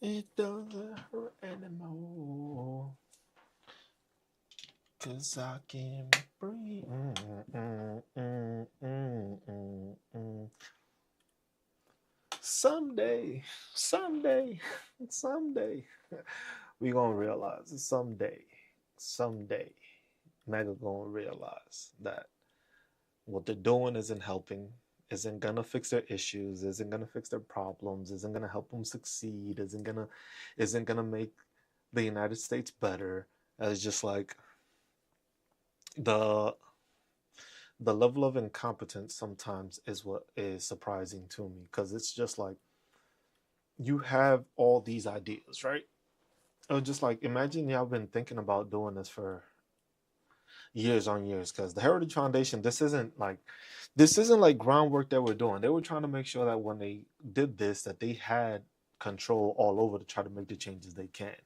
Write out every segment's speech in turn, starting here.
It doesn't hurt anymore. 'Cause I can breathe. Someday, someday, someday, we gonna realize someday, Mega gonna realize that what they're doing isn't helping, isn't gonna fix their issues, isn't gonna fix their problems, isn't gonna help them succeed, isn't gonna make the United States better. It's just like the the level of incompetence sometimes is what is surprising to me, because it's just like you have all these ideas, right? Or just like imagine y'all been thinking about doing this for years on years, because the Heritage Foundation, this isn't like groundwork that we're doing. They were trying to make sure that when they did this, that they had control all over to try to make the changes they can.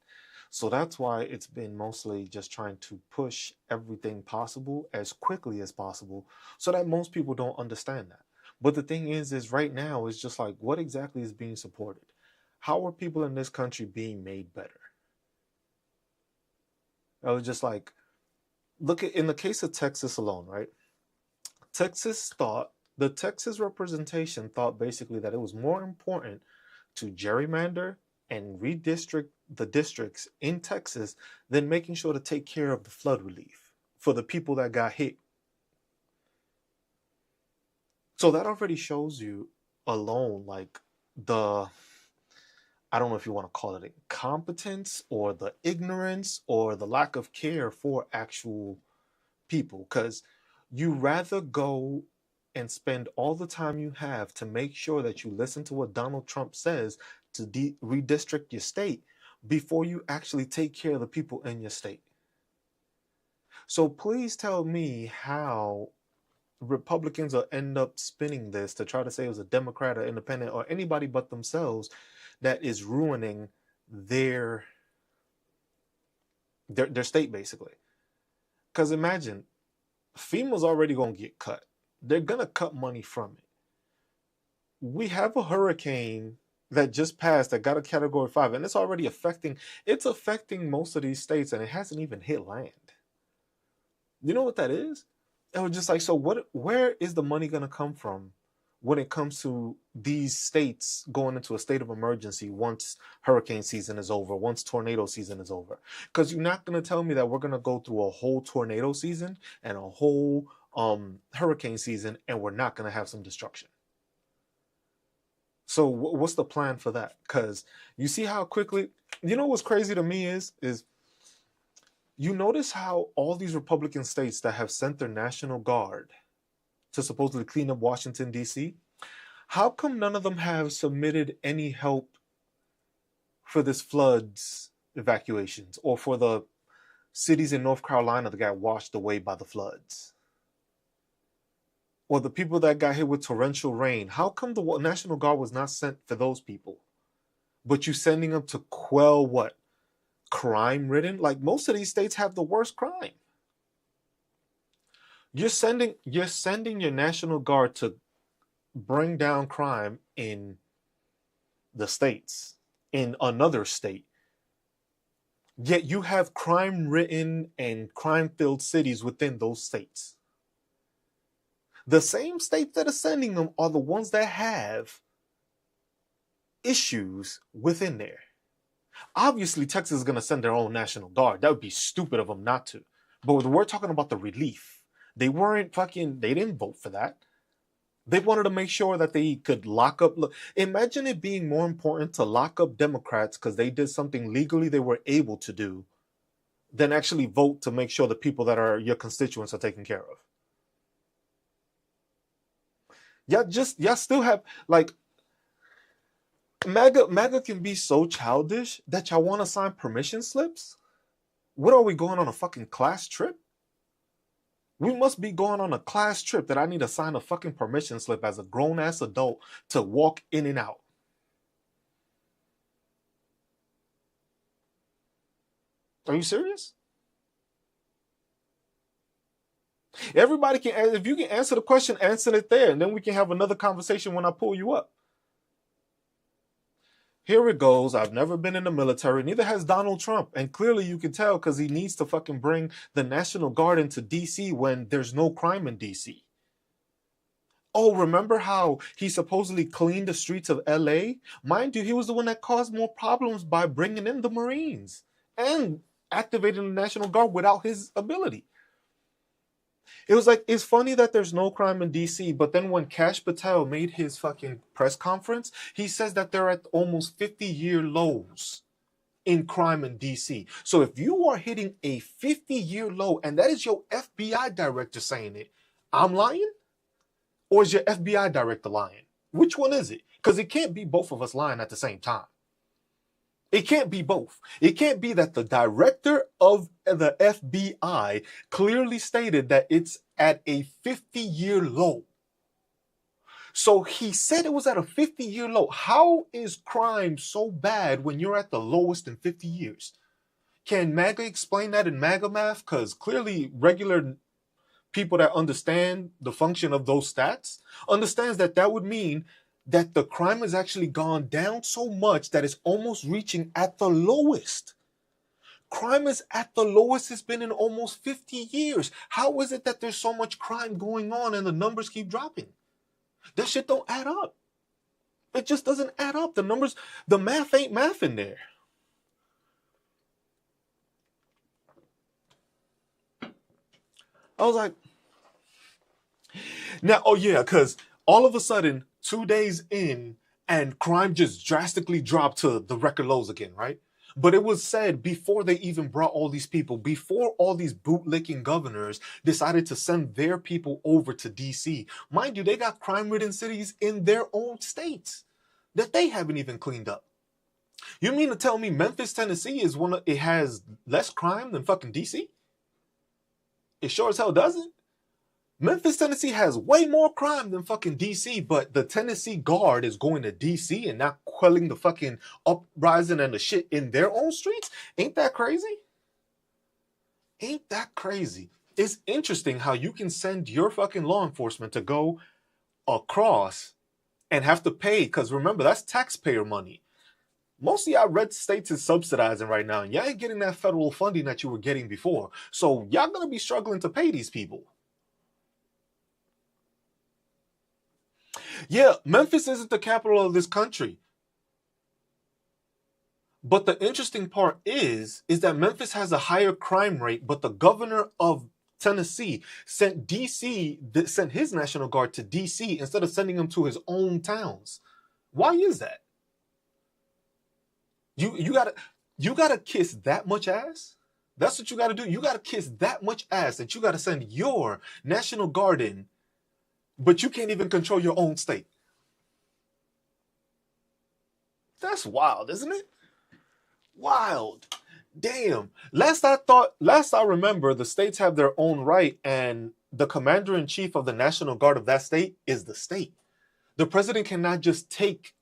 So that's why it's been mostly just trying to push everything possible as quickly as possible so that most people don't understand that. But the thing is right now, it's just like, what exactly is being supported? How are people in this country being made better? I was just like, look at in the case of Texas alone, right? Texas thought the Texas representation thought basically that it was more important to gerrymander and redistrict the districts in Texas than making sure to take care of the flood relief for the people that got hit. So that already shows you alone, like, the, I don't know if you want to call it incompetence or the ignorance or the lack of care for actual people, because you rather go and spend all the time you have to make sure that you listen to what Donald Trump says to redistrict your state before you actually take care of the people in your state. So please tell me how Republicans will end up spinning this to try to say it was a Democrat or independent or anybody but themselves that is ruining their their state, basically. Because imagine, FEMA's already going to get cut. They're going to cut money from it. We have a hurricane that just passed that got a category 5, and it's affecting most of these states, and it hasn't even hit land. You know what that is? It was just like, so where is the money going to come from when it comes to these states going into a state of emergency once hurricane season is over, once tornado season is over? Because you're not going to tell me that we're going to go through a whole tornado season and a whole hurricane season and we're not going to have some destruction. So what's the plan for that? Because you see how quickly, what's crazy to me is you notice how all these Republican states that have sent their National Guard to supposedly clean up Washington, D.C., how come none of them have submitted any help for this floods evacuations or for the cities in North Carolina that got washed away by the floods? Or the people that got hit with torrential rain? How come the National Guard was not sent for those people? But you sending them to quell what? Crime ridden? Like, most of these states have the worst crime. You're sending your National Guard to bring down crime in the states, in another state. Yet you have crime-ridden and crime-filled cities within those states. The same states that are sending them are the ones that have issues within there. Obviously, Texas is going to send their own National Guard. That would be stupid of them not to. But we're talking about the relief. They didn't vote for that. They wanted to make sure that they could lock up. Imagine it being more important to lock up Democrats because they did something legally they were able to do than actually vote to make sure the people that are your constituents are taken care of. Y'all still have, like, MAGA can be so childish that y'all want to sign permission slips? What are we going on, a fucking class trip? We must be going on a class trip that I need to sign a fucking permission slip as a grown-ass adult to walk in and out. Are you serious? Everybody can, if you can answer the question, answer it there, and then we can have another conversation when I pull you up. Here it goes. I've never been in the military. Neither has Donald Trump. And clearly you can tell because he needs to fucking bring the National Guard into DC when there's no crime in DC. Oh, remember how he supposedly cleaned the streets of LA? Mind you, he was the one that caused more problems by bringing in the Marines and activating the National Guard without his ability. It was like, it's funny that there's no crime in DC, but then when Kash Patel made his fucking press conference, he says that they're at almost 50-year lows in crime in DC. So if you are hitting a 50-year low, and that is your FBI director saying it, I'm lying? Or is your FBI director lying? Which one is it? Because it can't be both of us lying at the same time. It can't be both. It can't be that the director of the FBI clearly stated that it's at a 50-year low. So he said it was at a 50-year low. How is crime so bad when you're at the lowest in 50 years? Can MAGA explain that in MAGA math? Because clearly regular people that understand the function of those stats understands that that would mean that the crime has actually gone down so much that it's almost reaching at the lowest. Crime is at the lowest it's been in almost 50 years. How is it that there's so much crime going on and the numbers keep dropping? That shit don't add up. It just doesn't add up. The numbers, the math ain't math in there. I was like, now, oh yeah, because all of a sudden, 2 days in, and crime just drastically dropped to the record lows again, right? But it was said before they even brought all these people, before all these bootlicking governors decided to send their people over to DC. Mind you, they got crime-ridden cities in their own states that they haven't even cleaned up. You mean to tell me Memphis, Tennessee is it has less crime than fucking DC? It sure as hell doesn't. Memphis, Tennessee has way more crime than fucking DC, but the Tennessee Guard is going to DC and not quelling the fucking uprising and the shit in their own streets? Ain't that crazy? Ain't that crazy? It's interesting how you can send your fucking law enforcement to go across and have to pay, because remember, that's taxpayer money. Most of y'all red states is subsidizing right now, and y'all ain't getting that federal funding that you were getting before. So y'all gonna be struggling to pay these people. Yeah, Memphis isn't the capital of this country. But the interesting part is that Memphis has a higher crime rate, but the governor of Tennessee sent his National Guard to DC instead of sending him to his own towns. Why is that? You gotta kiss that much ass? That's what you gotta do. You gotta kiss that much ass that you gotta send your National Guard in, but you can't even control your own state. That's wild, isn't it? Wild. Damn. Last I remember, the states have their own right, and the commander-in-chief of the National Guard of that state is the state. The president cannot just take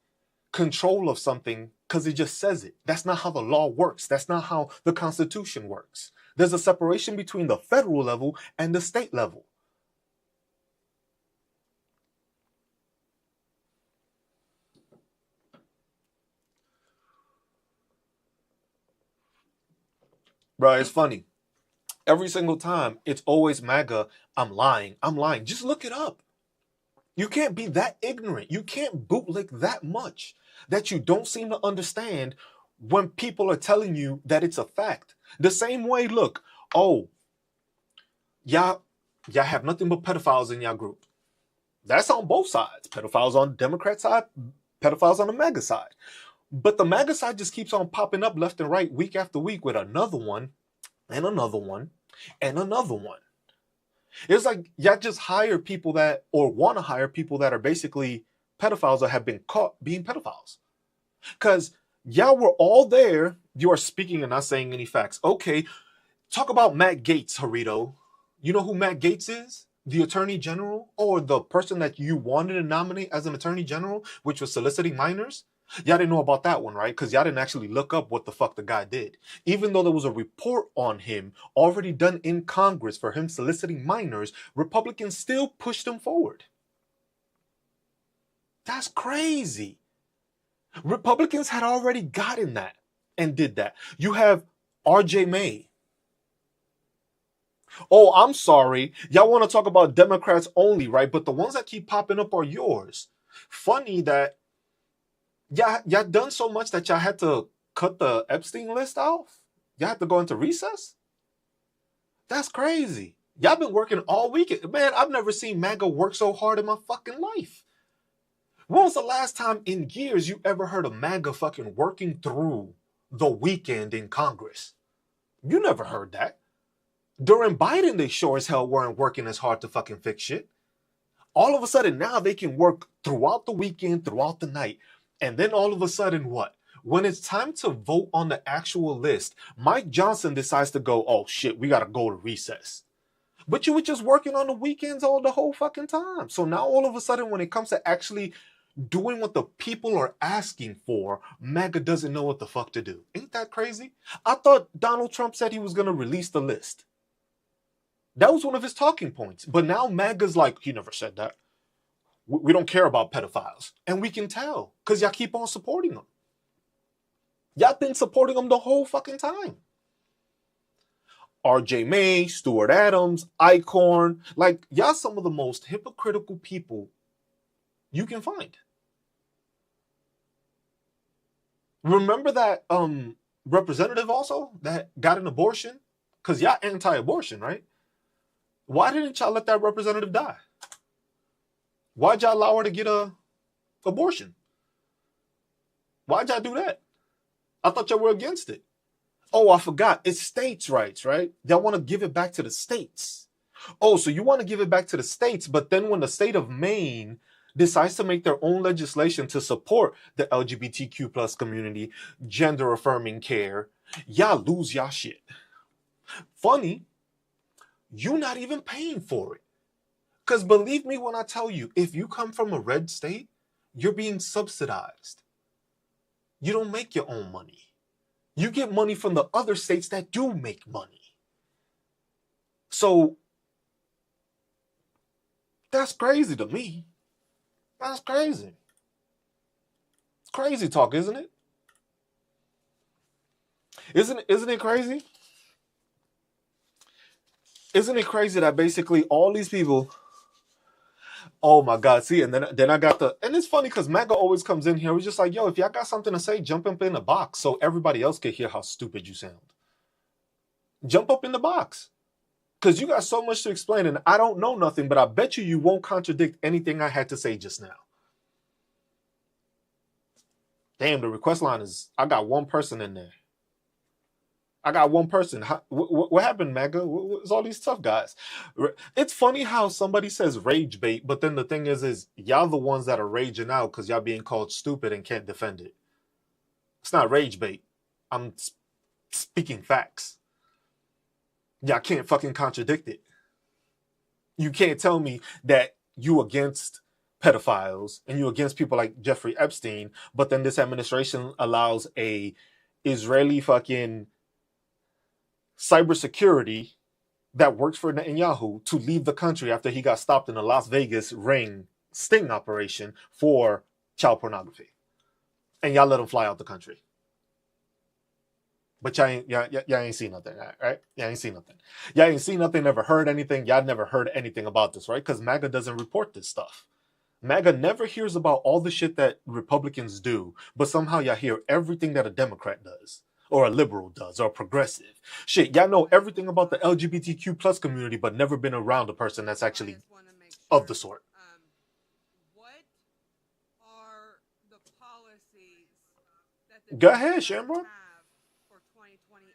control of something because he just says it. That's not how the law works. That's not how the Constitution works. There's a separation between the federal level and the state level. Bro, it's funny. Every single time, it's always MAGA. I'm lying. I'm lying. Just look it up. You can't be that ignorant. You can't bootlick that much that you don't seem to understand when people are telling you that it's a fact. The same way, look, oh, y'all have nothing but pedophiles in y'all group. That's on both sides. Pedophiles on the Democrat side, pedophiles on the MAGA side. But the MAGA side just keeps on popping up left and right week after week with another one and another one and another one. It's like y'all just hire people that, or want to hire people that are basically pedophiles or have been caught being pedophiles. Because y'all were all there. You are speaking and not saying any facts. Okay, talk about Matt Gaetz, Harito. You know who Matt Gaetz is? The attorney general, or the person that you wanted to nominate as an attorney general, which was soliciting minors? Y'all didn't know about that one, right? Because y'all didn't actually look up what the fuck the guy did. Even though there was a report on him already done in Congress for him soliciting minors, Republicans still pushed him forward. That's crazy. Republicans had already gotten that and did that. You have RJ May. Oh, I'm sorry. Y'all want to talk about Democrats only, right? But the ones that keep popping up are yours. Funny that y'all done so much that y'all had to cut the Epstein list off. Y'all had to go into recess. That's crazy. Y'all been working all weekend. Man, I've never seen MAGA work so hard in my fucking life. When was the last time in years you ever heard of MAGA fucking working through the weekend in Congress? You never heard that. During Biden, they sure as hell weren't working as hard to fucking fix shit. All of a sudden now they can work throughout the weekend, throughout the night. And then all of a sudden what? When it's time to vote on the actual list, Mike Johnson decides to go, oh shit, we gotta go to recess. But you were just working on the weekends all the whole fucking time. So now all of a sudden when it comes to actually doing what the people are asking for, MAGA doesn't know what the fuck to do. Ain't that crazy? I thought Donald Trump said he was gonna release the list. That was one of his talking points. But now MAGA's like, he never said that. We don't care about pedophiles. And we can tell, because y'all keep on supporting them. Y'all been supporting them the whole fucking time. RJ May, Stuart Adams, Icorn, like y'all some of the most hypocritical people you can find. Remember that representative also that got an abortion? Because y'all anti-abortion, right? Why didn't y'all let that representative die? Why'd y'all allow her to get a abortion? Why'd y'all do that? I thought y'all were against it. Oh, I forgot. It's states' rights, right? Y'all want to give it back to the states. Oh, so you want to give it back to the states, but then when the state of Maine decides to make their own legislation to support the LGBTQ plus community, gender affirming care, y'all lose y'all shit. Funny, you're not even paying for it. Because believe me when I tell you, if you come from a red state, you're being subsidized. You don't make your own money. You get money from the other states that do make money. So that's crazy to me. That's crazy. It's crazy talk, isn't it? Isn't it crazy? Isn't it crazy that basically all these people, oh my God, see, and then I got and it's funny because MAGA always comes in here, we're just like, yo, if y'all got something to say, jump up in the box so everybody else can hear how stupid you sound. Jump up in the box. Because you got so much to explain, and I don't know nothing, but I bet you won't contradict anything I had to say just now. Damn, the request line is, I got one person in there. I got one person. What happened, MAGA? What's all these tough guys? It's funny how somebody says rage bait, but then the thing is y'all the ones that are raging out because y'all being called stupid and can't defend it. It's not rage bait. I'm speaking facts. Y'all can't fucking contradict it. You can't tell me that you against pedophiles and you against people like Jeffrey Epstein, but then this administration allows a Israeli fucking cybersecurity that works for Netanyahu to leave the country after he got stopped in a Las Vegas ring sting operation for child pornography. And y'all let him fly out the country. But y'all ain't seen nothing, right? Y'all ain't seen nothing. Y'all ain't seen nothing, never heard anything. Y'all never heard anything about this, right? Because MAGA doesn't report this stuff. MAGA never hears about all the shit that Republicans do, but somehow y'all hear everything that a Democrat does, or a liberal does, or a progressive. Shit, y'all know everything about the LGBTQ plus community, but never been around a person that's actually of the sort. What are the policies that the Go ahead, Shamrock. for 2028?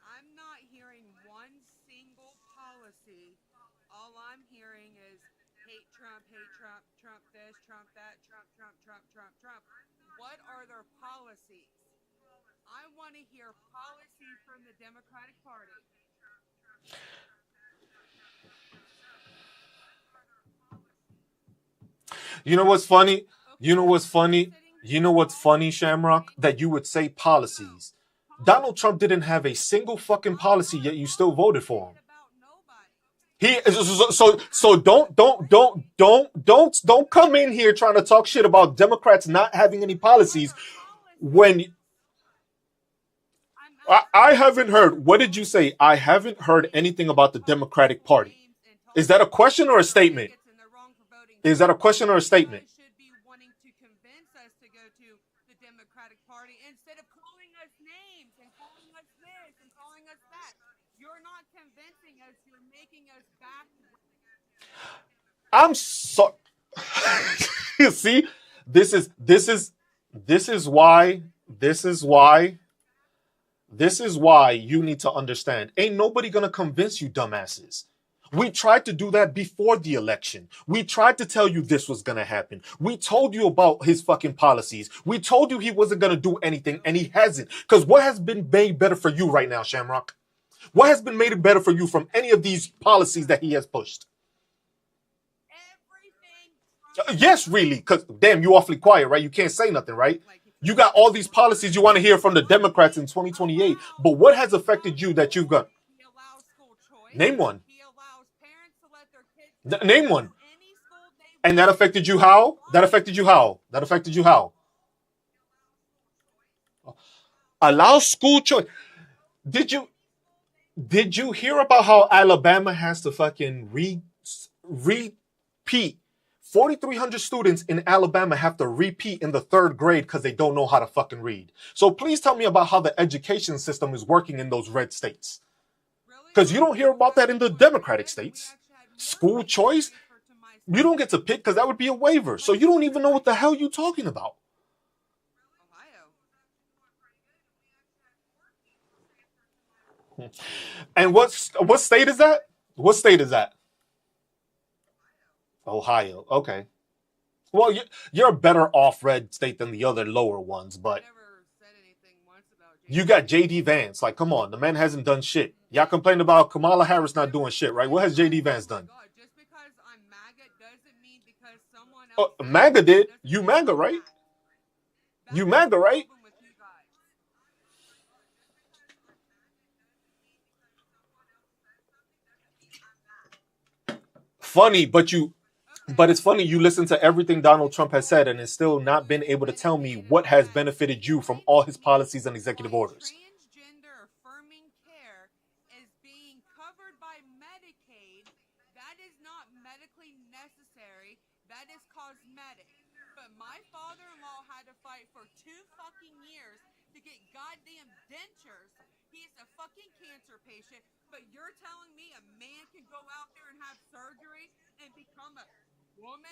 I'm not hearing one single policy. All I'm hearing is hate Trump, Trump this, Trump that, Trump. What are their policies? I want to hear policies from the Democratic Party. You know what's funny? You know what's funny? You know what's funny, Shamrock? That you would say policies. Donald Trump didn't have a single fucking policy, yet you still voted for him. So don't come in here trying to talk shit about Democrats not having any policies when I haven't heard. What did you say? I haven't heard anything about the Democratic Party. Is that a question or a statement? Is that a question or a statement? Should be wanting to convince us to go to the Democratic Party instead of calling us names and calling us this and calling us that. You're not convincing us. You're making us back. I'm so. You see, this is why this is why this is why you need to understand. Ain't nobody gonna convince you, dumbasses. We tried to do that before the election. We tried to tell you this was going to happen. We told you about his fucking policies. We told you he wasn't going to do anything, and he hasn't. Because what has been made better for you right now, Shamrock? What has been made better for you from any of these policies that he has pushed? Yes, really. Because, damn, you awfully quiet, right? You can't say nothing, right? You got all these policies you want to hear from the Democrats in 2028. But what has affected you that you've got? Name one. Name one. And that affected you how? That affected you how? That affected you how? Allow school choice. Did you hear about how Alabama has to fucking repeat? 4,300 students in Alabama have to repeat in the 3rd grade because they don't know how to fucking read. So please tell me about how the education system is working in those red states. Because you don't hear about that in the Democratic states. School choice, you don't get to pick because that would be a waiver. So you don't even know what the hell you're talking about. And what state is that? What state is that? Ohio. Okay. Well, you're a better off red state than the other lower ones, but you got JD Vance. Like, come on, the man hasn't done shit. Y'all complain about Kamala Harris not doing shit, right? What has JD Vance done? Just because I'm MAGA doesn't mean because someone else MAGA did. You MAGA, right? You MAGA, right? Funny, but it's funny you listen to everything Donald Trump has said and has still not been able to tell me what has benefited you from all his policies and executive orders. Transgender affirming care is being covered by Medicaid. That is not medically necessary. That is cosmetic. But my father-in-law had to fight for 2 fucking years to get goddamn dentures. He's a fucking cancer patient, but you're telling me a man can go out there and have surgery and become a woman?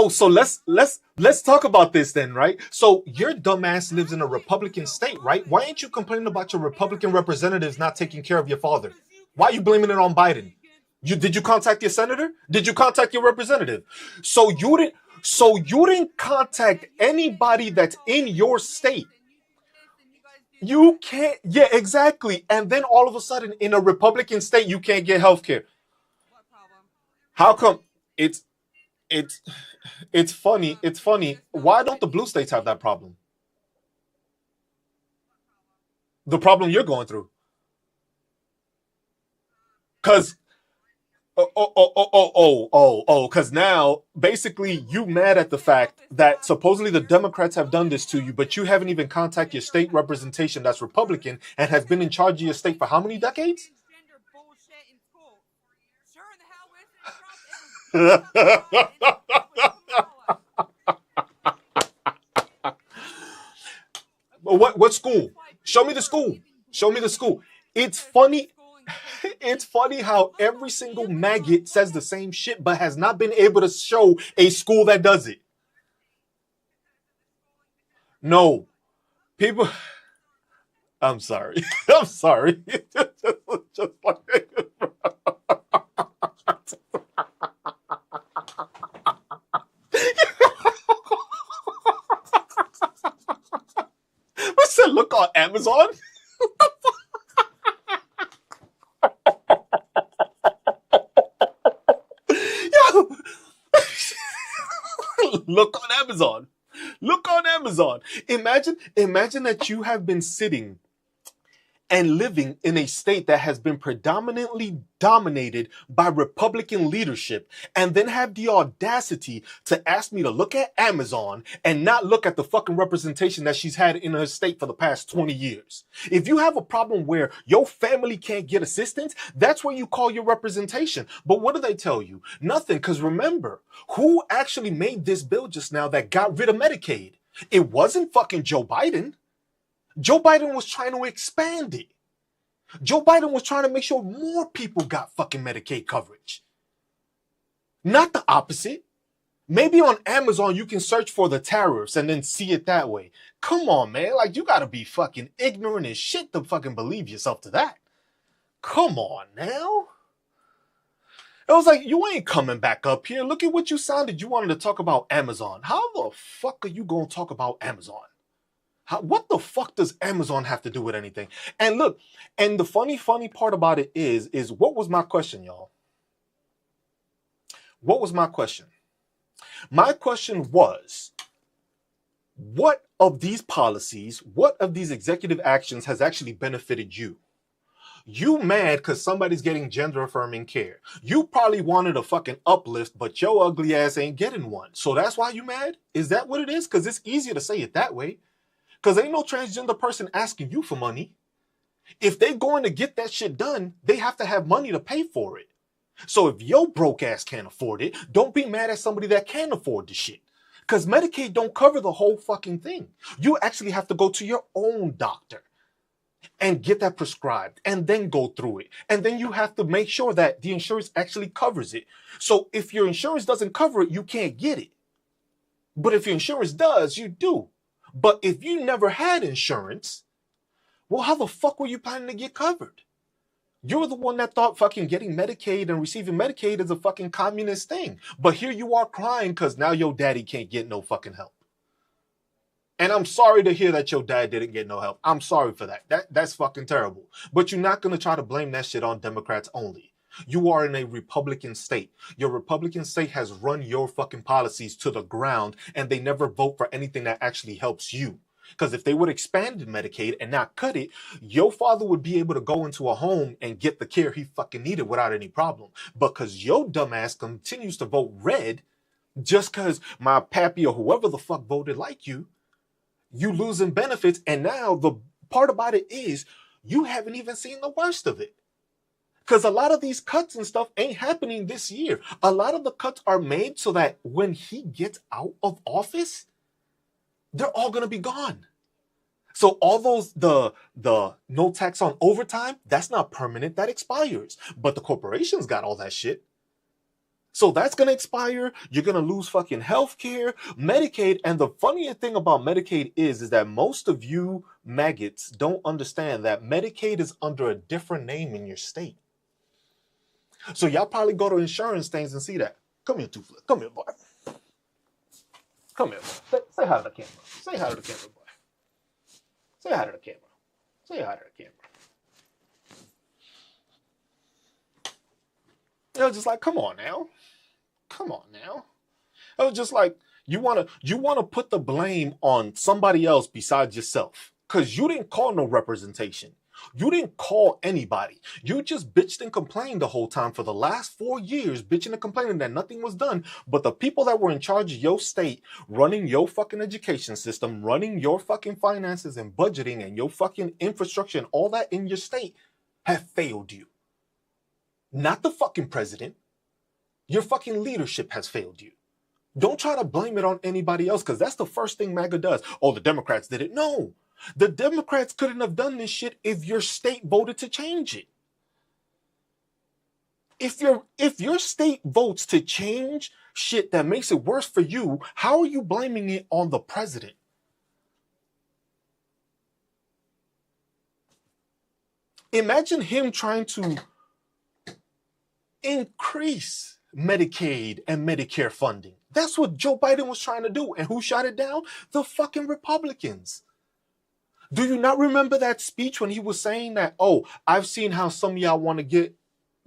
So let's talk about this then, right? So your dumbass lives in a Republican state, right? Why ain't you complaining about your Republican representatives not taking care of your father? Why are you blaming it on Biden? Did you contact your senator? Did you contact your representative? So you didn't contact anybody that's in your state. You can't, yeah, exactly. And then all of a sudden, in a Republican state, you can't get health care. How come? It's funny. It's funny. Why don't the blue states have that problem? The problem you're going through. Because because now basically you mad at the fact that supposedly the Democrats have done this to you, but you haven't even contacted your state representation that's Republican and has been in charge of your state for how many decades? What school? Show me the school. Show me the school. It's funny. It's funny how every single maggot says the same shit, but has not been able to show a school that does it. No, people. I'm sorry. I'm sorry. Just like... I said, look on Amazon. Look on Amazon. Look on Amazon. Imagine that you have been sitting and living in a state that has been predominantly dominated by Republican leadership, and then have the audacity to ask me to look at Amazon and not look at the fucking representation that she's had in her state for the past 20 years. If you have a problem where your family can't get assistance, that's where you call your representation. But what do they tell you? Nothing, because remember, who actually made this bill just now that got rid of Medicaid? It wasn't fucking Joe Biden. Joe Biden was trying to expand it. Joe Biden was trying to make sure more people got fucking Medicaid coverage. Not the opposite. Maybe on Amazon you can search for the tariffs and then see it that way. Come on, man. Like, you gotta be fucking ignorant as shit to fucking believe yourself to that. Come on now. It was like, you ain't coming back up here. Look at what you sounded. You wanted to talk about Amazon. How the fuck are you gonna talk about Amazon? What the fuck does Amazon have to do with anything? And look, and the funny part about it is what was my question, y'all? What was my question? My question was, what of these policies, what of these executive actions has actually benefited you? You mad because somebody's getting gender-affirming care. You probably wanted a fucking uplift, but your ugly ass ain't getting one. So that's why you mad? Is that what it is? Because it's easier to say it that way. Because ain't no transgender person asking you for money. If they going to get that shit done, they have to have money to pay for it. So if your broke ass can't afford it, don't be mad at somebody that can afford the shit. Because Medicaid don't cover the whole fucking thing. You actually have to go to your own doctor and get that prescribed and then go through it. And then you have to make sure that the insurance actually covers it. So if your insurance doesn't cover it, you can't get it. But if your insurance does, you do. But if you never had insurance, well, how the fuck were you planning to get covered? You're the one that thought fucking getting Medicaid and receiving Medicaid is a fucking communist thing. But here you are crying because now your daddy can't get no fucking help. And I'm sorry to hear that your dad didn't get no help. I'm sorry for that. That's fucking terrible. But you're not going to try to blame that shit on Democrats only. You are in a Republican state. Your Republican state has run your fucking policies to the ground, and they never vote for anything that actually helps you. Because if they would expand Medicaid and not cut it, your father would be able to go into a home and get the care he fucking needed without any problem. But because your dumbass continues to vote red, just because my pappy or whoever the fuck voted like you losing benefits. And now the part about it is you haven't even seen the worst of it. Because a lot of these cuts and stuff ain't happening this year. A lot of the cuts are made so that when he gets out of office, they're all going to be gone. So all those, the no tax on overtime, that's not permanent, that expires. But the corporations got all that shit. So that's going to expire. You're going to lose fucking healthcare, Medicaid. And the funniest thing about Medicaid is that most of you maggots don't understand that Medicaid is under a different name in your state. So y'all probably go to insurance things and see that. Come here, Two-Flip. Come here, boy. Come here, boy. Say hi to the camera. Say hi to the camera, boy. Say hi to the camera. Say hi to the camera. It was just like, come on now. Come on now. It was just like, you wanna put the blame on somebody else besides yourself. Because you didn't call no representation. You didn't call anybody. You just bitched and complained the whole time for the last 4 years, bitching and complaining that nothing was done. But the people that were in charge of your state, running your fucking education system, running your fucking finances and budgeting and your fucking infrastructure and all that in your state have failed you. Not the fucking president. Your fucking leadership has failed you. Don't try to blame it on anybody else, because that's the first thing MAGA does. Oh, the Democrats did it. No. The Democrats couldn't have done this shit if your state voted to change it. If your state votes to change shit that makes it worse for you, how are you blaming it on the president? Imagine him trying to increase Medicaid and Medicare funding. That's what Joe Biden was trying to do. And who shot it down? The fucking Republicans. Do you not remember that speech when he was saying that, oh, I've seen how some of y'all want to get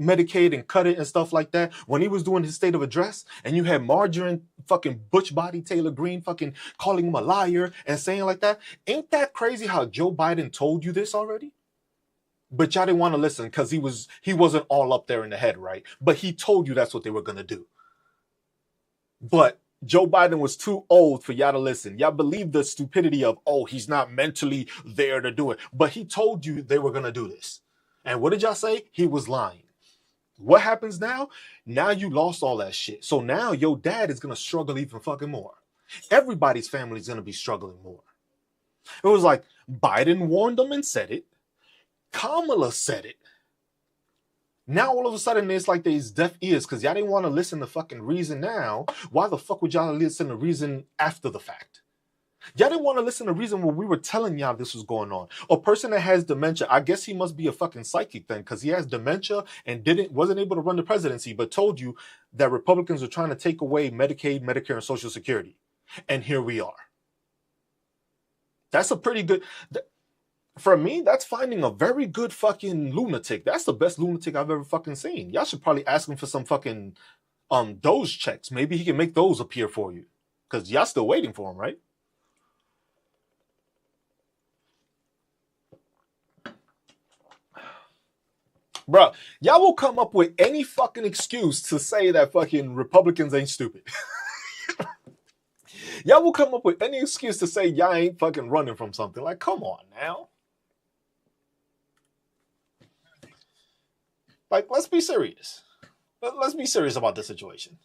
Medicaid and cut it and stuff like that when he was doing his state of address, and you had Margarine fucking Butch Body Taylor Green fucking calling him a liar and saying like that. Ain't that crazy how Joe Biden told you this already? But y'all didn't want to listen because he wasn't all up there in the head, right? But he told you that's what they were gonna do. But Joe Biden was too old for y'all to listen. Y'all believe the stupidity of, oh, he's not mentally there to do it. But he told you they were gonna do this. And what did y'all say? He was lying. What happens now? Now you lost all that shit. So now your dad is gonna struggle even fucking more. Everybody's family is gonna be struggling more. It was like Biden warned them and said it. Kamala said it. Now all of a sudden it's like these deaf ears because y'all didn't want to listen to fucking reason now. Why the fuck would y'all listen to reason after the fact? Y'all didn't want to listen to reason when we were telling y'all this was going on. A person that has dementia, I guess he must be a fucking psychic then, because he has dementia and wasn't able to run the presidency, but told you that Republicans are trying to take away Medicaid, Medicare, and Social Security. And here we are. That's a pretty good. For me, that's finding a very good fucking lunatic. That's the best lunatic I've ever fucking seen. Y'all should probably ask him for some fucking Doge checks. Maybe he can make those appear for you. Because y'all still waiting for him, right? Bruh, y'all will come up with any fucking excuse to say that fucking Republicans ain't stupid. Y'all will come up with any excuse to say y'all ain't fucking running from something. Like, come on now. Like, let's be serious. Let's be serious about this situation.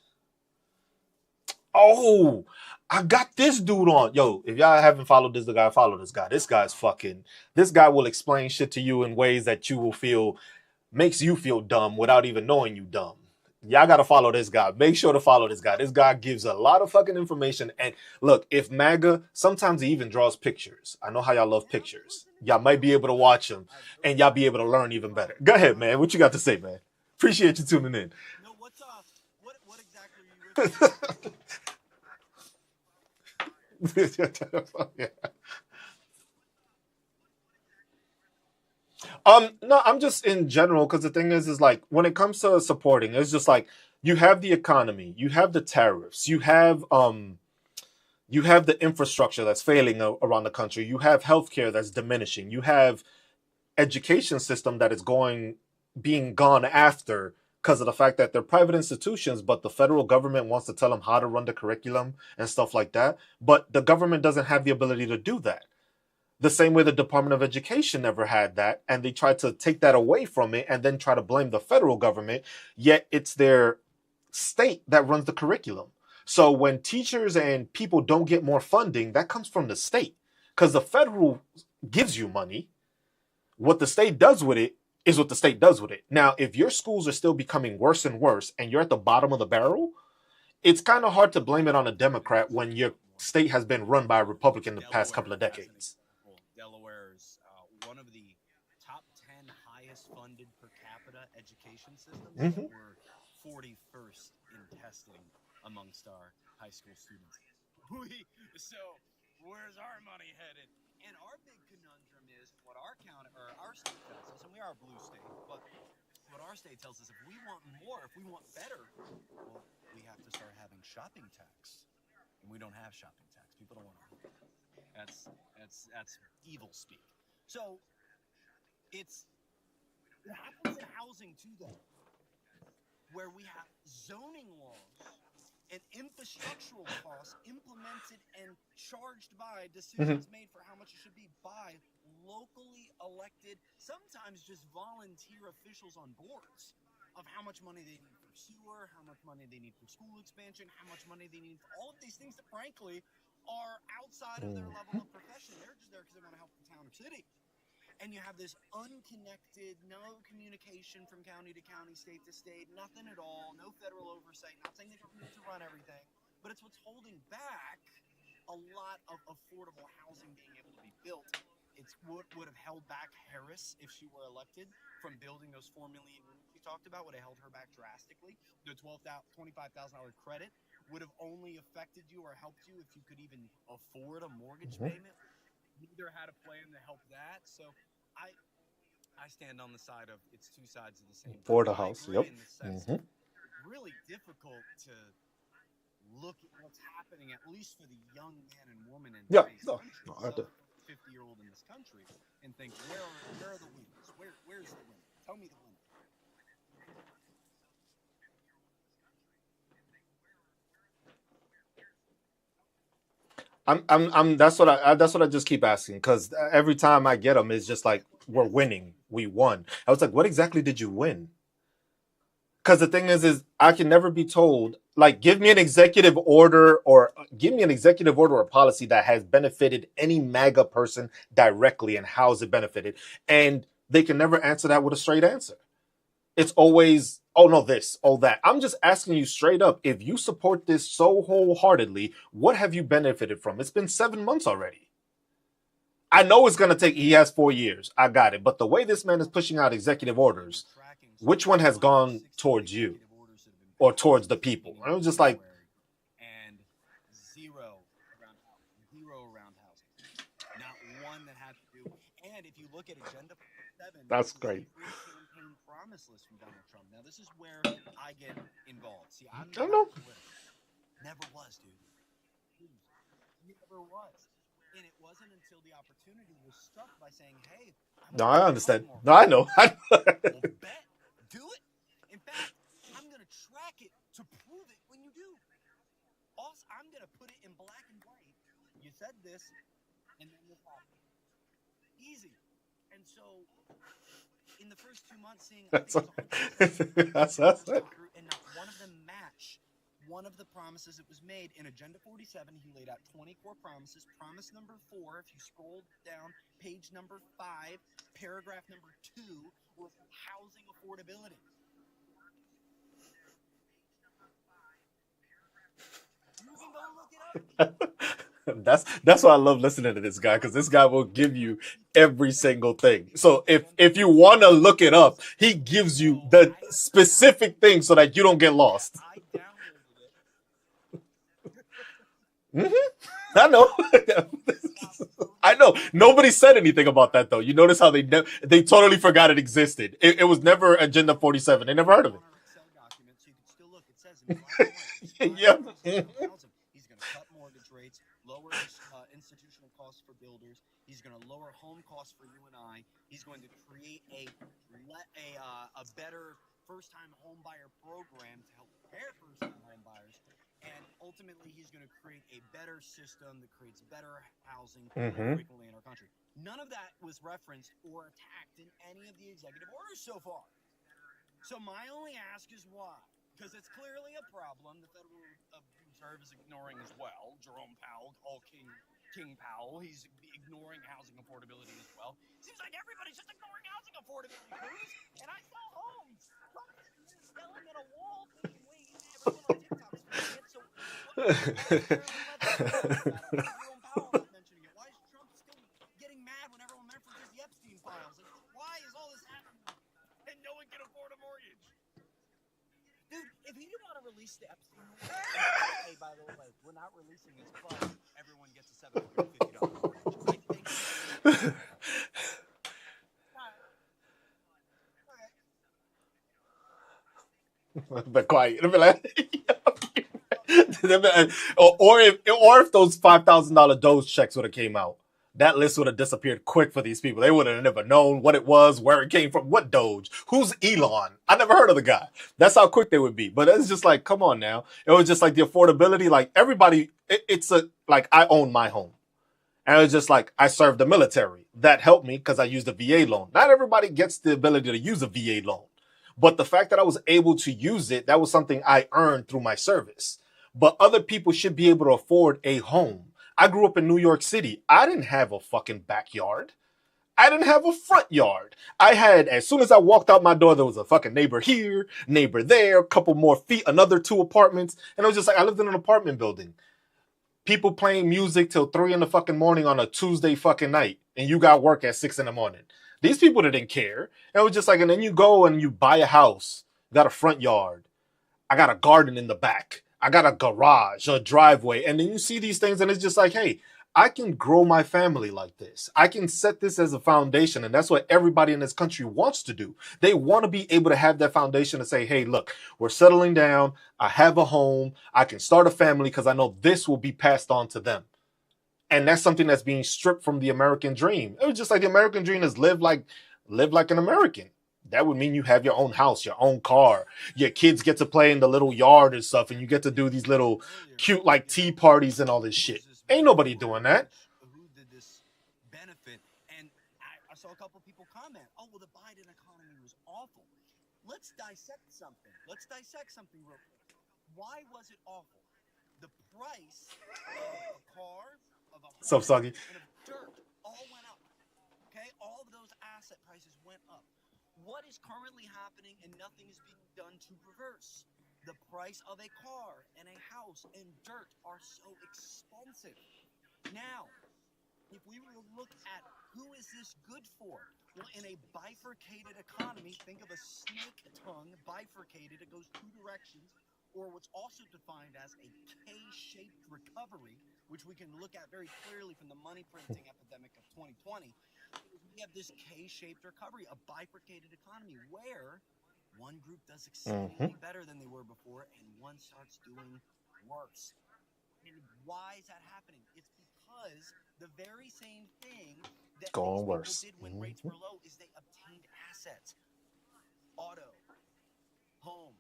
Oh, I got this dude on. Yo, if y'all haven't followed this guy, follow this guy. This guy's fucking. This guy will explain shit to you in ways that you will feel makes you feel dumb without even knowing you dumb. Y'all gotta follow this guy. Make sure to follow this guy. This guy gives a lot of fucking information. And look, if MAGA, sometimes he even draws pictures. I know how y'all love pictures. Y'all might be able to watch them and y'all be able to learn even better. Go ahead, man. What you got to say, man? Appreciate you tuning in. No, what exactly are you Yeah. No, I'm just in general because the thing is like when it comes to supporting, it's just like you have the economy, you have the tariffs, you have the infrastructure that's failing around the country, you have healthcare that's diminishing, you have education system that is being gone after because of the fact that they're private institutions, but the federal government wants to tell them how to run the curriculum and stuff like that. But the government doesn't have the ability to do that. The same way the Department of Education never had that, and they tried to take that away from it and then try to blame the federal government, yet it's their state that runs the curriculum. So when teachers and people don't get more funding, that comes from the state because the federal gives you money. What the state does with it is what the state does with it. Now, if your schools are still becoming worse and worse and you're at the bottom of the barrel, it's kind of hard to blame it on a Democrat when your state has been run by a Republican the past couple of decades. Delaware's one of the top 10 highest funded per capita education systems. Mm-hmm. We're 41st in testing amongst our high school students. So where's our money headed? And our big conundrum is what our county or our state tells us, and we are a blue state, but what our state tells us, if we want more, if we want better, well, we have to start having shopping tax. And we don't have shopping tax. People don't want to. That's evil speak. So it happens in housing too, though, where we have zoning laws and infrastructural costs implemented and charged by decisions made for how much it should be by locally elected, sometimes just volunteer officials on boards, of how much money they need for sewer, how much money they need for school expansion, how much money they need for all of these things that frankly are outside of their level of profession. They're just there because they want to help the town or city. And you have this unconnected, no communication from county to county, state to state, nothing at all, no federal oversight. Not saying they don't need to run everything, but it's what's holding back a lot of affordable housing being able to be built. It's what would have held back Harris if she were elected from building those 4 million units we talked about. Would have held her back drastically. The $25,000 credit would have only affected you or helped you if you could even afford a mortgage payment. Neither had a plan to help that. So I I stand on the side of it's two sides of the same For coin. the I house. agree Yep. in the sense Hmm. that it's really difficult to look at what's happening, at least for the young man and woman in Yeah. today's No. country, No. sub 50-year-old in this country, and think, where are the winners? Where's the winner? Tell me the winner. That's what I just keep asking because every time I get them, it's just like we're winning, we won. I was like, what exactly did you win? Because the thing is I can never be told like give me an executive order or give me an executive order or policy that has benefited any MAGA person directly and how's it benefited, and they can never answer that with a straight answer. It's always oh no this oh that. I'm just asking you straight up, if you support this so wholeheartedly, what have you benefited from? It's been 7 months already. I know it's going to take, he has 4 years, I got it, but the way this man is pushing out executive orders, which one has gone towards you or towards the people? I was just like, and zero around housing, not one that had to do. And if you look at Agenda 7, that's this is great. a pre-campaign promise list from Donald Trump. Now, this is where I get involved. See, I'm I not know. political. Never was, dude. Never was. And it wasn't until the opportunity was struck by saying, hey, No, I understand. No, I know. well, bet. Do it. In fact, I'm going to track it to prove it when you do. Also, I'm going to put it in black and white. You said this, and then this happened. Easy. And so, in the first 2 months, seeing That's that's it. and not one of them match one of the promises that was made in Agenda 47. He laid out 20 core promises. Promise number 4, if you scroll down, page number 5, paragraph number 2, was housing affordability. You can go look it up. That's why I love listening to this guy, because this guy will give you every single thing. So if you want to look it up, he gives you the specific thing so that you don't get lost. I downloaded it. I know. I know. Nobody said anything about that though. You notice how they totally forgot it existed. It was never Agenda 47. They never heard of it. Excel document, so you can still look. It says in black and white, Yeah. he's going to cut mortgage rates, lower institutional costs for builders. He's going to lower home costs for you and I. He's going to create a better first-time home buyer program to help prepare first-time home buyers. And ultimately, he's going to create a better system that creates better housing more frequently in our country. None of that was referenced or attacked in any of the executive orders so far. So my only ask is why? Because it's clearly a problem the Federal Reserve is ignoring as well. Jerome Powell, King Powell, he's ignoring housing affordability as well. Seems like everybody's just ignoring housing affordability, Cruz. And I sell homes. Selling at a wall being waged. Everyone on TikTok is doing it. So Jerome Powell not mentioning it. Why is Trump still getting mad when everyone references the Epstein files? And why is all this happening? And no one can afford a mortgage. Dude, if he didn't want to release the Epstein, hey, by the way, we're not releasing this, but everyone gets a $750 mortgage. But quiet. Or if those $5,000 Doge checks would have came out, that list would have disappeared quick for these people. They would have never known what it was, where it came from, what Doge, who's Elon. I never heard of the guy. That's how quick they would be. But it's just like, come on now. It was just like the affordability. Like everybody, like I own my home. And it was just like, I served the military. That helped me because I used a VA loan. Not everybody gets the ability to use a VA loan. But the fact that I was able to use it, that was something I earned through my service. But other people should be able to afford a home. I grew up in New York City. I didn't have a fucking backyard. I didn't have a front yard. I had, as soon as I walked out my door, there was a fucking neighbor here, neighbor there, a couple more feet, another 2 apartments. And it was just like, I lived in an apartment building. People playing music till 3 in the fucking morning on a Tuesday fucking night. And you got work at 6 in the morning. These people didn't care. And it was just like, and then you go and you buy a house, got a front yard. I got a garden in the back. I got a garage, a driveway. And then you see these things and it's just like, hey, I can grow my family like this. I can set this as a foundation. And that's what everybody in this country wants to do. They want to be able to have that foundation to say, hey, look, we're settling down. I have a home. I can start a family because I know this will be passed on to them. And that's something that's being stripped from the American dream. It was just like the American dream is live like an American. That would mean you have your own house, your own car. Your kids get to play in the little yard and stuff, and you get to do these little cute like tea parties and all this shit. Ain't nobody doing that. Who did this benefit? And I saw a couple people comment, "Oh, well, the Biden economy was awful." Let's dissect something. Let's dissect something real quick. Why was it awful? The price of a car, of a So home, Soggy. and of dirt all went up. Okay, all of those asset prices went up. What is currently happening, and nothing is being done to reverse? The price of a car and a house and dirt are so expensive. Now, if we were to look at who is this good for? Well, in a bifurcated economy, think of a snake tongue bifurcated. It goes two directions, or what's also defined as a K-shaped recovery, which we can look at very clearly from the money printing epidemic of 2020. We have this K-shaped recovery, a bifurcated economy where one group does exceedingly better than they were before, and one starts doing worse. And why is that happening? It's because the very same thing that these Going people worse. did when rates were low is they obtained assets, auto, home,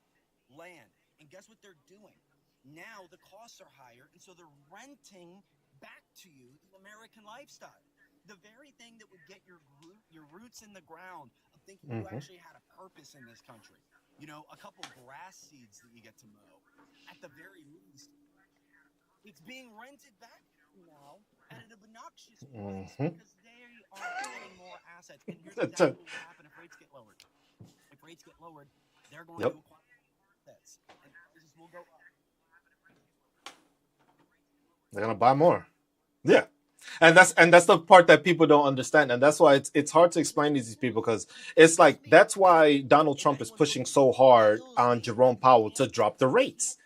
land. And guess what they're doing? Now the costs are higher, and so they're renting back to you the American lifestyle. The very thing that would get your roots in the ground of thinking you actually had a purpose in this country. You know, a couple grass seeds that you get to mow. At the very least, it's being rented back now at an obnoxious price because they are getting more assets. And here's exactly what will happen if rates get lowered. If rates get lowered, they're going to acquire assets, and prices will go up. They're gonna buy more. Yeah. And that's the part that people don't understand, and that's why it's hard to explain to these people because it's like that's why Donald Trump is pushing so hard on Jerome Powell to drop the rates.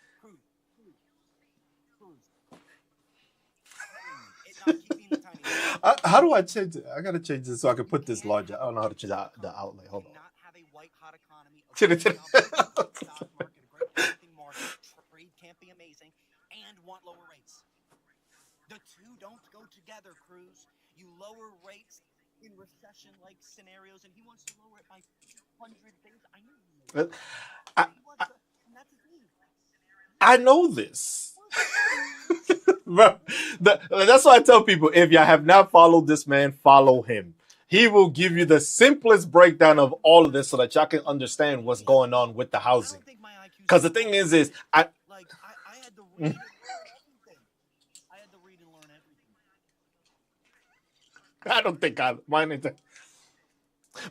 How do I change it? I gotta change this so I can put this larger. I don't know how to change the outlay. Hold on. Not have a white hot economy, a great stock market, a great banking market, trade can't be amazing, and want lower rates. The two don't go together, Cruz. You lower rates in recession-like scenarios, and he wants to lower it by 100 things. I know he knows. I, And that's his need. I know this. Bro, that's why I tell people if you have not followed this man, follow him. He will give you the simplest breakdown of all of this so that y'all can understand what's going on with the housing. Because the thing is I had to read and learn everything. I had to read and learn everything. I don't think mine is.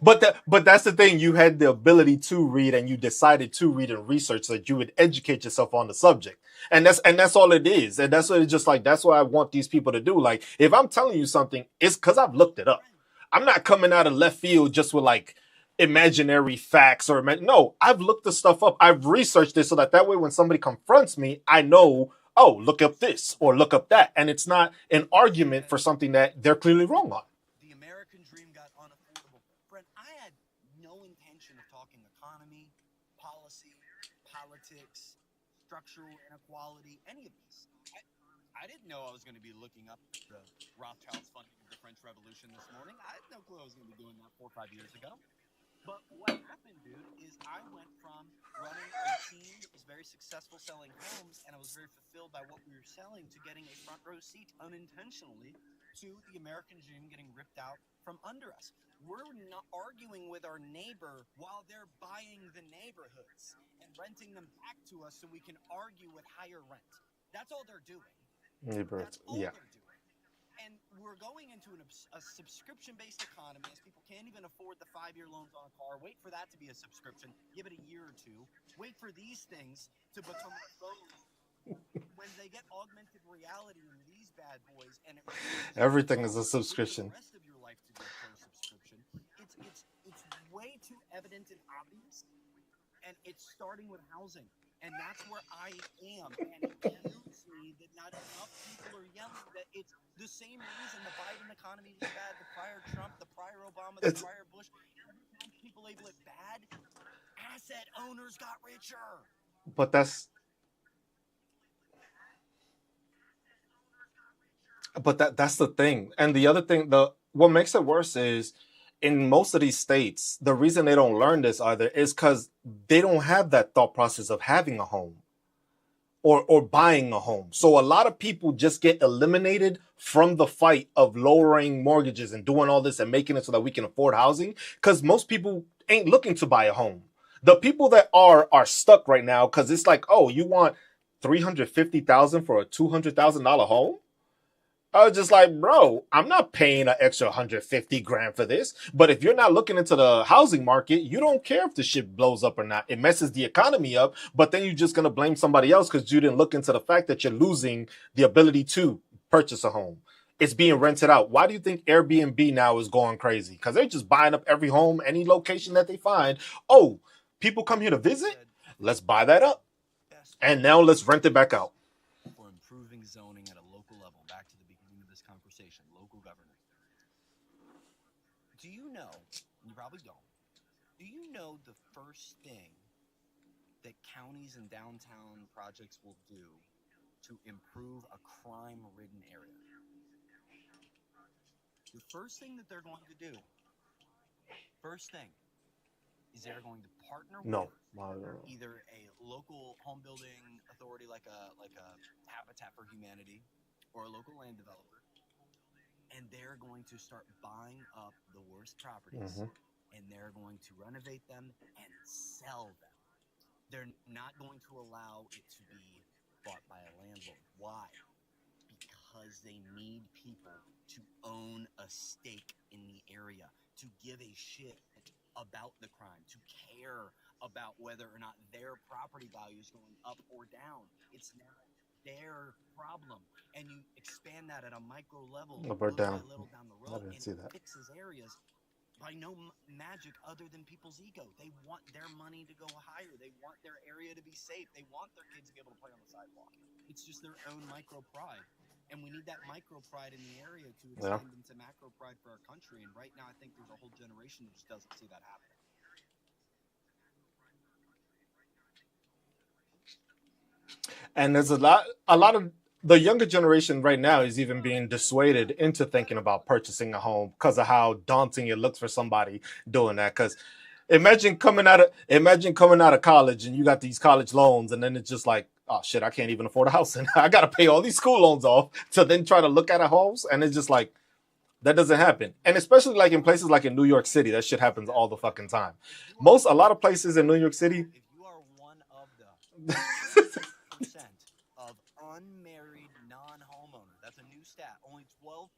But that's the thing. You had the ability to read, and you decided to read and research so that you would educate yourself on the subject. And that's all it is. And that's what it's just like. That's what I want these people to do. Like if I'm telling you something, it's because I've looked it up. I'm not coming out of left field just with like imaginary facts or no. I've looked the stuff up. I've researched this so that way when somebody confronts me, I know. Oh, look up this or look up that, and it's not an argument for something that they're clearly wrong on. The American dream got unaffordable. Friend, I had no intention of talking economy, policy, politics, structural inequality, any of this. I didn't know I was going to be looking up the Rothschilds funding of the French Revolution this morning. I had no clue I was going to be doing that 4 or 5 years ago. But what happened, dude, is I went from running a team that was very successful selling homes, and I was very fulfilled by what we were selling, to getting a front row seat unintentionally to the American dream getting ripped out from under us. We're not arguing with our neighbor while they're buying the neighborhoods and renting them back to us so we can argue with higher rent. That's all they're doing. Neighborhoods, yeah. They're doing. And we're going into a subscription-based economy as people can't even afford the 5-year loans on a car. Wait for that to be a subscription. Give it a year or two. Wait for these things to become phones. When they get augmented reality in these bad boys, and everything is a subscription. The rest of your life to be for a subscription. It's way too evident and obvious, and it's starting with housing. And that's where I am. And it kills me that not enough people are yelling that it's the same reason the Biden economy was bad, the prior Trump, the prior Obama, the It's prior Bush. Every time people label it bad, asset owners got richer. but that's the thing. And the other thing, the what makes it worse is in most of these states, the reason they don't learn this either is because they don't have that thought process of having a home or buying a home. So a lot of people just get eliminated from the fight of lowering mortgages and doing all this and making it so that we can afford housing because most people ain't looking to buy a home. The people that are stuck right now because it's like, oh, you want 350,000 for a $200,000 home? I was just like, bro, I'm not paying an extra 150 grand for this. But if you're not looking into the housing market, you don't care if the shit blows up or not. It messes the economy up, but then you're just going to blame somebody else because you didn't look into the fact that you're losing the ability to purchase a home. It's being rented out. Why do you think Airbnb now is going crazy? Because they're just buying up every home, any location that they find. Oh, people come here to visit? Let's buy that up. And now let's rent it back out. For improving zoning at a local level, back to the beginning of this conversation, local government. Do you know, you probably don't, do you know the first thing that counties and downtown projects will do to improve a crime-ridden area? The first thing that they're going to do, first thing, is they're going to partner No. with either a local home building authority like a Habitat for Humanity or a local land developer, and they're going to start buying up the worst properties, and they're going to renovate them and sell them. They're not going to allow it to be bought by a landlord. Why? Because they need people to own a stake in the area, to give a shit about the crime, to care about whether or not their property value is going up or down. It's now their problem. And you expand that at a micro level, Up or little by down. little down the I road, didn't and see it that. fixes areas by no magic other than people's ego. They want their money to go higher. They want their area to be safe. They want their kids to be able to play on the sidewalk. It's just their own micro pride. And we need that micro pride in the area to extend into macro pride for our country. And right now, I think there's a whole generation that just doesn't see that happening. And there's a lot of the younger generation right now is even being dissuaded into thinking about purchasing a home because of how daunting it looks for somebody doing that. Because imagine coming out of college and you got these college loans, and then it's just like, oh shit, I can't even afford a house, and I got to pay all these school loans off to then try to look at a house, and it's just like that doesn't happen. And especially like in places like in New York City, that shit happens all the fucking time. A lot of places in New York City. If you are one of the percent of unmarried non-homeowners, that's a new stat. Only 12%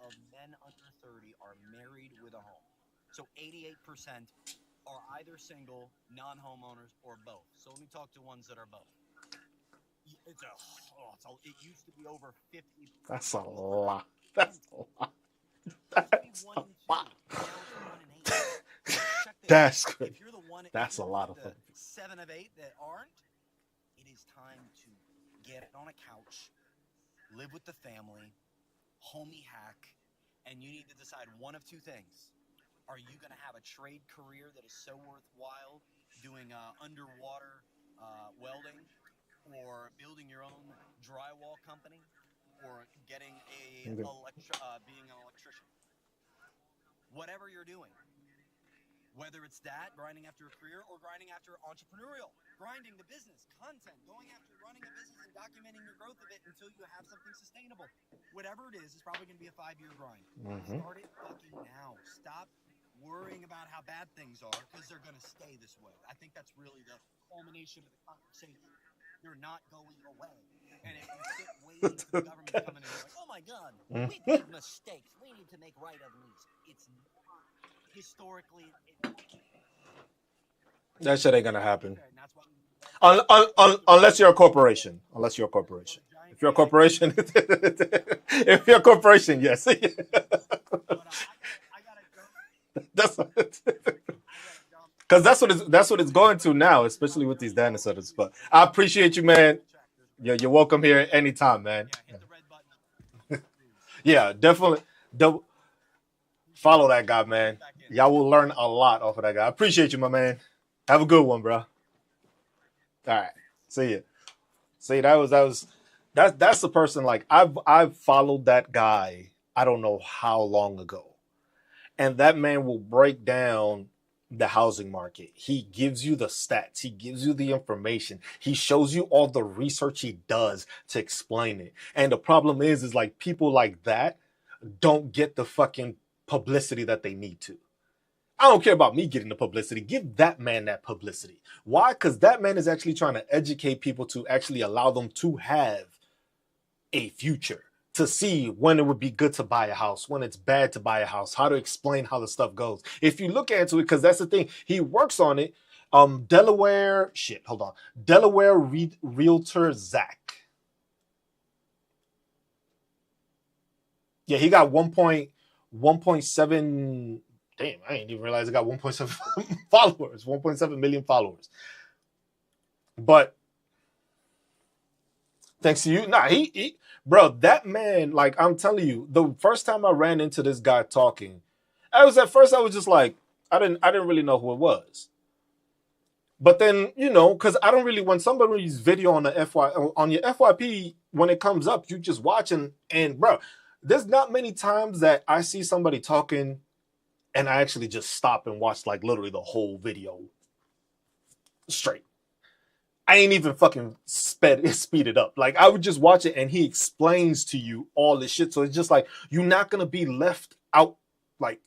of men under 30 are married with a home. So 88% are either single, non-homeowners, or both. So let me talk to ones that are both. It used to be over 50. That's a lot. That's a lot. That's a lot. That's good. If you're the one, That's a lot of fun. 7 of 8 that aren't, it is time to get on a couch, live with the family, homie hack, and you need to decide one of two things. Are you going to have a trade career that is so worthwhile, doing underwater welding, or building your own drywall company, or getting being an electrician? Whatever you're doing, whether it's that, grinding after a career, or grinding after entrepreneurial, grinding the business, content, going after running a business and documenting your growth of it until you have something sustainable. Whatever it is, it's probably going to be a 5-year grind. Start it fucking now. Stop worrying about how bad things are, because they're going to stay this way. I think that's really the culmination of the conversation. They're not going away. And if you sit waiting for the government to come in and be like, oh my God, we made mistakes, we need to make right of these. It's not historically. That shit ain't gonna happen. And that's why Unless you're a corporation. Unless you're a corporation. If you're a corporation, if you're a corporation, yes. but I gotta go. That's I gotta jump. Because that's what it's going to now, especially with these data centers. But I appreciate you, man. You're welcome here anytime, man. Yeah, hit the red button. Yeah, definitely. Follow that guy, man. Y'all will learn a lot off of that guy. I appreciate you, my man. Have a good one, bro. All right. See ya. See, that's the person, like, I've followed that guy, I don't know how long ago. And that man will break down the housing market. He gives you the stats, he gives you the information, he shows you all the research he does to explain it. And the problem is like people like that don't get the fucking publicity that they need to. I don't care about me getting the publicity. Give that man that publicity. Why? Because that man is actually trying to educate people to actually allow them to have a future, to see when it would be good to buy a house, when it's bad to buy a house, how to explain how the stuff goes. If you look into it, because that's the thing, he works on it. Delaware Realtor Zach. Yeah, he got 1.7. Damn, I didn't even realize I got 1.7 followers, 1.7 million followers. But thanks to you, bro, that man, like, I'm telling you, the first time I ran into this guy talking, I was just like, I didn't really know who it was. But then, because I don't really, when somebody's video on on your FYP, when it comes up, you just watch and bro, there's not many times that I see somebody talking and I actually just stop and watch like literally the whole video straight. I ain't even fucking speed it up. Like, I would just watch it and he explains to you all this shit. So it's just like, you're not going to be left out like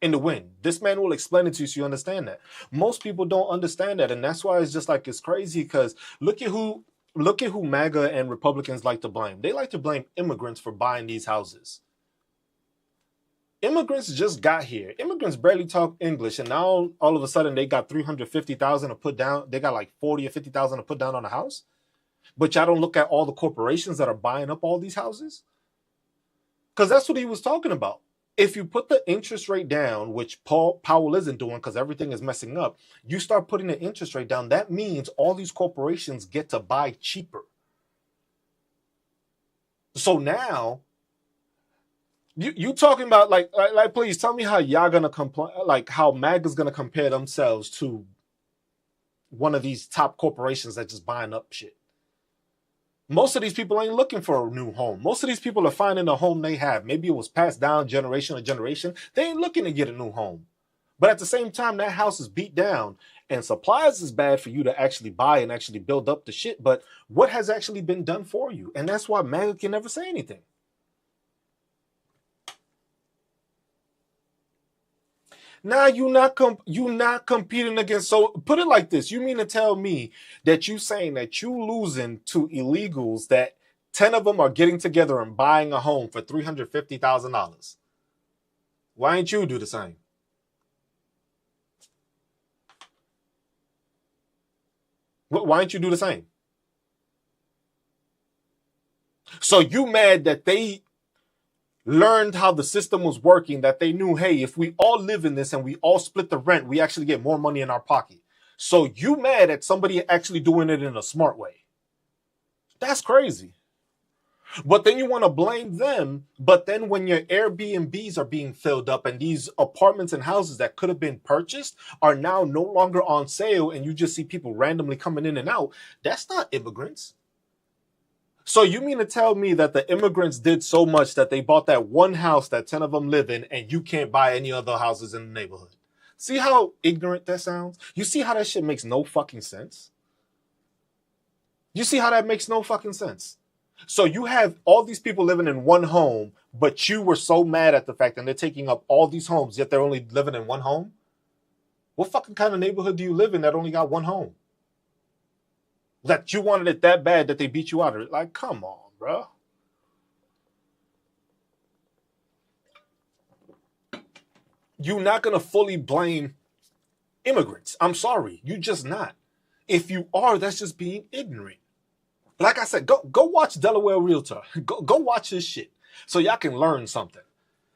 in the wind. This man will explain it to you so you understand that. Most people don't understand that. And that's why it's just like, it's crazy because look at who MAGA and Republicans like to blame. They like to blame immigrants for buying these houses. Immigrants just got here. Immigrants barely talk English, and now all of a sudden they got $350,000 to put down. They got like $40,000 or $50,000 to put down on a house. But y'all don't look at all the corporations that are buying up all these houses, because that's what he was talking about. If you put the interest rate down, which Powell isn't doing because everything is messing up, you start putting the interest rate down. That means all these corporations get to buy cheaper. So now, you talking about like please tell me how y'all gonna complain, like how MAGA's gonna compare themselves to one of these top corporations that just buying up shit. Most of these people ain't looking for a new home. Most of these people are finding the home they have. Maybe it was passed down generation to generation. They ain't looking to get a new home. But at the same time, that house is beat down and supplies is bad for you to actually buy and actually build up the shit. But what has actually been done for you? And that's why MAGA can never say anything. Now you're not competing against. So put it like this: you mean to tell me that you saying that you losing to illegals, that 10 of them are getting together and buying a home for $350,000? Why ain't you do the same? Why ain't you do the same? So you mad that they learned how the system was working, that they knew, hey, if we all live in this and we all split the rent, we actually get more money in our pocket. So you mad at somebody actually doing it in a smart way. That's crazy. But then you want to blame them. But then when your Airbnbs are being filled up and these apartments and houses that could have been purchased are now no longer on sale and you just see people randomly coming in and out, that's not immigrants. So you mean to tell me that the immigrants did so much that they bought that one house that 10 of them live in and you can't buy any other houses in the neighborhood? See how ignorant that sounds? You see how that shit makes no fucking sense? You see how that makes no fucking sense? So you have all these people living in one home, but you were so mad at the fact that they're taking up all these homes, yet they're only living in one home? What fucking kind of neighborhood do you live in that only got one home? That you wanted it that bad that they beat you out of it? Like, come on, bro. You're not going to fully blame immigrants. I'm sorry. You're just not. If you are, that's just being ignorant. Like I said, go watch Delaware Realtor. Go watch his shit so y'all can learn something.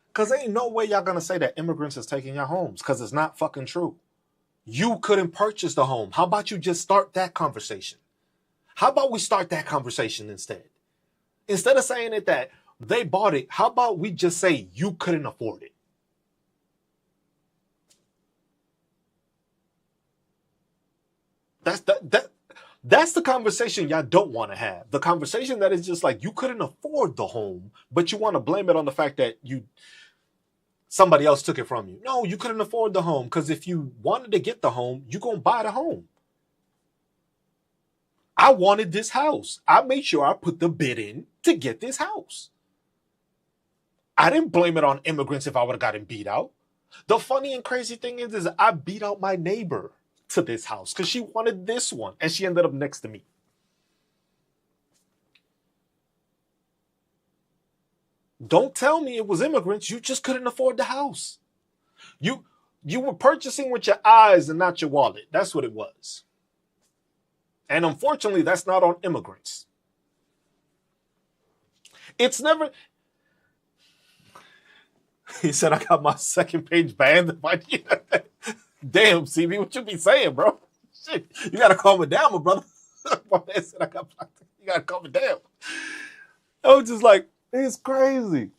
Because ain't no way y'all going to say that immigrants is taking your homes, because it's not fucking true. you couldn't purchase the home. How about you just start that conversation? How about we start that conversation instead? Instead of saying it that they bought it, how about we just say you couldn't afford it? That's the conversation y'all don't want to have. The conversation that is just like you couldn't afford the home, but you want to blame it on the fact that somebody else took it from you. No, you couldn't afford the home because if you wanted to get the home, you're going to buy the home. I wanted this house. I made sure I put the bid in to get this house. I didn't blame it on immigrants if I would have gotten beat out. The funny and crazy thing is I beat out my neighbor to this house because she wanted this one and she ended up next to me. Don't tell me it was immigrants. You just couldn't afford the house. You were purchasing with your eyes and not your wallet. That's what it was. And unfortunately, that's not on immigrants. It's never. He said, I got my second page banned. Damn, CB, what you be saying, bro? Shit, you got to calm it down, my brother. My man said, I got blocked. You got to calm it down. I was just like, it's crazy.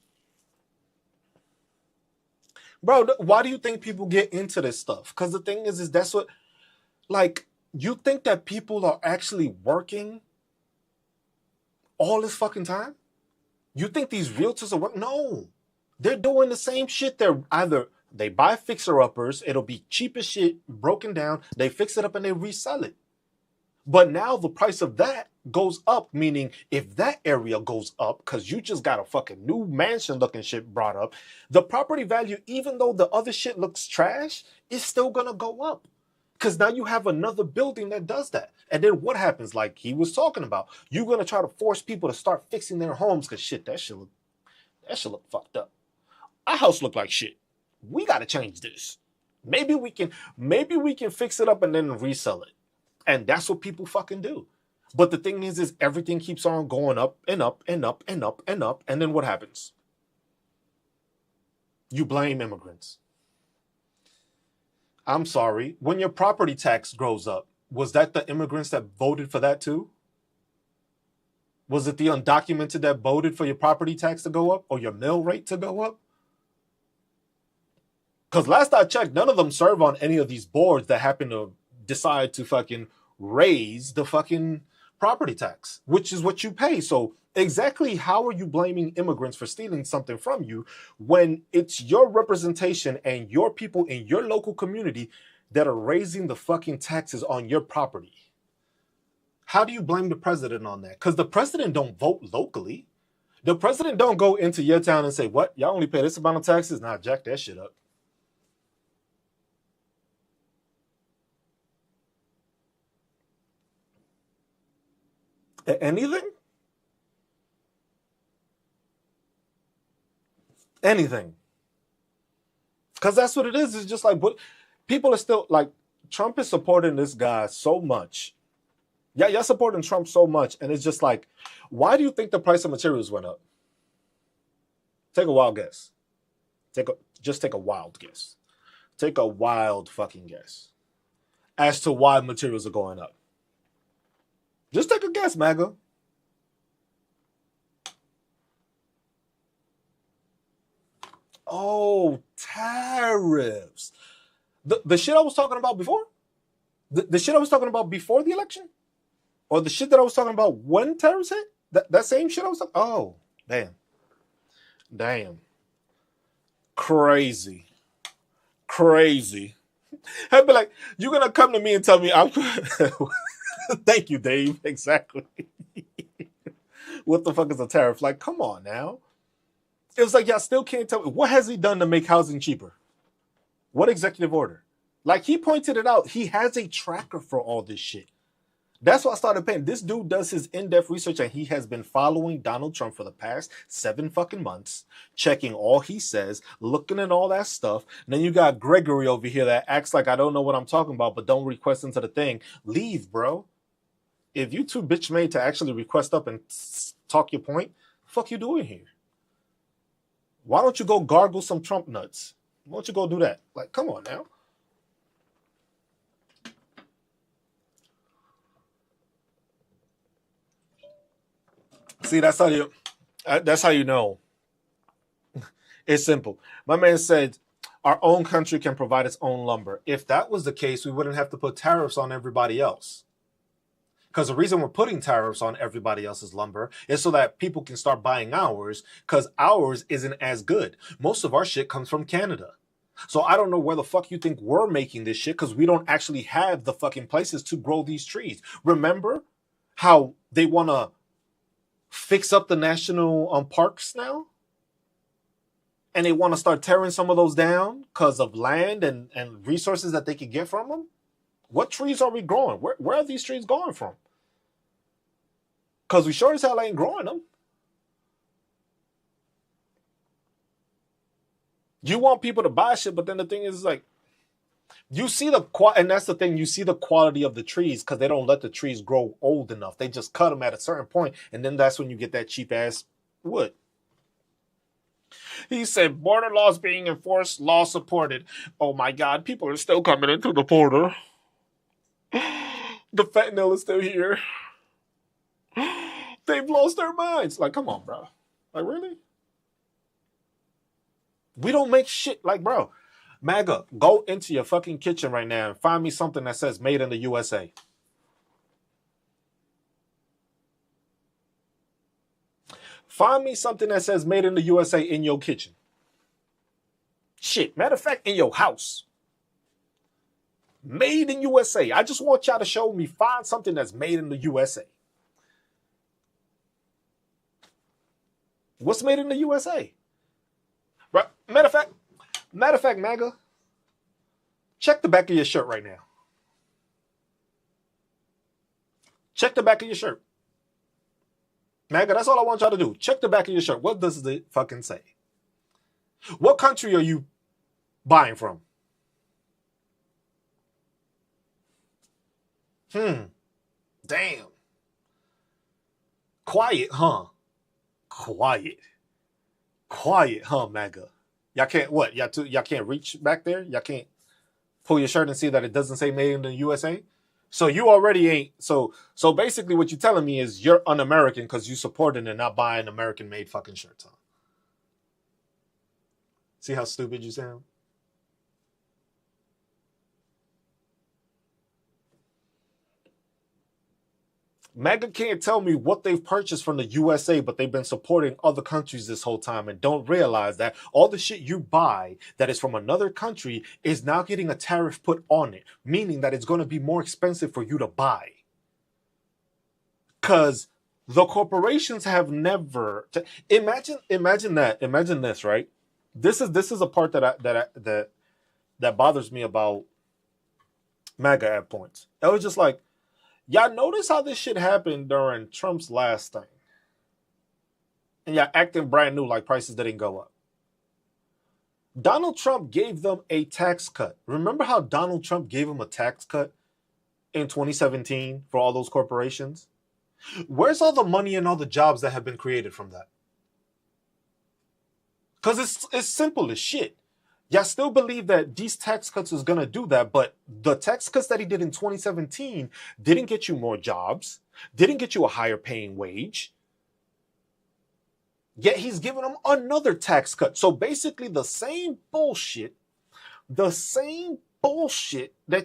Bro, why do you think people get into this stuff? Because the thing is that's what, like, you think that people are actually working all this fucking time? You think these realtors are working? No. They're doing the same shit. They buy fixer-uppers. It'll be cheap as shit, broken down. They fix it up and they resell it. But now the price of that goes up, meaning if that area goes up, because you just got a fucking new mansion looking shit brought up, the property value, even though the other shit looks trash, is still going to go up. Because now you have another building that does that. And then what happens? Like he was talking about, you're going to try to force people to start fixing their homes because shit, that shit look fucked up. Our house look like shit. We got to change this. Maybe we can fix it up and then resell it. And that's what people fucking do. But the thing is everything keeps on going up and up and up and up and up. And then what happens? You blame immigrants. I'm sorry. When your property tax grows up, was that the immigrants that voted for that too? Was it the undocumented that voted for your property tax to go up or your mill rate to go up? Because last I checked, none of them serve on any of these boards that happen to decide to fucking raise the fucking property tax, which is what you pay. So exactly how are you blaming immigrants for stealing something from you when it's your representation and your people in your local community that are raising the fucking taxes on your property? How do you blame the president on that? Because the president don't vote locally. The president don't go into your town and say, what? Y'all only pay this amount of taxes? Nah, jack that shit up. Anything? Anything. Because that's what it is. It's just like, what people are still like, Trump is supporting this guy so much. Yeah, you're supporting Trump so much. And it's just like, why do you think the price of materials went up? Take a wild guess. Just take a wild guess. Take a wild fucking guess as to why materials are going up. Just take a guess, MAGA. Oh, tariffs. The shit I was talking about before? The shit I was talking about before the election? Or the shit that I was talking about when tariffs hit? That same shit I was talking. Oh, damn. Crazy. I'd be like, you're going to come to me and tell me I'm... Thank you, Dave. Exactly. What the fuck is a tariff? Like, come on now. It was like, y'all still can't tell me. What has he done to make housing cheaper? What executive order? Like, he pointed it out. He has a tracker for all this shit. That's why I started paying. This dude does his in-depth research, and he has been following Donald Trump for the past 7 fucking months, checking all he says, looking at all that stuff. And then you got Gregory over here that acts like I don't know what I'm talking about, but don't request into the thing. Leave, bro. If you too bitch made to actually request up and talk your point, the fuck you doing here? Why don't you go gargle some Trump nuts? Why don't you go do that? Like, come on now. See, that's how you know. It's simple. My man said our own country can provide its own lumber. If that was the case, we wouldn't have to put tariffs on everybody else. Because the reason we're putting tariffs on everybody else's lumber is so that people can start buying ours, because ours isn't as good. Most of our shit comes from Canada. So I don't know where the fuck you think we're making this shit, because we don't actually have the fucking places to grow these trees. Remember how they want to fix up the national parks now? And they want to start tearing some of those down because of land and resources that they could get from them? What trees are we growing? Where are these trees going from? Because we sure as hell ain't growing them. You want people to buy shit, but then the thing is, like, you see and that's the thing, you see the quality of the trees because they don't let the trees grow old enough. They just cut them at a certain point, and then that's when you get that cheap ass wood. He said, border laws being enforced, law supported. Oh my God, people are still coming into the border. The fentanyl is still here. They've lost their minds. Like, come on, bro. Like, really? We don't make shit. Like, bro, MAGA, go into your fucking kitchen right now and find me something that says made in the USA. Find me something that says made in the USA in your kitchen. Shit, matter of fact, in your house. Made in USA. I just want y'all to show me, find something that's made in the USA. What's made in the USA? Right. Matter of fact, MAGA, check the back of your shirt right now. Check the back of your shirt. MAGA, that's all I want y'all to do. Check the back of your shirt. What does it fucking say? What country are you buying from? Damn. Quiet, huh? Quiet, huh, MAGA? Y'all can't what? Y'all can't reach back there? Y'all can't pull your shirt and see that it doesn't say made in the USA? So you already ain't. So basically what you're telling me is you're un-American because you supporting and not buying American-made fucking shirts, huh? See how stupid you sound? MAGA can't tell me what they've purchased from the USA, but they've been supporting other countries this whole time and don't realize that all the shit you buy that is from another country is now getting a tariff put on it, meaning that it's going to be more expensive for you to buy. Because the corporations have never imagine this, right? This is a part that bothers me about MAGA at points. It was just like, y'all notice how this shit happened during Trump's last thing? And y'all acting brand new like prices didn't go up. Donald Trump gave them a tax cut. Remember how Donald Trump gave them a tax cut in 2017 for all those corporations? Where's all the money and all the jobs that have been created from that? Because it's simple as shit. Y'all still believe that these tax cuts is going to do that, but the tax cuts that he did in 2017 didn't get you more jobs, didn't get you a higher paying wage. Yet he's giving them another tax cut. So basically the same bullshit that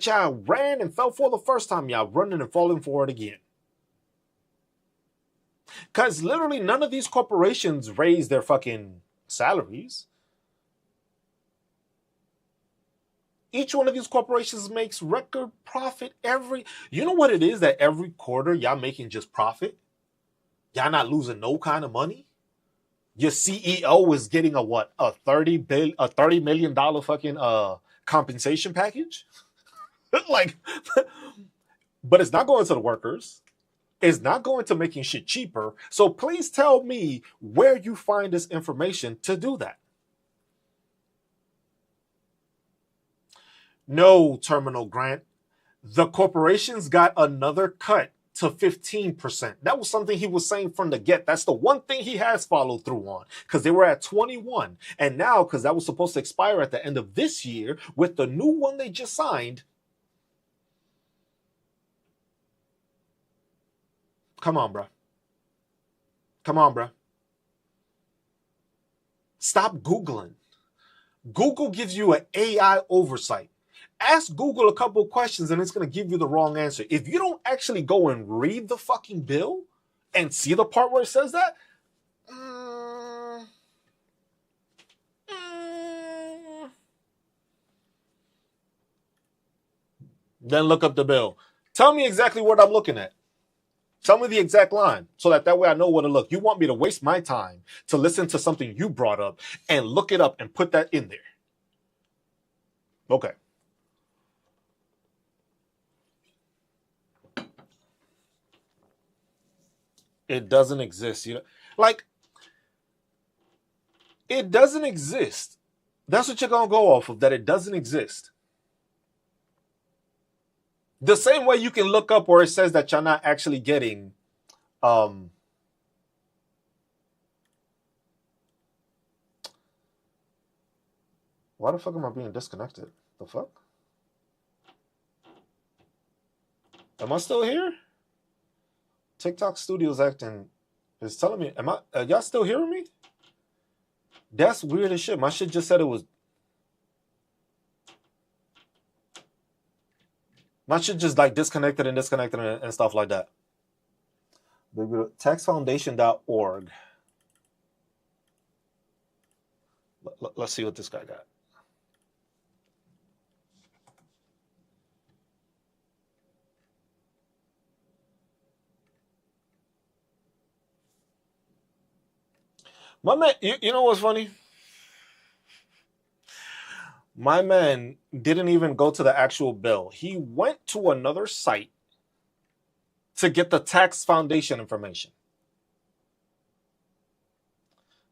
y'all ran and fell for the first time, y'all running and falling for it again. Because literally none of these corporations raise their fucking salaries. Each one of these corporations makes record profit you know what it is that every quarter y'all making just profit? Y'all not losing no kind of money? Your CEO is getting a $30 million fucking compensation package? Like, but it's not going to the workers. It's not going to making shit cheaper. So please tell me where you find this information to do that. No, Terminal Grant. The corporations got another cut to 15%. That was something he was saying from the get. That's the one thing he has followed through on, because they were at 21. And now, because that was supposed to expire at the end of this year, with the new one they just signed. Come on, bro. Come on, bro. Stop Googling. Google gives you an AI oversight. Ask Google a couple questions and it's going to give you the wrong answer. If you don't actually go and read the fucking bill and see the part where it says that, then look up the bill. Tell me exactly what I'm looking at. Tell me the exact line so that way I know where to look. You want me to waste my time to listen to something you brought up and look it up and put that in there. Okay. It doesn't exist. You know, like, it doesn't exist. That's what you're going to go off of, that it doesn't exist. The same way you can look up where it says that you're not actually getting why the fuck am I being disconnected? The fuck? Am I still here? TikTok Studios acting is telling me, am I y'all still hearing me? That's weird as shit. My shit just said it was. My shit just like disconnected and stuff like that. Taxfoundation.org. Let's see what this guy got. My man, you know what's funny? My man didn't even go to the actual bill. He went to another site to get the tax foundation information.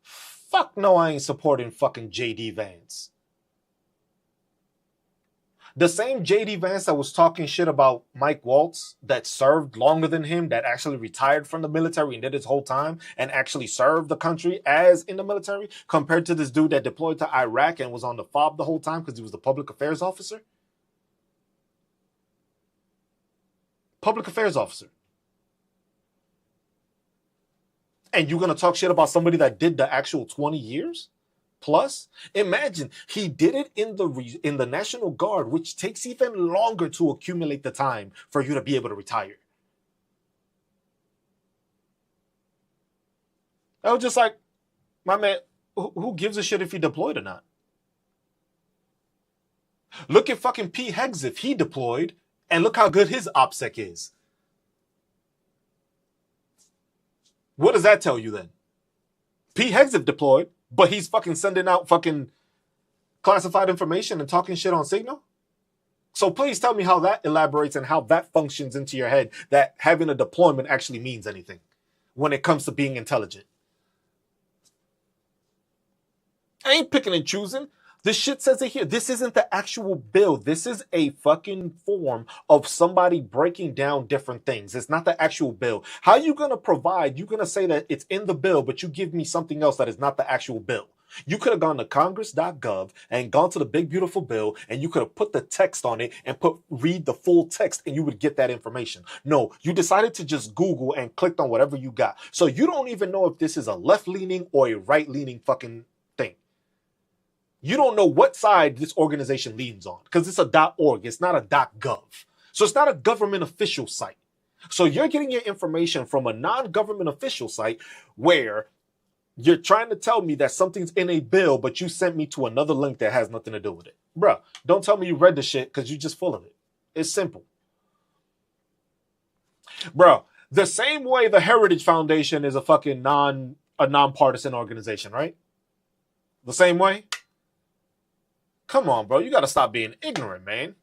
Fuck no, I ain't supporting fucking JD Vance. The same JD Vance that was talking shit about Mike Waltz, that served longer than him, that actually retired from the military and did his whole time and actually served the country as in the military, compared to this dude that deployed to Iraq and was on the FOB the whole time because he was the public affairs officer. Public affairs officer. And you're going to talk shit about somebody that did the actual 20 years? Plus, imagine he did it in the National Guard, which takes even longer to accumulate the time for you to be able to retire. I was just like, my man, who gives a shit if he deployed or not? Look at fucking Pete Hegseth. He deployed, and look how good his OPSEC is. What does that tell you then? Pete Hegseth deployed, but he's fucking sending out fucking classified information and talking shit on Signal? So please tell me how that elaborates and how that functions into your head, that having a deployment actually means anything when it comes to being intelligent. I ain't picking and choosing. This shit says it here. This isn't the actual bill. This is a fucking form of somebody breaking down different things. It's not the actual bill. How are you going to provide? You're going to say that it's in the bill, but you give me something else that is not the actual bill. You could have gone to congress.gov and gone to the big beautiful bill, and you could have put the text on it and read the full text, and you would get that information. No, you decided to just Google and clicked on whatever you got. So you don't even know if this is a left-leaning or a right-leaning fucking thing. You don't know what side this organization leans on because it's a .org. It's not a .gov. So it's not a government official site. So you're getting your information from a non-government official site where you're trying to tell me that something's in a bill, but you sent me to another link that has nothing to do with it. Bruh, don't tell me you read the shit because you're just full of it. It's simple. Bruh, the same way the Heritage Foundation is a fucking nonpartisan organization, right? The same way? Come on, bro. You got to stop being ignorant, man.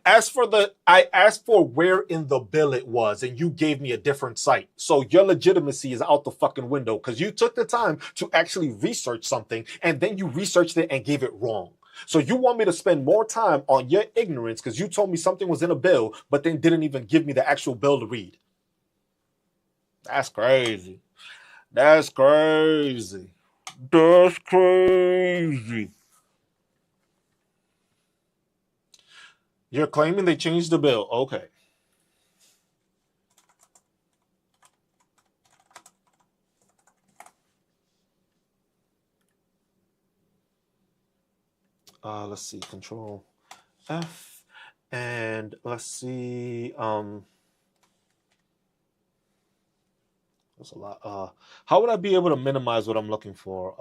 I asked for where in the bill it was, and you gave me a different site. So your legitimacy is out the fucking window because you took the time to actually research something, and then you researched it and gave it wrong. So you want me to spend more time on your ignorance because you told me something was in a bill, but then didn't even give me the actual bill to read. That's crazy. That's crazy. That's crazy. You're claiming they changed the bill. Okay. Let's see, Control F, and let's see. That's a lot. How would I be able to minimize what I'm looking for?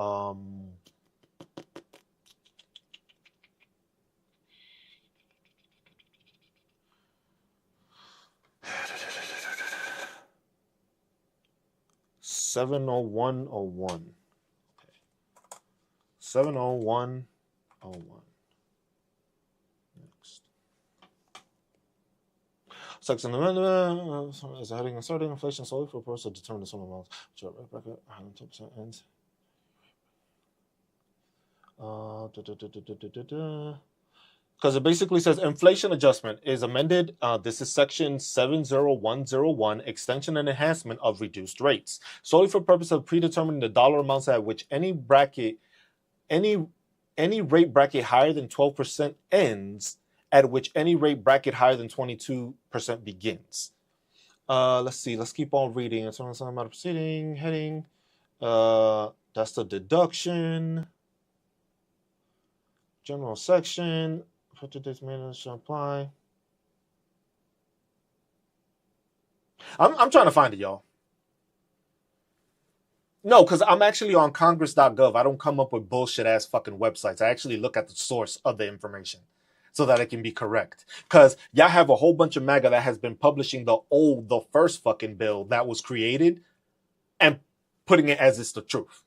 70101. 70101. Next. Section amendment is heading and starting inflation solely for purpose of determining the sum amounts. Which are right bracket 10% ends. Because it basically says inflation adjustment is amended. This is section 70101, extension and enhancement of reduced rates, solely for purpose of predetermining the dollar amounts at which any rate bracket higher than 12% ends, at which any rate bracket higher than 22% begins. Let's see. Let's keep on reading. It's on some amount of proceeding heading. That's the deduction. General section. Today's maintenance shall apply. I'm trying to find it, y'all. No, because I'm actually on Congress.gov. I don't come up with bullshit ass fucking websites. I actually look at the source of the information so that it can be correct. Because y'all have a whole bunch of MAGA that has been publishing the first fucking bill that was created and putting it as it's the truth.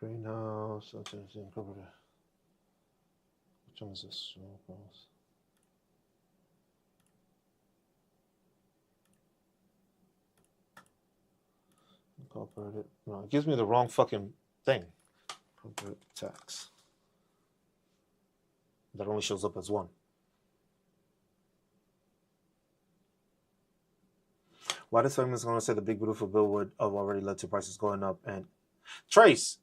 Greenhouse, which one is this? Incorporated. No, it gives me the wrong fucking thing. Corporate tax. That only shows up as one. Why this segment is going to say the big beautiful bill would have already led to prices going up? And Trace,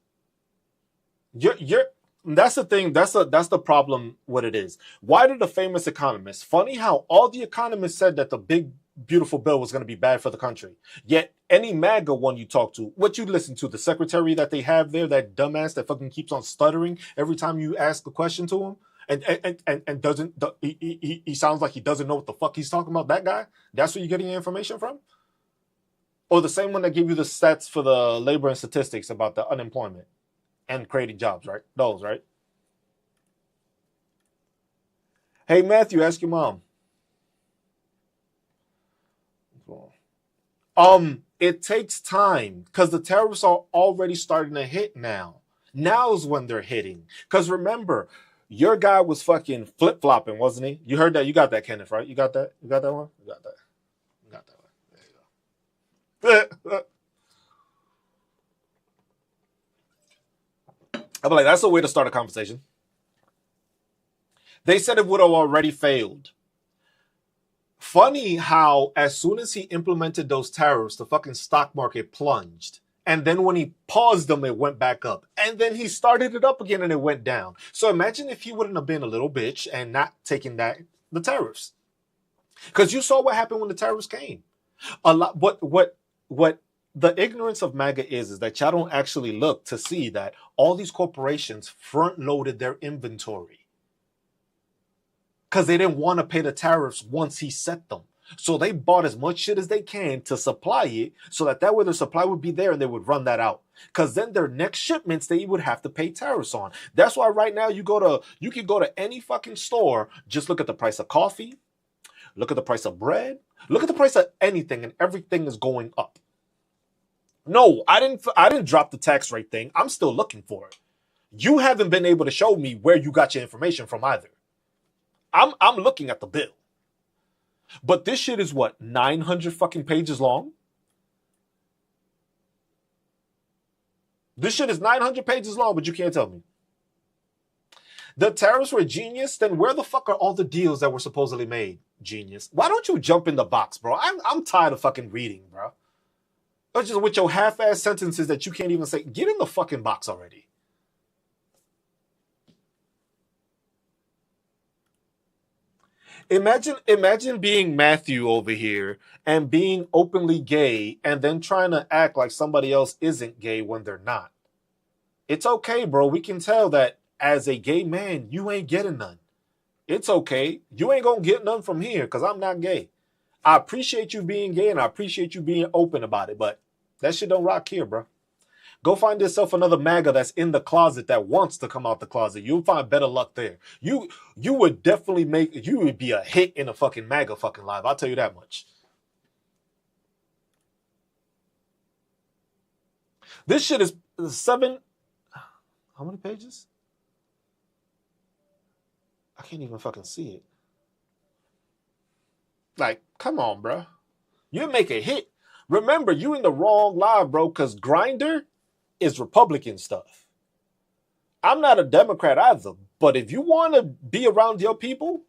you're that's the thing. That's the problem. What it is. Why did the famous economists? Funny how all the economists said that the big beautiful bill was going to be bad for the country. Yet any MAGA one you talk to, what you listen to, the secretary that they have there, that dumbass that fucking keeps on stuttering every time you ask a question to him, and doesn't he sounds like he doesn't know what the fuck he's talking about. That guy. That's where you're getting your information from. Or the same one that gave you the stats for the labor and statistics about the unemployment and creating jobs, right? Those, right? Hey, Matthew, ask your mom. It takes time because the tariffs are already starting to hit now. Now's when they're hitting. Because remember, your guy was fucking flip-flopping, wasn't he? You heard that? You got that, Kenneth, right? You got that? You got that one? You got that. You got that one. I'm like, that's a way to start a conversation. They said it would have already failed. Funny how as soon as he implemented those tariffs, the fucking stock market plunged. And then when he paused them, it went back up. And then he started it up again and it went down. So imagine if he wouldn't have been a little bitch and not taking the tariffs. Because you saw what happened when the tariffs came. A lot. What the ignorance of MAGA is that y'all don't actually look to see that all these corporations front loaded their inventory. Because they didn't want to pay the tariffs once he set them. So they bought as much shit as they can to supply it so that way their supply would be there and they would run that out. Because then their next shipments, they would have to pay tariffs on. That's why right now you can go to any fucking store, just look at the price of coffee, look at the price of bread, look at the price of anything, and everything is going up. No, I didn't drop the tax rate thing. I'm still looking for it. You haven't been able to show me where you got your information from either. I'm looking at the bill. But this shit is what, 900 fucking pages long? This shit is 900 pages long, but you can't tell me. The tariffs were genius, then where the fuck are all the deals that were supposedly made? Genius. Why don't you jump in the box, bro? I'm tired of fucking reading, bro. Or just with your half-ass sentences that you can't even say. Get in the fucking box already. Imagine being Matthew over here and being openly gay and then trying to act like somebody else isn't gay when they're not. It's okay, bro. We can tell that as a gay man, you ain't getting none. It's okay. You ain't gonna get none from here because I'm not gay. I appreciate you being gay and I appreciate you being open about it, but that shit don't rock here, bro. Go find yourself another MAGA that's in the closet that wants to come out the closet. You'll find better luck there. You would definitely you would be a hit in a fucking MAGA fucking live. I'll tell you that much. This shit is 7. How many pages? I can't even fucking see it. Like, come on, bro. You make a hit. Remember, you in the wrong live, bro, because Grindr is Republican stuff. I'm not a Democrat either, but if you want to be around your people,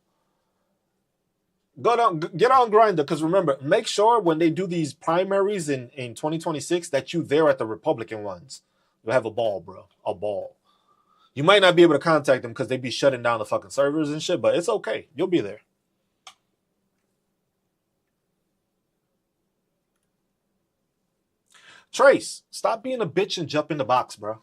get on Grindr. Because remember, make sure when they do these primaries in 2026 that you there at the Republican ones. You'll have a ball, bro. A ball. You might not be able to contact them because they be shutting down the fucking servers and shit, but it's okay. You'll be there. Trace, stop being a bitch and jump in the box, bro.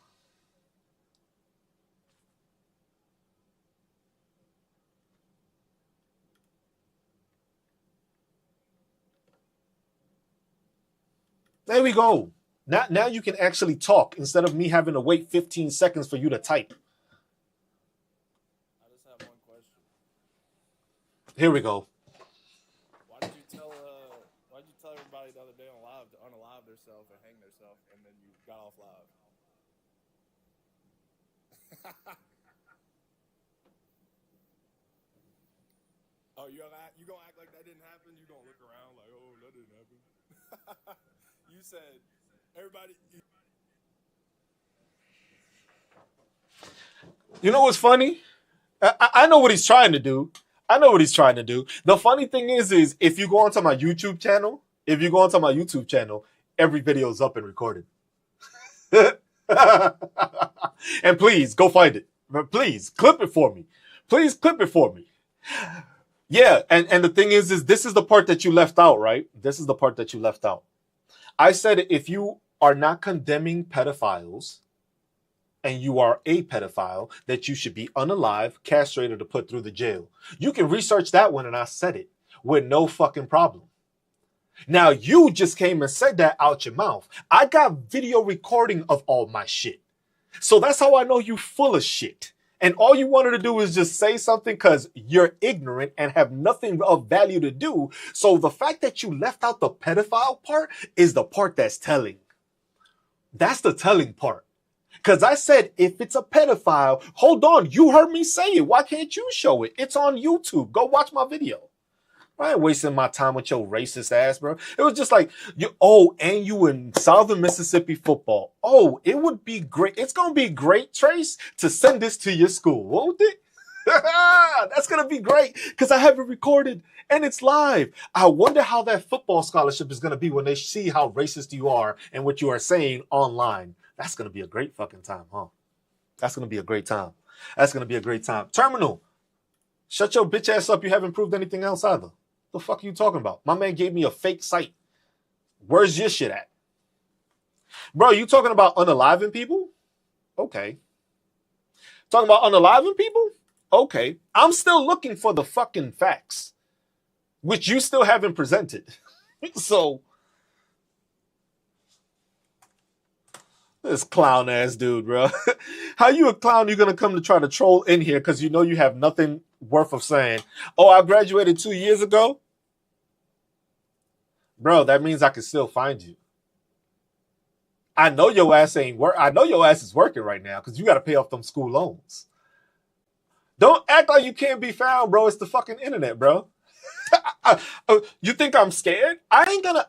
There we go. Now you can actually talk instead of me having to wait 15 seconds for you to type. I just have one question. Here we go. Why did you tell everybody the other day on live to unalive themselves and hang themselves, and then you got off live? Oh, you gonna act like that didn't happen? You gonna look around like, oh, that didn't happen? You said everybody. You know what's funny? I know what he's trying to do. I know what he's trying to do. The funny thing is if you go onto my YouTube channel, every video is up and recorded. And please go find it. Please clip it for me. Please clip it for me. Yeah, and the thing is this is the part that you left out, right? This is the part that you left out. I said if you are not condemning pedophiles and you are a pedophile, that you should be unalive, castrated, or put through the jail. You can research that one, and I said it with no fucking problem. Now, you just came and said that out your mouth. I got video recording of all my shit. So that's how I know you full of shit. And all you wanted to do is just say something because you're ignorant and have nothing of value to do. So the fact that you left out the pedophile part is the part that's telling. That's the telling part. Because I said, if it's a pedophile, hold on, you heard me say it. Why can't you show it? It's on YouTube. Go watch my video. I ain't wasting my time with your racist ass, bro. It was just like, and you in Southern Mississippi football. Oh, it would be great. It's going to be great, Trace, to send this to your school, won't it? That's going to be great because I have it recorded and it's live. I wonder how that football scholarship is going to be when they see how racist you are and what you are saying online. That's going to be a great fucking time, huh? That's going to be a great time. That's going to be a great time. Terminal, shut your bitch ass up. You haven't proved anything else either. The fuck are you talking about? My man gave me a fake site. Where's your shit at? Bro, you talking about unaliving people? Okay. Talking about unaliving people? Okay. I'm still looking for the fucking facts, which you still haven't presented. So, this clown ass dude, bro. How you a clown? You're gonna come to try to troll in here because you know you have nothing worth of saying. Oh, I graduated 2 years ago. Bro, that means I can still find you. I know your ass ain't work. I know your ass is working right now because you got to pay off them school loans. Don't act like you can't be found, bro. It's the fucking internet, bro. You think I'm scared? I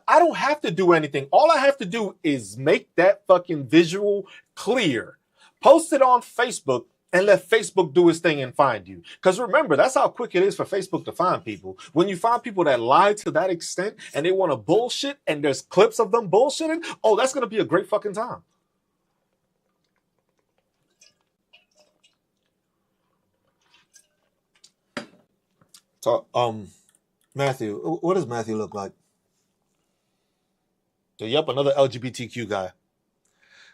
don't have to do anything. All I have to do is make that fucking visual clear. Post it on Facebook and let Facebook do its thing and find you. Because remember, that's how quick it is for Facebook to find people. When you find people that lie to that extent and they want to bullshit and there's clips of them bullshitting, oh, that's going to be a great fucking time. So, Matthew, what does Matthew look like? Yep, another LGBTQ guy.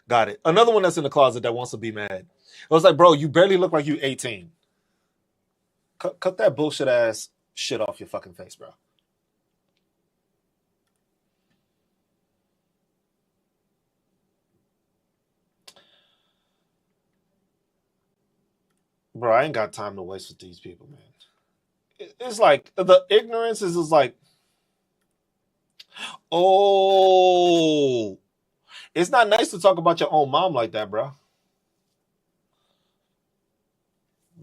Got it. Another one that's in the closet that wants to be mad. I was like, bro, you barely look like you 18. Cut that bullshit ass shit off your fucking face, bro. Bro, I ain't got time to waste with these people, man. It's like the ignorance is just like, oh, it's not nice to talk about your own mom like that, bro.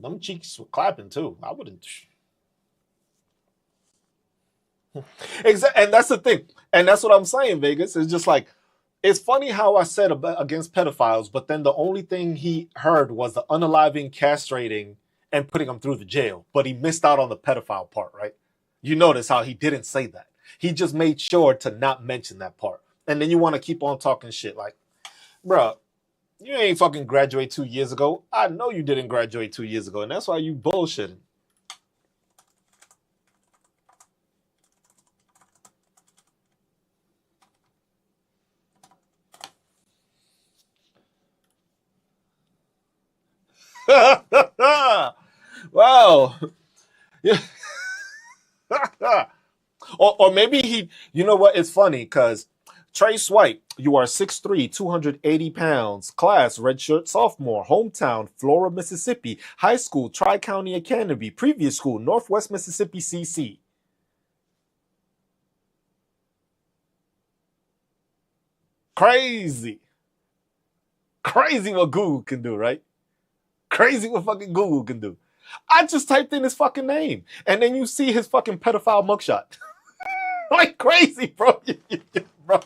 Them cheeks were clapping too. I wouldn't. Exactly, and that's the thing, and that's what I'm saying. Vegas is just like it's funny how I said against pedophiles, but then the only thing he heard was the unaliving, castrating, and putting them through the jail. But he missed out on the pedophile part, right? You notice how he didn't say that. He just made sure to not mention that part. And then you want to keep on talking shit like, bro, you ain't fucking graduate 2 years ago. I know you didn't graduate 2 years ago, and that's why you bullshitting. Wow. Yeah. Or maybe he, you know what? It's funny because Trace White, you are 6'3", 280 pounds, class, redshirt sophomore, hometown, Flora, Mississippi, high school, Tri-County Academy, previous school, Northwest Mississippi CC. Crazy. Crazy what Google can do, right? Crazy what fucking Google can do. I just typed in his fucking name, and then you see his fucking pedophile mugshot. Like crazy, bro. Bro.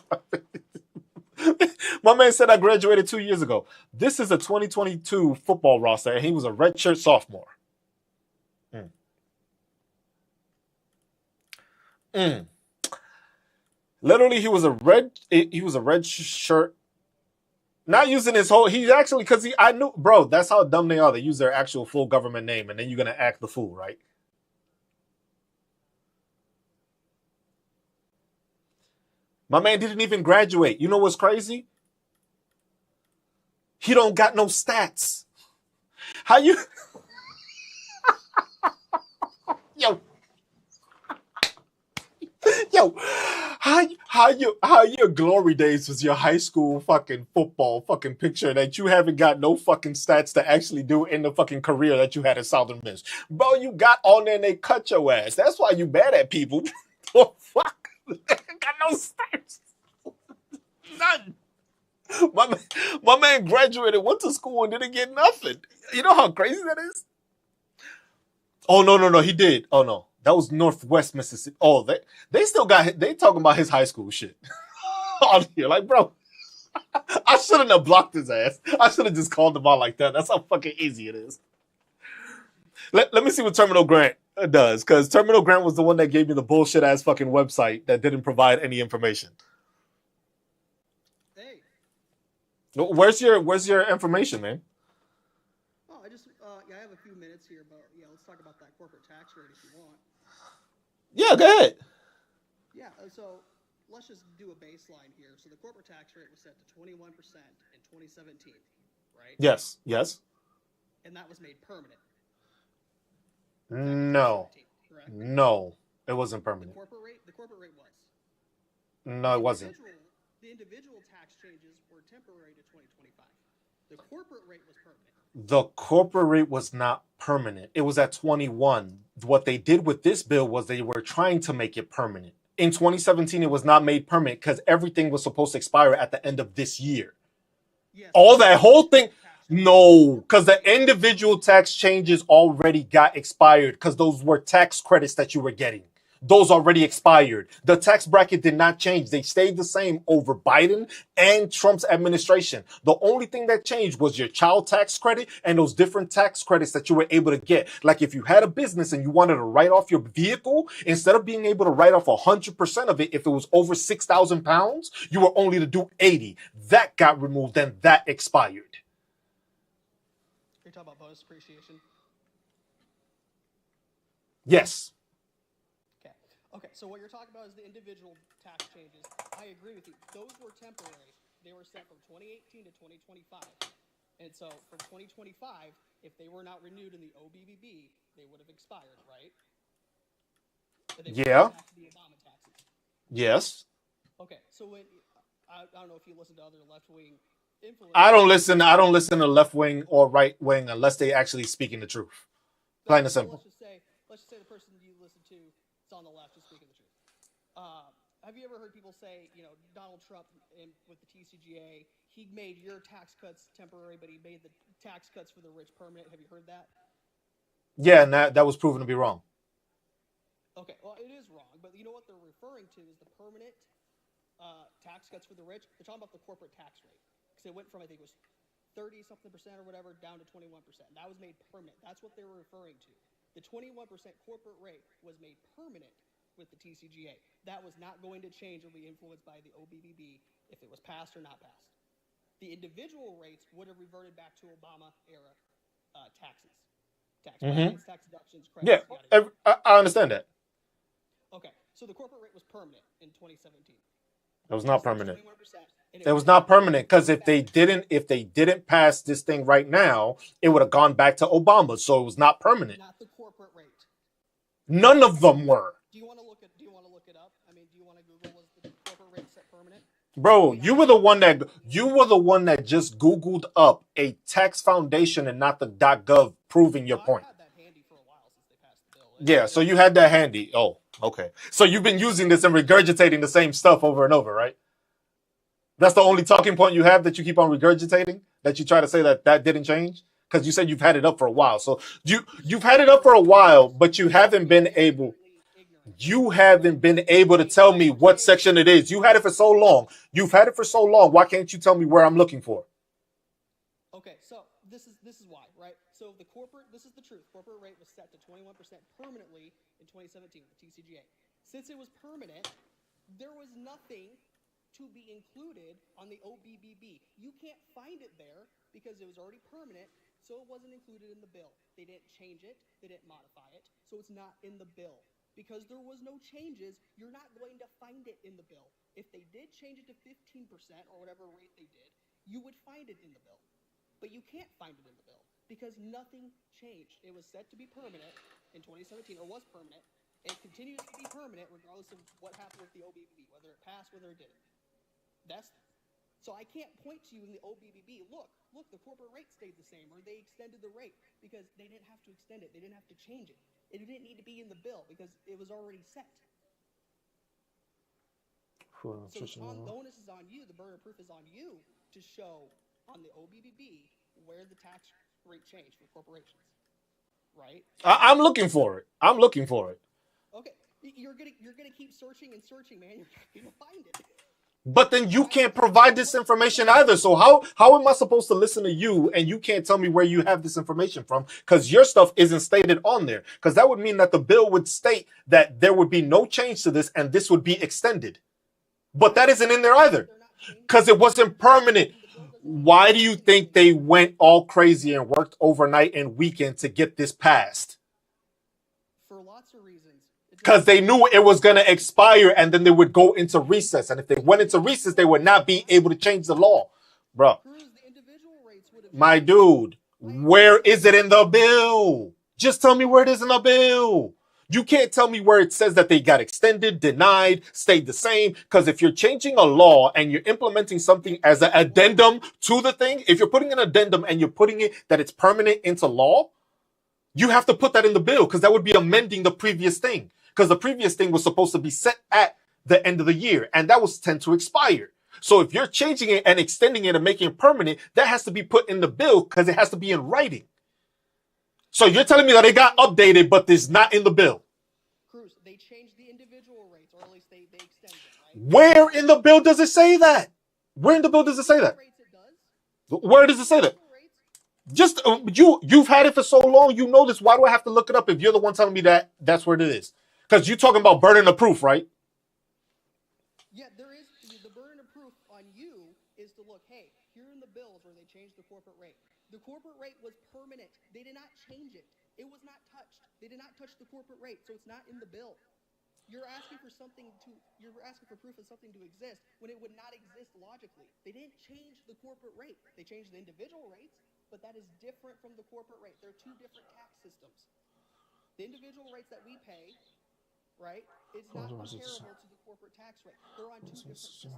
My man said I graduated 2 years ago. This is a 2022 football roster, and he was a redshirt sophomore. Mm. Mm. Literally, he was a red shirt. Not using his whole. He actually because I knew, bro. That's how dumb they are. They use their actual full government name, and then you're gonna act the fool, right? My man didn't even graduate. You know what's crazy? He don't got no stats. How you? Yo, yo, how your glory days was your high school fucking football fucking picture that you haven't got no fucking stats to actually do in the fucking career that you had at Southern Miss, bro. You got on there and they cut your ass. That's why you bad at people. Oh fuck, got no stats, none. My man graduated, went to school, and didn't get nothing. You know how crazy that is? Oh no, he did. Oh no, that was Northwest Mississippi. Oh, they still got. They talking about his high school shit on here. Like, bro, I shouldn't have blocked his ass. I should have just called him out like that. That's how fucking easy it is. Let me see what Terminal Grant does, because Terminal Grant was the one that gave me the bullshit ass fucking website that didn't provide any information. Hey. Where's your information, man? Oh, I have a few minutes here, but yeah, let's talk about that corporate tax rate if you want. Yeah, go ahead. Yeah, so let's just do a baseline here. So the corporate tax rate was set to 21% in 2017, right? Yes. And that was made permanent. No. Correct? No, it wasn't permanent. The corporate rate was. No, it wasn't. The individual tax changes were temporary to 2025. The corporate rate was permanent. The corporate rate was not permanent. It was at 21. What they did with this bill was they were trying to make it permanent. In 2017, it was not made permanent because everything was supposed to expire at the end of this year. Yes. All that whole thing. No, because the individual tax changes already got expired because those were tax credits that you were getting. Those already expired. The tax bracket did not change. They stayed the same over Biden and Trump's administration. The only thing that changed was your child tax credit and those different tax credits that you were able to get. Like if you had a business and you wanted to write off your vehicle, instead of being able to write off 100% of it, if it was over 6,000 pounds, you were only to do 80. That got removed and that expired. You're talking about bonus depreciation? Yes. so what you're talking about is the individual tax changes. I agree with you. Those were temporary. They were set from 2018 to 2025. And so for 2025, if they were not renewed in the OBBB, they would have expired, right? But they would Yeah. have back to the Obama taxes. Yes. Okay, so when I don't know if you listen to other left-wing influencers. I don't listen. I don't listen to left wing or right wing unless they actually speaking the truth. Plain and So simple. let's just say the person you listen to is on the left, is speaking the truth. Have you ever heard people say, Donald Trump with the TCGA, he made your tax cuts temporary, but he made the tax cuts for the rich permanent? Have you heard that? Yeah, and that was proven to be wrong. Okay, well, it is wrong, but you know what they're referring to is the permanent tax cuts for the rich. They're talking about the corporate tax rate, because it went from, I think it was 30-something% or whatever down to 21%. That was made permanent. That's what they were referring to. The 21% corporate rate was made permanent with the TCGA. That was not going to change or be influenced by the OBBB if it was passed or not passed. The individual rates would have reverted back to Obama-era taxes. Tax brackets, tax deductions, Yeah, credits, yada, yada. I understand that. Okay, so the corporate rate was permanent in 2017. It was not permanent. 21%, It was not permanent because if they didn't pass this thing right now, it would have gone back to Obama. So it was not permanent. Not the corporate rate. None of them were. Do you want to look it up? I mean, do you want to Google was the corporate rate set permanent? Bro, you were the one that just Googled up a tax foundation and not the .gov proving your point. I've had that handy for a while since they passed the bill. Yeah, so you had that handy. Oh, okay. So you've been using this and regurgitating the same stuff over and over, right? That's the only talking point you have that you keep on regurgitating? That you try to say that didn't change? Because you said you've had it up for a while. So you've had it up for a while, but you haven't been able to tell me what section it is. You had it for so long. You've had it for so long. Why can't you tell me where I'm looking for? Okay, so this is why, right? So this is the truth. Corporate rate was set to 21% permanently in 2017 with the TCGA. Since it was permanent, there was nothing to be included on the OBBB. You can't find it there because it was already permanent, so it wasn't included in the bill. They didn't change it, they didn't modify it, so it's not in the bill. Because there was no changes, you're not going to find it in the bill. If they did change it to 15% or whatever rate they did, you would find it in the bill. But you can't find it in the bill because nothing changed. It was set to be permanent in 2017, or was permanent. It continues to be permanent regardless of what happened with the OBBB, whether it passed, whether it didn't. So I can't point to you in the OBBB, look, the corporate rate stayed the same, or they extended the rate, because they didn't have to extend it. They didn't have to change it. It didn't need to be in the bill because it was already set. So the onus is on you, the burden of proof is on you to show on the OBBB where the tax rate changed for corporations, right? I'm looking for it. Okay, you're gonna keep searching and searching, man. You're gonna find it. But then you can't provide this information either. So how am I supposed to listen to you and you can't tell me where you have this information from? Because your stuff isn't stated on there. Because that would mean that the bill would state that there would be no change to this and this would be extended. But that isn't in there either. Because it wasn't permanent. Why do you think they went all crazy and worked overnight and weekend to get this passed? For lots of reasons. Because they knew it was going to expire and then they would go into recess. And if they went into recess, they would not be able to change the law. Bro, my dude, where is it in the bill? Just tell me where it is in the bill. You can't tell me where it says that they got extended, denied, stayed the same. Because if you're changing a law and you're implementing something as an addendum to the thing, if you're putting an addendum and you're putting it that it's permanent into law, you have to put that in the bill because that would be amending the previous thing. Because the previous thing was supposed to be set at the end of the year, and that was tend to expire. So if you're changing it and extending it and making it permanent, that has to be put in the bill because it has to be in writing. So you're telling me that it got updated, but it's not in the bill. Cruz, they changed the individual rates, or at least they extended it, right? Where in the bill does it say that? Where in the bill does it say that? Where does it say that? Just you've had it for so long, you know this. Why do I have to look it up if you're the one telling me that that's where it is? Because you're talking about burden of proof, right? Yeah, there is. The burden of proof on you is to look, hey, here in the bills where they changed the corporate rate. The corporate rate was permanent. They did not change it. It was not touched. They did not touch the corporate rate, so it's not in the bill. You're asking for proof of something to exist when it would not exist logically. They didn't change the corporate rate. They changed the individual rates, but that is different from the corporate rate. They're two different tax systems. The individual rates that we pay, right, is not comparable to the corporate tax rate. They're on two different systems.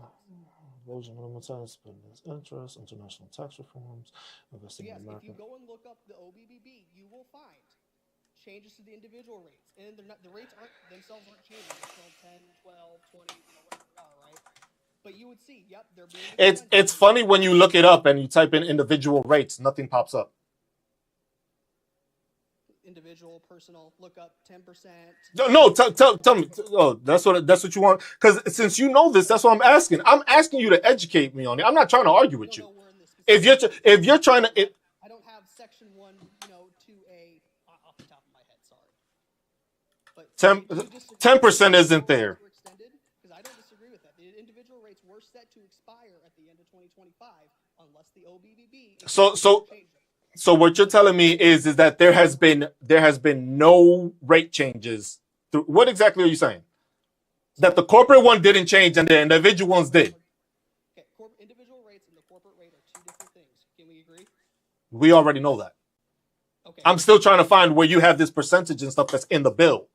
Minimum tax, interest, international tax reforms, investing in America. If you go and look up the OBBB, you will find changes to the individual rates, and the rates aren't changing until 10, 12, 20, whatever they are, right? But you would see, yep, they're being. It's funny when you look it up and you type in individual rates, nothing pops up. Individual, personal, look up 10%. No, tell me. Oh, that's what you want. Because since you know this, that's what I'm asking. I'm asking you to educate me on it. I'm not trying to argue with you. If you're trying to, I don't have section 1, 2A off the top of my head. Sorry, but 10% isn't there. Because I don't disagree with that. The individual rates were set to expire at the end of 2025, unless the OBBB. So what you're telling me is that there has been no rate changes. What exactly are you saying? That the corporate one didn't change and the individual ones did. Okay, individual rates and the corporate rate are two different things. Can we agree? We already know that. Okay. I'm still trying to find where you have this percentage and stuff that's in the bill.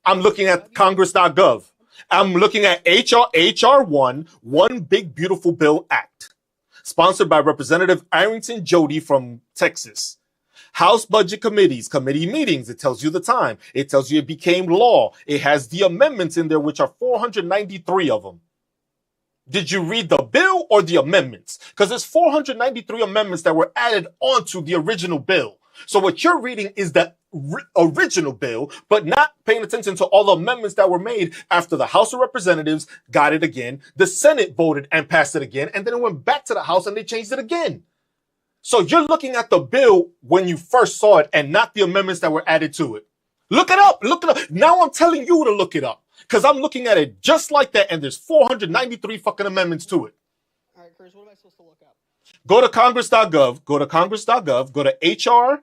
I'm looking at Congress.gov. I'm looking at HR 1, One Big Beautiful Bill Act, sponsored by Representative Arrington Jody from Texas. House Budget Committees, committee meetings. It tells you the time. It tells you it became law. It has the amendments in there, which are 493 of them. Did you read the bill or the amendments? Because there's 493 amendments that were added onto the original bill. So what you're reading is the original bill, but not paying attention to all the amendments that were made after the House of Representatives got it again, the Senate voted and passed it again, and then it went back to the House and they changed it again. So you're looking at the bill when you first saw it and not the amendments that were added to it. Look it up. Look it up. Now I'm telling you to look it up because I'm looking at it just like that, and there's 493 fucking amendments to it. All right, Cruz, what am I supposed to look up? Go to Congress.gov. Go to Congress.gov. Go to HR.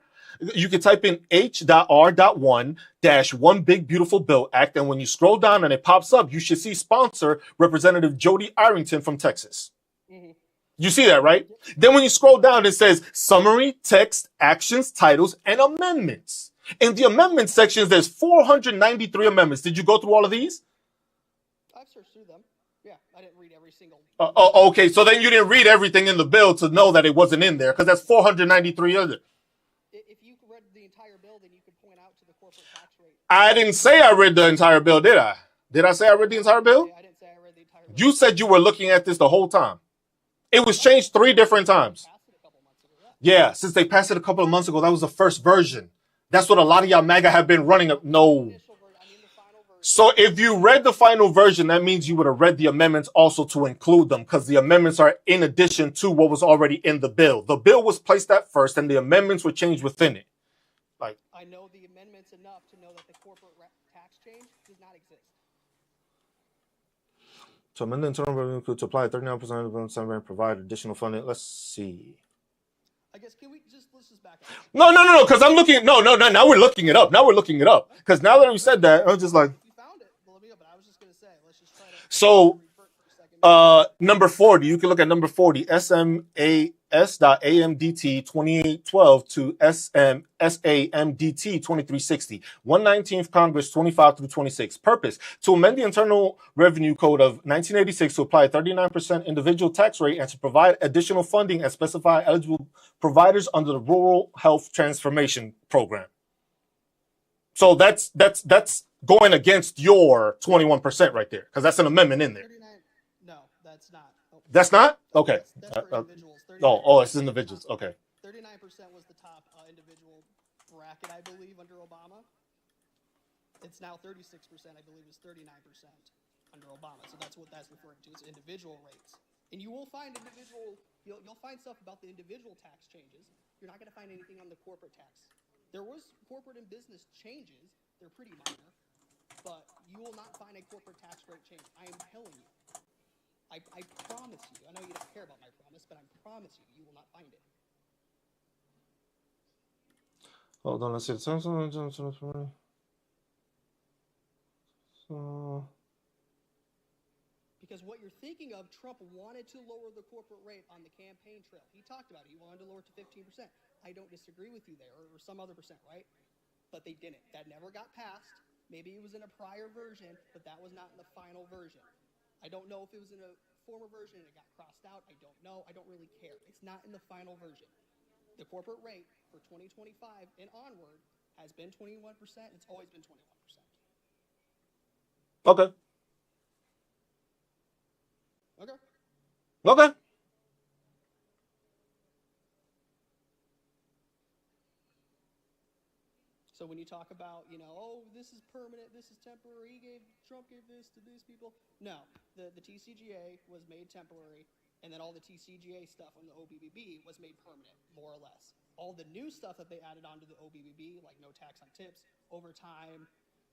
You can type in H.R.1-One Big Beautiful Bill Act, and when you scroll down and it pops up, you should see sponsor Representative Jody Arrington from Texas. Mm-hmm. You see that, right? Then when you scroll down, it says summary, text, actions, titles, and amendments. In the amendment sections, there's 493 amendments. Did you go through all of these? I've searched through them. Yeah, I didn't read every single. Okay, so then you didn't read everything in the bill to know that it wasn't in there, because that's 493 other. If you read the entire bill, then you could point out to the corporate tax rate. I didn't say I read the entire bill, did I? Did I say I read the entire bill? I didn't say I read the entire bill. You said you were looking at this the whole time. It was changed 3 different times. Yeah, since they passed it a couple of months ago, that was the first version. That's what a lot of y'all MAGA have been running. No. So if you read the final version, that means you would have read the amendments also to include them, because the amendments are in addition to what was already in the bill. The bill was placed at first, and the amendments were changed within it. Like, I know the amendments enough to know that the corporate tax change does not exist. To amend the internal revenue code to apply 39% of the salary and provide additional funding. Let's see. I guess let's just back up. No, because I'm looking. No. Now we're looking it up. Because now that we said that, I'm just like. You found it. Well, but I was just gonna say, let's just try to. So, number 40. You can look at number 40. SMAS.AMDT 2812 to SAMDT 2360. 119th Congress 25 through 26. Purpose: to amend the Internal Revenue Code of 1986 to apply a 39% individual tax rate and to provide additional funding and specify eligible providers under the Rural Health Transformation Program. So that's going against your 21% right there, because that's an amendment in there. 39. No, that's not. Okay. That's not? Okay. That's for individuals. It's individuals. Okay. 39% was the top individual bracket, I believe, under Obama. It's now 36%, I believe, is 39% under Obama. So that's what that's referring to. It's individual rates. And you will find you'll find stuff about the individual tax changes. You're not going to find anything on the corporate tax. There was corporate and business changes. They're pretty minor. But you will not find a corporate tax rate change. I am telling you. I promise you. I know you don't care about my promise, but I promise you, you will not find it. Hold on, let's see. what you're thinking of, Trump wanted to lower the corporate rate on the campaign trail. He talked about it. He wanted to lower it to 15%. I don't disagree with you there, or some other percent, right? But they didn't. That never got passed. Maybe it was in a prior version, but that was not in the final version. I don't know if it was in a former version and it got crossed out. I don't know. I don't really care. It's not in the final version. The corporate rate for 2025 and onward has been 21%. It's always been 21%. Okay. Okay. Okay. So when you talk about, oh, this is permanent, this is temporary, Trump gave this to these people. No, the TCGA was made temporary, and then all the TCGA stuff on the OBBB was made permanent, more or less. All the new stuff that they added onto the OBBB, like no tax on tips, overtime,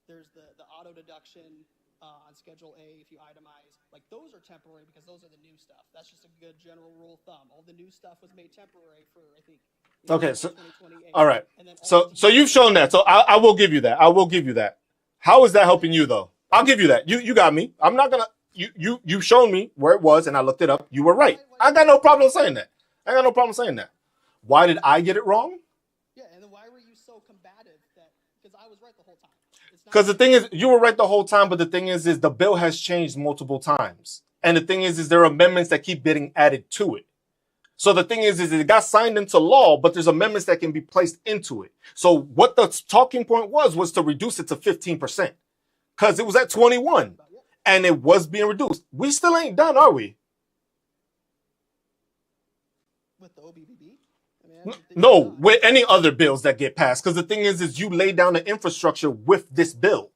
there's the auto deduction on Schedule A if you itemize. Like, those are temporary because those are the new stuff. That's just a good general rule of thumb. All the new stuff was made temporary for, I think, okay, so all right. So you've shown that. So I will give you that. I will give you that. How is that helping you though? I'll give you that. You got me. I'm not gonna. You've shown me where it was, and I looked it up. You were right. I got no problem saying that. I got no problem saying that. Why did I get it wrong? Yeah, and then why were you so combative? Because I was right the whole time. Because the thing is, you were right the whole time, but the thing is the bill has changed multiple times, and the thing is there are amendments that keep getting added to it. So the thing is it got signed into law, but there's amendments that can be placed into it. So what the talking point was to reduce it to 15%, because it was at 21, and it was being reduced. We still ain't done, are we? With the OBBB? No, with any other bills that get passed. Because the thing is you lay down the infrastructure with this bill.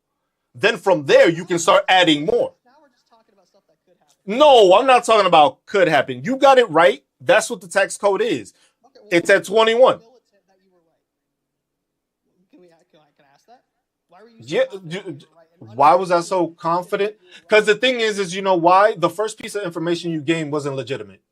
Then from there, you can start adding more. Now we're just talking about stuff that could happen. No, I'm not talking about could happen. You got it right. That's what the tax code is. Okay, well, it's at 21. That you were right. Can I ask that? Why were you so Yeah. Why was I so confident? Because the thing is you know why? The first piece of information you gave wasn't legitimate.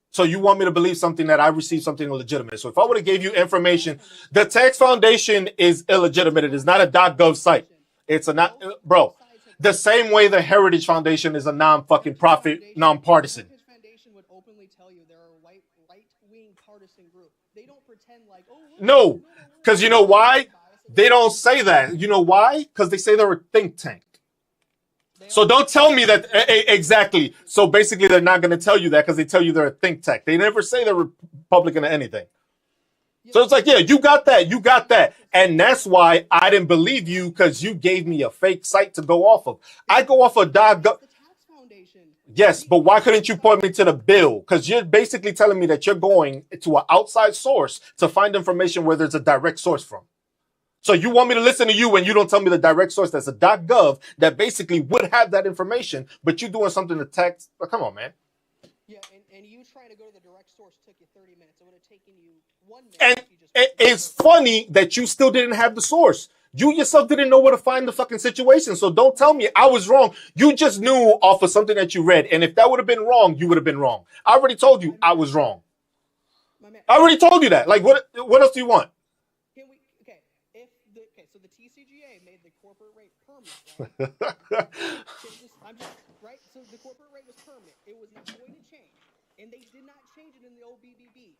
So you want me to believe something that I received something illegitimate. So if I would have gave you information, the tax foundation is illegitimate. It is not a .gov site. It's a not, bro. The same way the Heritage Foundation is a non-fucking profit, non-partisan. Heritage Foundation would openly tell you they're a right-wing partisan group. They don't pretend like, oh, no, because you know why? They don't say that. You know why? Because they say they're a think tank. So don't tell me that exactly. So basically, they're not going to tell you that because they tell you they're a think tank. They never say they're Republican or anything. So it's like, yeah, you got that. You got that. And that's why I didn't believe you, because you gave me a fake site to go off of. I go off of .gov. Yes, but why couldn't you point me to the bill? Because you're basically telling me that you're going to an outside source to find information where there's a direct source from. So you want me to listen to you when you don't tell me the direct source that's a .gov that basically would have that information, but you doing something to text? Well, come on, man. Yeah, and you trying to go to the direct source took you 30 minutes. It would have taken you 1 minute. And it's funny that you still didn't have the source. You yourself didn't know where to find the fucking situation. So don't tell me I was wrong. You just knew off of something that you read. And if that would have been wrong, you would have been wrong. I already told you I was wrong. I already told you that. Like, what else do you want? So the TCGA made the corporate rate permanent, right? Right? So the corporate rate was permanent. It was not going to change. And they did not change it in the OBBB.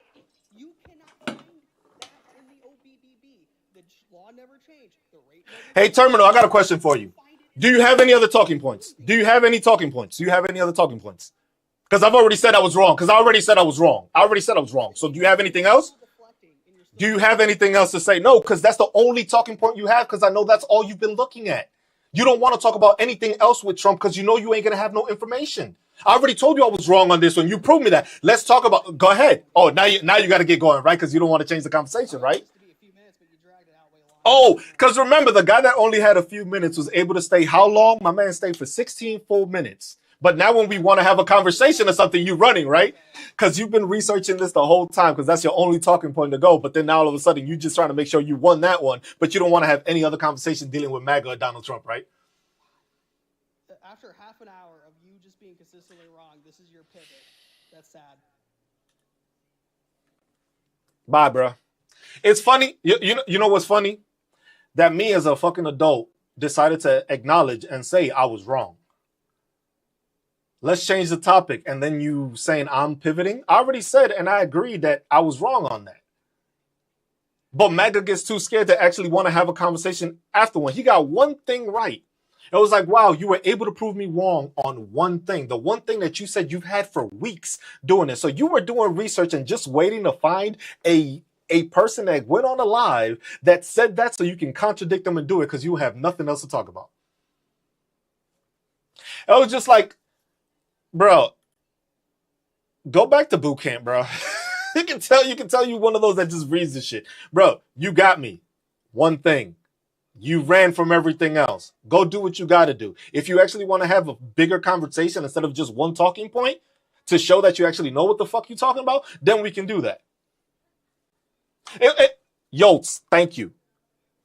You cannot find that in the OBBB. The law never changed. The rate never changed. Hey, Terminal, I got a question for you. Do you have any other talking points? Do you have any talking points? Do you have any other talking points? Because I've already said I was wrong. So do you have anything else? Do you have anything else to say? No, because that's the only talking point you have, because I know that's all you've been looking at. You don't want to talk about anything else with Trump because you know you ain't going to have no information. I already told you I was wrong on this one. You proved me that. Let's talk about, go ahead. Oh, now you got to get going, right? Because you don't want to change the conversation, right? Oh, because remember, the guy that only had a few minutes was able to stay how long? My man stayed for 16 full minutes. But now when we want to have a conversation or something, you running, right? Because you've been researching this the whole time because that's your only talking point to go. But then now all of a sudden, you just trying to make sure you won that one. But you don't want to have any other conversation dealing with MAGA or Donald Trump, right? After half an hour of you just being consistently wrong, this is your pivot. That's sad. Bye, bro. It's funny. You know what's funny? That me as a fucking adult decided to acknowledge and say I was wrong. let's change the topic. And then you saying I'm pivoting. I already said, and I agreed that I was wrong on that. But MAGA gets too scared to actually want to have a conversation after one. He got one thing right. It was like, wow, you were able to prove me wrong on one thing. The one thing that you said you've had for weeks doing it. So you were doing research and just waiting to find a person that went on a live that said that so you can contradict them and do it because you have nothing else to talk about. It was just like, bro, go back to boot camp, bro. you can tell you one of those that just reads this shit. Bro, you got me. One thing. You ran from everything else. Go do what you got to do. If you actually want to have a bigger conversation instead of just one talking point to show that you actually know what the fuck you're talking about, then we can do that. Yoltz, thank you.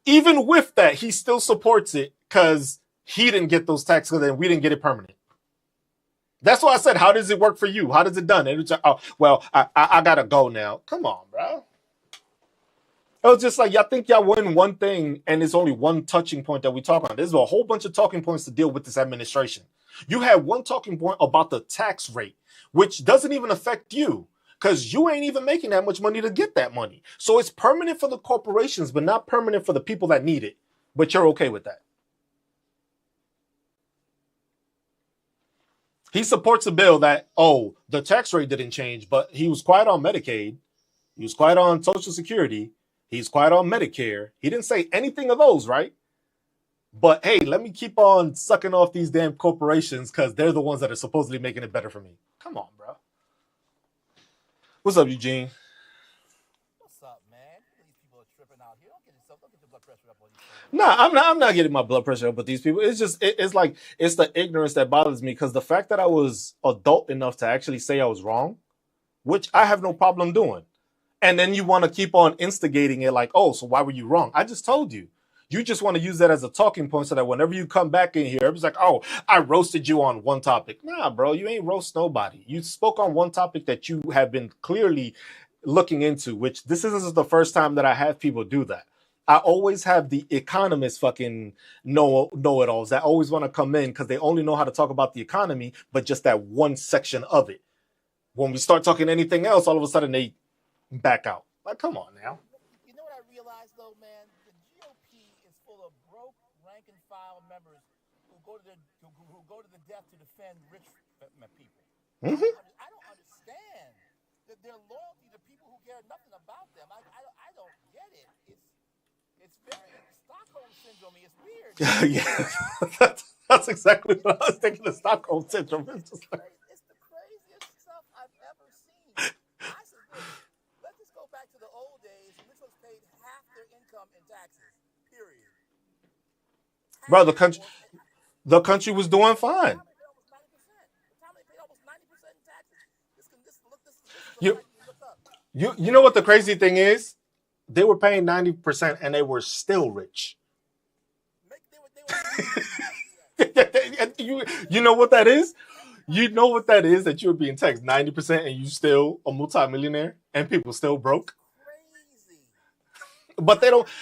Even with that, he still supports it because he didn't get those taxes and we didn't get it permanent. That's why I said, how does it work for you? How does it done? And it's like, oh, well, I got to go now. Come on, bro. It was just like, y'all think y'all win one thing and it's only one touching point that we talk on. There's a whole bunch of talking points to deal with this administration. You had one talking point about the tax rate, which doesn't even affect you because you ain't even making that much money to get that money. So it's permanent for the corporations, but not permanent for the people that need it. But you're okay with that. He supports a bill that, oh, the tax rate didn't change, but he was quiet on Medicaid. He was quiet on Social Security. He's quiet on Medicare. He didn't say anything of those, right? But hey, let me keep on sucking off these damn corporations because they're the ones that are supposedly making it better for me. Come on, bro. What's up, Eugene? What's up, man? These people are tripping out here. Don't get your blood pressure up on you. Nah, I'm not getting my blood pressure up with these people. It's just it's like it's the ignorance that bothers me because the fact that I was adult enough to actually say I was wrong, which I have no problem doing. And then you want to keep on instigating it like, oh, so why were you wrong? I just told you. You just want to use that as a talking point so that whenever you come back in here, it's like, oh, I roasted you on one topic. Nah, bro, you ain't roast nobody. You spoke on one topic that you have been clearly looking into, which this isn't the first time that I have people do that. I always have the economists fucking know-it-alls that always want to come in because they only know how to talk about the economy, but just that one section of it. When we start talking anything else, all of a sudden they back out. Like, come on now. You know what I realized, though, man? The GOP is full of broke, rank-and-file members who go to the death to defend rich people. Mm-hmm. I don't understand their loyalty to people who care nothing about them. I don't get it. It's very Stockholm syndrome. It's weird. Yeah, that's exactly what I was thinking. The Stockholm syndrome. It's the craziest stuff I've ever seen. I said, let's just go back to the old days when rich folks paid half their income in taxes. Period. Bro, the country was doing fine. You know what the crazy thing is? They were paying 90% and they were still rich. You know what that is? You know what that is? That you're being taxed 90% and you still a multimillionaire and people still broke? Crazy. But they don't. How much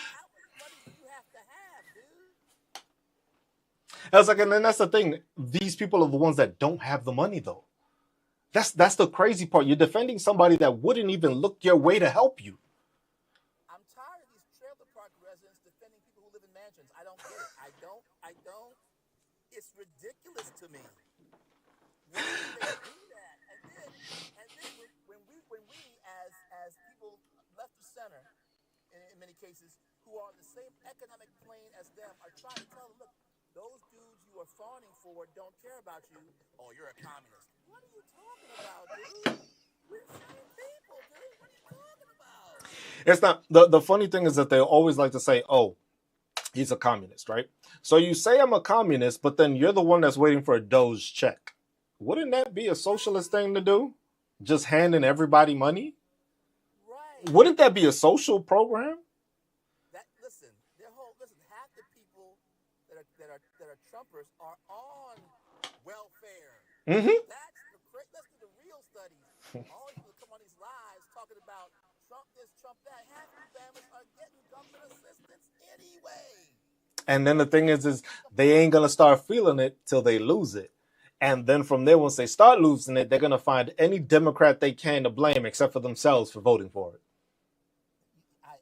money do you have to have, dude? I was like, and then that's the thing. These people are the ones that don't have the money, though. That's the crazy part. You're defending somebody that wouldn't even look your way to help you. I'm tired of these trailer park residents defending people who live in mansions. I don't get it. I don't. It's ridiculous to me. Why do they do that? And then when we as people left of center, in many cases, who are on the same economic plane as them, are trying to tell them, look, those dudes you are fawning for don't care about you. Oh, you're a communist. What are you talking about, dude? We're the same people, dude. What are you talking about? It's not the funny thing is that they always like to say, oh, he's a communist, right? So you say I'm a communist, but then you're the one that's waiting for a Doge check. Wouldn't that be a socialist thing to do? Just handing everybody money? Right. Wouldn't that be a social program? Listen, half the people that are Trumpers are on welfare. Mm-hmm. Let's do the real studies. All you come on these lives talking about Trump this, Trump that. Half the families are getting government assistance anyway. And then the thing is they ain't gonna start feeling it till they lose it. And then from there, once they start losing it, they're going to find any Democrat they can to blame except for themselves for voting for it. I,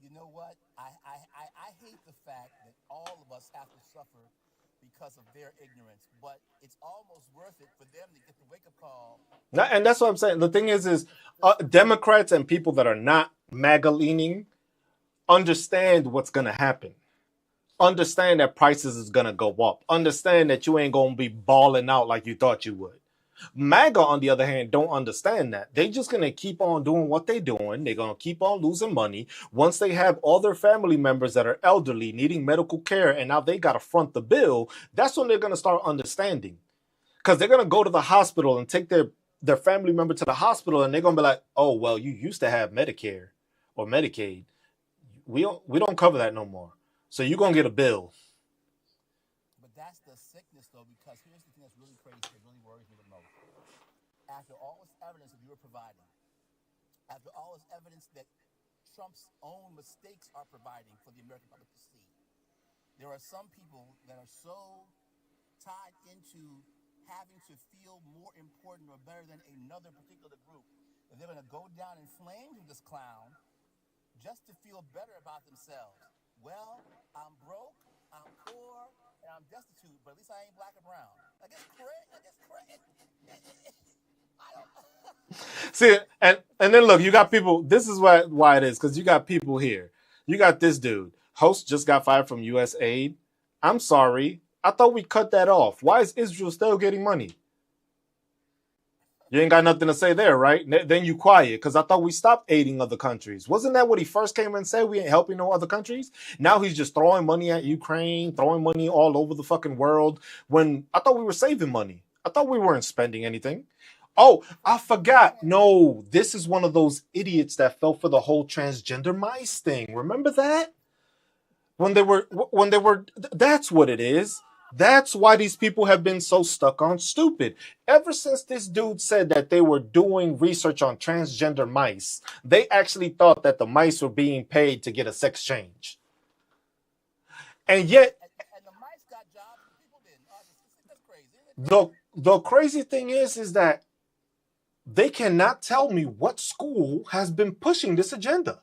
you know what? I hate the fact that all of us have to suffer because of their ignorance, but it's almost worth it for them to get the wake up call. And that's what I'm saying. The thing is Democrats and people that are not MAGA leaning understand what's going to happen. Understand that prices is going to go up. Understand that you ain't going to be balling out like you thought you would. MAGA, on the other hand, don't understand that. They just going to keep on doing what they're doing. They're going to keep on losing money. Once they have all their family members that are elderly needing medical care and now they got to front the bill, that's when they're going to start understanding. Because they're going to go to the hospital and take their family member to the hospital and they're going to be like, oh, well, you used to have Medicare or Medicaid. We don't cover that no more. So you're going to get a bill. But that's the sickness, though, because here's the thing that's really crazy, that really worries me the most. After all this evidence that you were providing, after all this evidence that Trump's own mistakes are providing for the American public to see, there are some people that are so tied into having to feel more important or better than another particular group that they're going to go down in flames with this clown just to feel better about themselves. Well, I'm broke, I'm poor, and I'm destitute, but at least I ain't black or brown. Like, it's crazy. I don't. See, and then look, you got people. This is why it is, because you got people here. You got this dude. Host just got fired from USAID. I'm sorry. I thought we cut that off. Why is Israel still getting money? You ain't got nothing to say there, right? Then you quiet, because I thought we stopped aiding other countries. Wasn't that what he first came and said? We ain't helping no other countries? Now he's just throwing money at Ukraine, throwing money all over the fucking world, when I thought we were saving money. I thought we weren't spending anything. Oh, I forgot. No, this is one of those idiots that fell for the whole transgender mice thing. Remember that? When they were, that's what it is. That's why these people have been so stuck on stupid. Ever since this dude said that they were doing research on transgender mice, they actually thought that the mice were being paid to get a sex change. And yet, And the mice got jobs and people didn't. That's crazy. Isn't it? the crazy thing is that they cannot tell me what school has been pushing this agenda.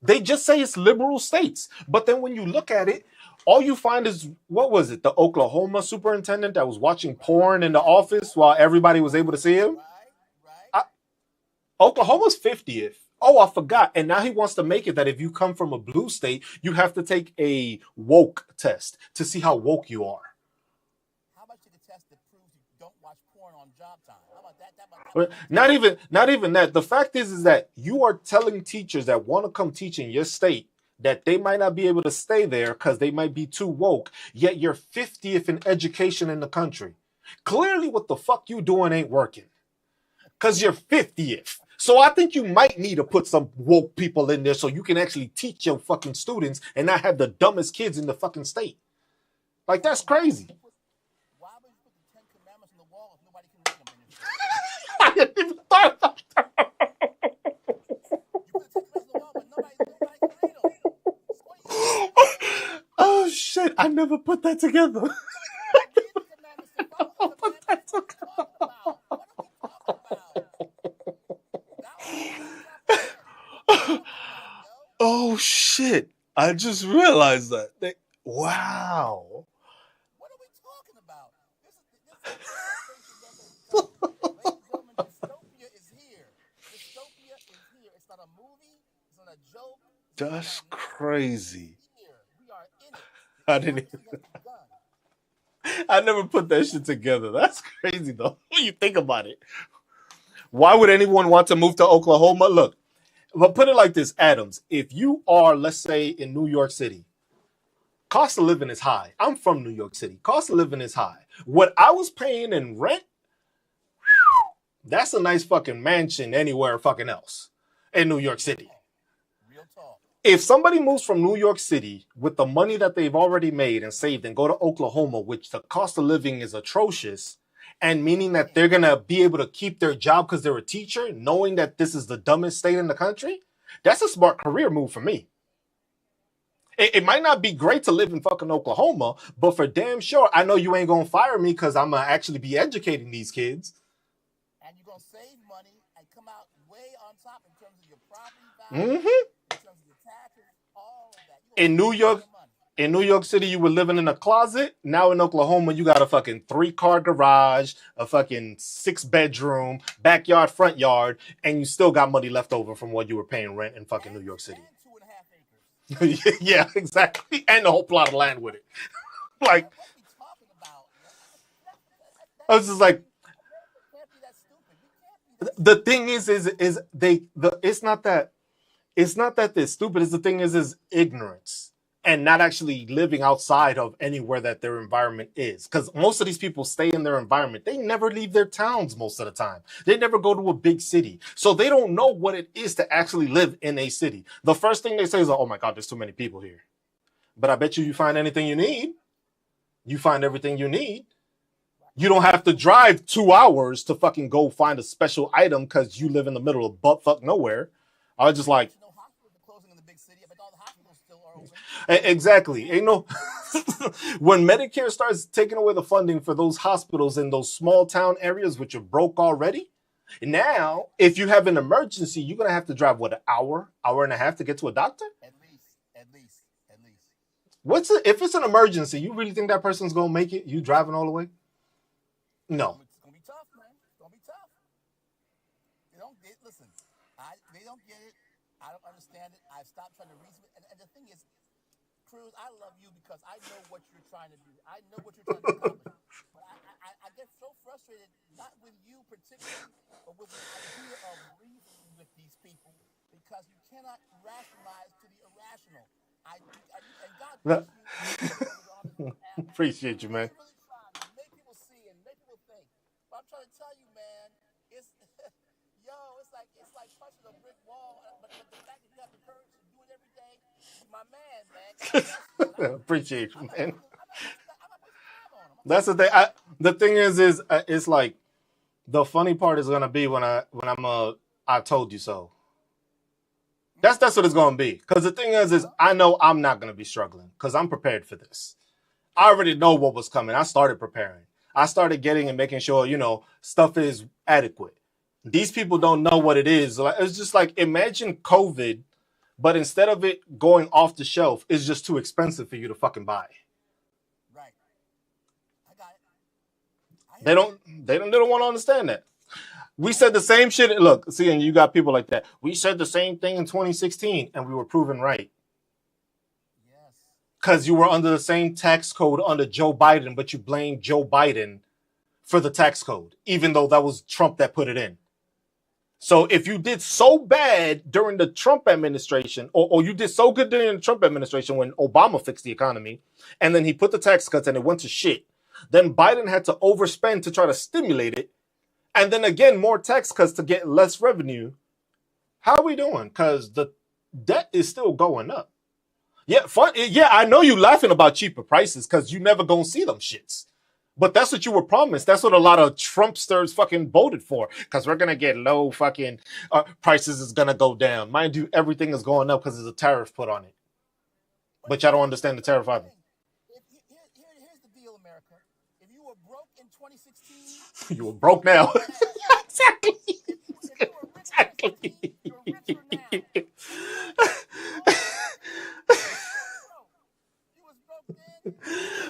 They just say it's liberal states. But then when you look at it, all you find is, what was it? The Oklahoma superintendent that was watching porn in the office while everybody was able to see him? Right. Oklahoma's 50th. Oh, I forgot. And now he wants to make it that if you come from a blue state, you have to take a woke test to see how woke you are. How about you take a test that proves you don't watch porn on job time? How about that? Not even that. The fact is that you are telling teachers that want to come teach in your state that they might not be able to stay there because they might be too woke, yet you're 50th in education in the country. Clearly what the fuck you doing ain't working, because you're 50th. So I think you might need to put some woke people in there so you can actually teach your fucking students and not have the dumbest kids in the fucking state. Like, that's crazy. Why would you put the 10 Commandments on the wall if nobody can read them in your state? I didn't even thought about that. You put the 10 Commandments on the wall, but nobody can read them. Oh shit, I never put that together. Oh shit, I just realized that. Wow. What are we talking about? This is ladies and gentlemen, dystopia is here. Dystopia is here. It's not a movie. It's not a joke. That's crazy. We are in it. I didn't even, I never put that shit together. That's crazy though. When you think about it. Why would anyone want to move to Oklahoma? Look, but put it like this, Adams. If you are, let's say, in New York City, cost of living is high. I'm from New York City. Cost of living is high. What I was paying in rent, that's a nice fucking mansion anywhere fucking else in New York City. Real talk. If somebody moves from New York City with the money that they've already made and saved and go to Oklahoma, which the cost of living is atrocious, and meaning that they're going to be able to keep their job because they're a teacher, knowing that this is the dumbest state in the country, that's a smart career move for me. It might not be great to live in fucking Oklahoma, but for damn sure, I know you ain't gonna fire me because I'm gonna actually be educating these kids. And you're gonna save money and come out way on top in terms of your property value, Hmm. in terms of your taxes, all of that. You're gonna In New save a lot York, of money. in New York City, you were living in a closet. Now in Oklahoma, you got a fucking 3-car garage, a fucking 6-bedroom, backyard, front yard, and you still got money left over from what you were paying rent in fucking New York City. And 2.5 acres. Yeah, exactly. And the whole plot of land with it. Like, What are we talking about? I was just like, America can't be that stupid. We can't be that the thing is it's not that they're stupid. It's the thing is ignorance and not actually living outside of anywhere that their environment is. Because most of these people stay in their environment. They never leave their towns most of the time. They never go to a big city. So they don't know what it is to actually live in a city. The first thing they say is, oh my God, there's too many people here. But I bet you find anything you need. You find everything you need. You don't have to drive 2 hours to fucking go find a special item because you live in the middle of butt fuck nowhere. I was just like, no hospitals are closing in the big city, but all the hospitals still are open. exactly. Ain't no. When Medicare starts taking away the funding for those hospitals in those small town areas, which are broke already, now if you have an emergency, you're gonna have to drive what, an hour and a half to get to a doctor. At least. If it's an emergency? You really think that person's gonna make it? You driving all the way? No. It's gonna be tough, man. It's gonna be tough. Listen. They don't get it. I don't understand it. I've stopped trying to reason it. And the thing is, Cruz, I love you because I know what you're trying to do. I know what you're trying to accomplish. But I get so frustrated, not with you particularly, but with the idea of reasoning with these people because you cannot rationalize to the irrational. And God bless you. Appreciate you, man. Really try to make people see and make people think. But I'm trying to tell you, man, it's it's like punching a brick wall. But the fact that you have the courage to do it every day, my man. Appreciate you, man. I'm not wasting time on them. That's the thing. The thing is it's like the funny part is gonna be when I told you so. That's what it's gonna be. Because the thing is I know I'm not gonna be struggling because I'm prepared for this. I already know what was coming. I started preparing. I started getting and making sure, stuff is adequate. These people don't know what it is. It's just like, imagine COVID, but instead of it going off the shelf, it's just too expensive for you to fucking buy. Right. I got it. They don't want to understand that. We said the same shit. Look, see, and you got people like that. We said the same thing in 2016 and we were proven right. Because you were under the same tax code under Joe Biden, but you blamed Joe Biden for the tax code, even though that was Trump that put it in. So if you did so bad during the Trump administration, or you did so good during the Trump administration when Obama fixed the economy, and then he put the tax cuts and it went to shit, then Biden had to overspend to try to stimulate it, and then again, more tax cuts to get less revenue. How are we doing? Because the debt is still going up. Yeah, fun. Yeah, I know you laughing about cheaper prices because you never gonna see them shits. But that's what you were promised. That's what a lot of Trumpsters fucking voted for. Because we're gonna get low fucking prices is gonna go down. Mind you, everything is going up because there's a tariff put on it. But y'all don't understand the tariff either. Here's the deal, America. If you were broke in 2016, you were broke now. Exactly. Exactly. You're richer now.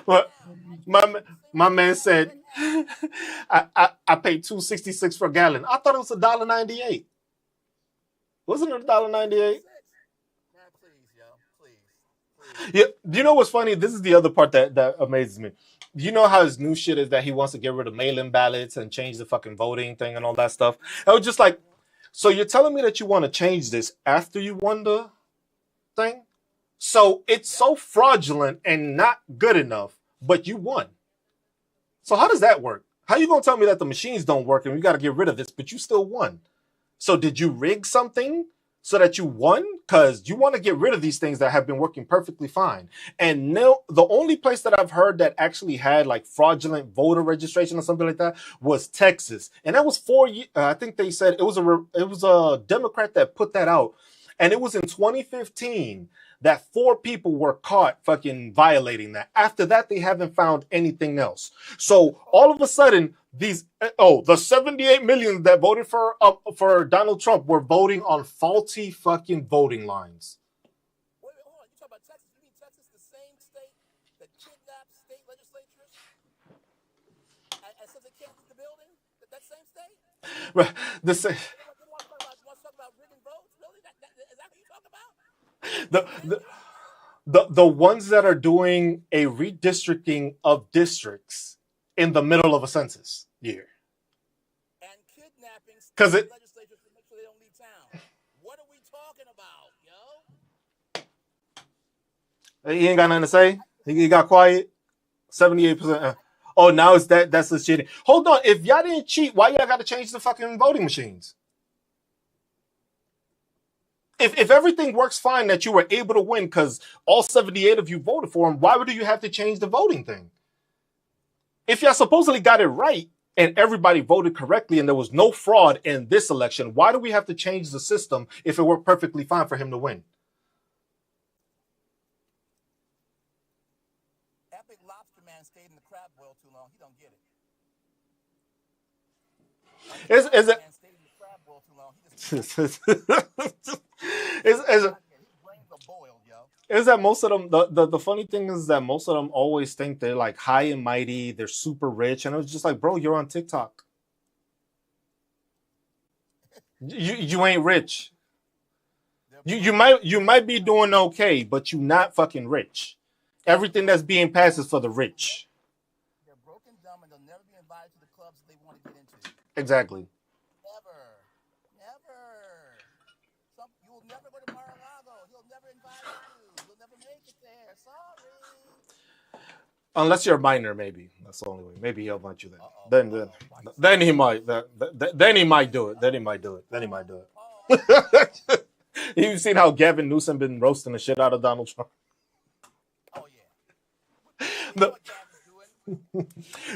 Well, my man said, I paid $2.66 for a gallon. I thought it was $1.98. Wasn't it $1.98? Yeah. Do you know what's funny? This is the other part that amazes me. You know how his new shit is that he wants to get rid of mail-in ballots and change the fucking voting thing and all that stuff. I was just like, so you're telling me that you want to change this after you won the thing? So it's so fraudulent and not good enough, but you won. So how does that work? How are you going to tell me that the machines don't work and we got to get rid of this, but you still won? So did you rig something so that you won? Because you want to get rid of these things that have been working perfectly fine. And no, the only place that I've heard that actually had like fraudulent voter registration or something like that was Texas. And that was 4 years. I think they said it was a Democrat that put that out. And it was in 2015 that 4 people were caught fucking violating that. After that, they haven't found anything else. So all of a sudden, the 78 million that voted for Donald Trump were voting on faulty fucking voting lines. Wait, hold on. You talk about Texas? You mean Texas, the same state that kidnaps state legislatures and says they can't leave the building? That same state? The sa- You want to talk about rigging votes? Really? Is that what you talk about? the ones that are doing a redistricting of districts in the middle of a census year. And kidnapping Because state legislatures to make sure they don't leave town. What are we talking about, yo? He ain't got nothing to say. He got quiet. 78%. Oh, now that's the cheating. Hold on. If y'all didn't cheat, why y'all got to change the fucking voting machines? If everything works fine that you were able to win because all 78 of you voted for him, why would you have to change the voting thing? If y'all supposedly got it right and everybody voted correctly and there was no fraud in this election, why do we have to change the system if it worked perfectly fine for him to win? Epic Lobster Man stayed in the crab boil too long. He don't get it. Is it? Man stayed in the crab boil too long. He just his brains are boiled, yo. Is that most of them? The funny thing is that most of them always think they're like high and mighty, they're super rich, and it was just like, bro, you're on TikTok. You ain't rich. You might be doing okay, but you're not fucking rich. Everything that's being passed is for the rich. They're broken, dumb, and they'll never be invited to the clubs that they want to get into. Exactly. Never. You'll never go to Mar-a-Lago. He'll never invite you. You'll never make it there. Sorry. Unless you're a minor, maybe. That's the only way. Maybe he'll invite you there. Then he might. Then he might do it. Then he might do it. You've seen how Gavin Newsom been roasting the shit out of Donald Trump. Oh yeah.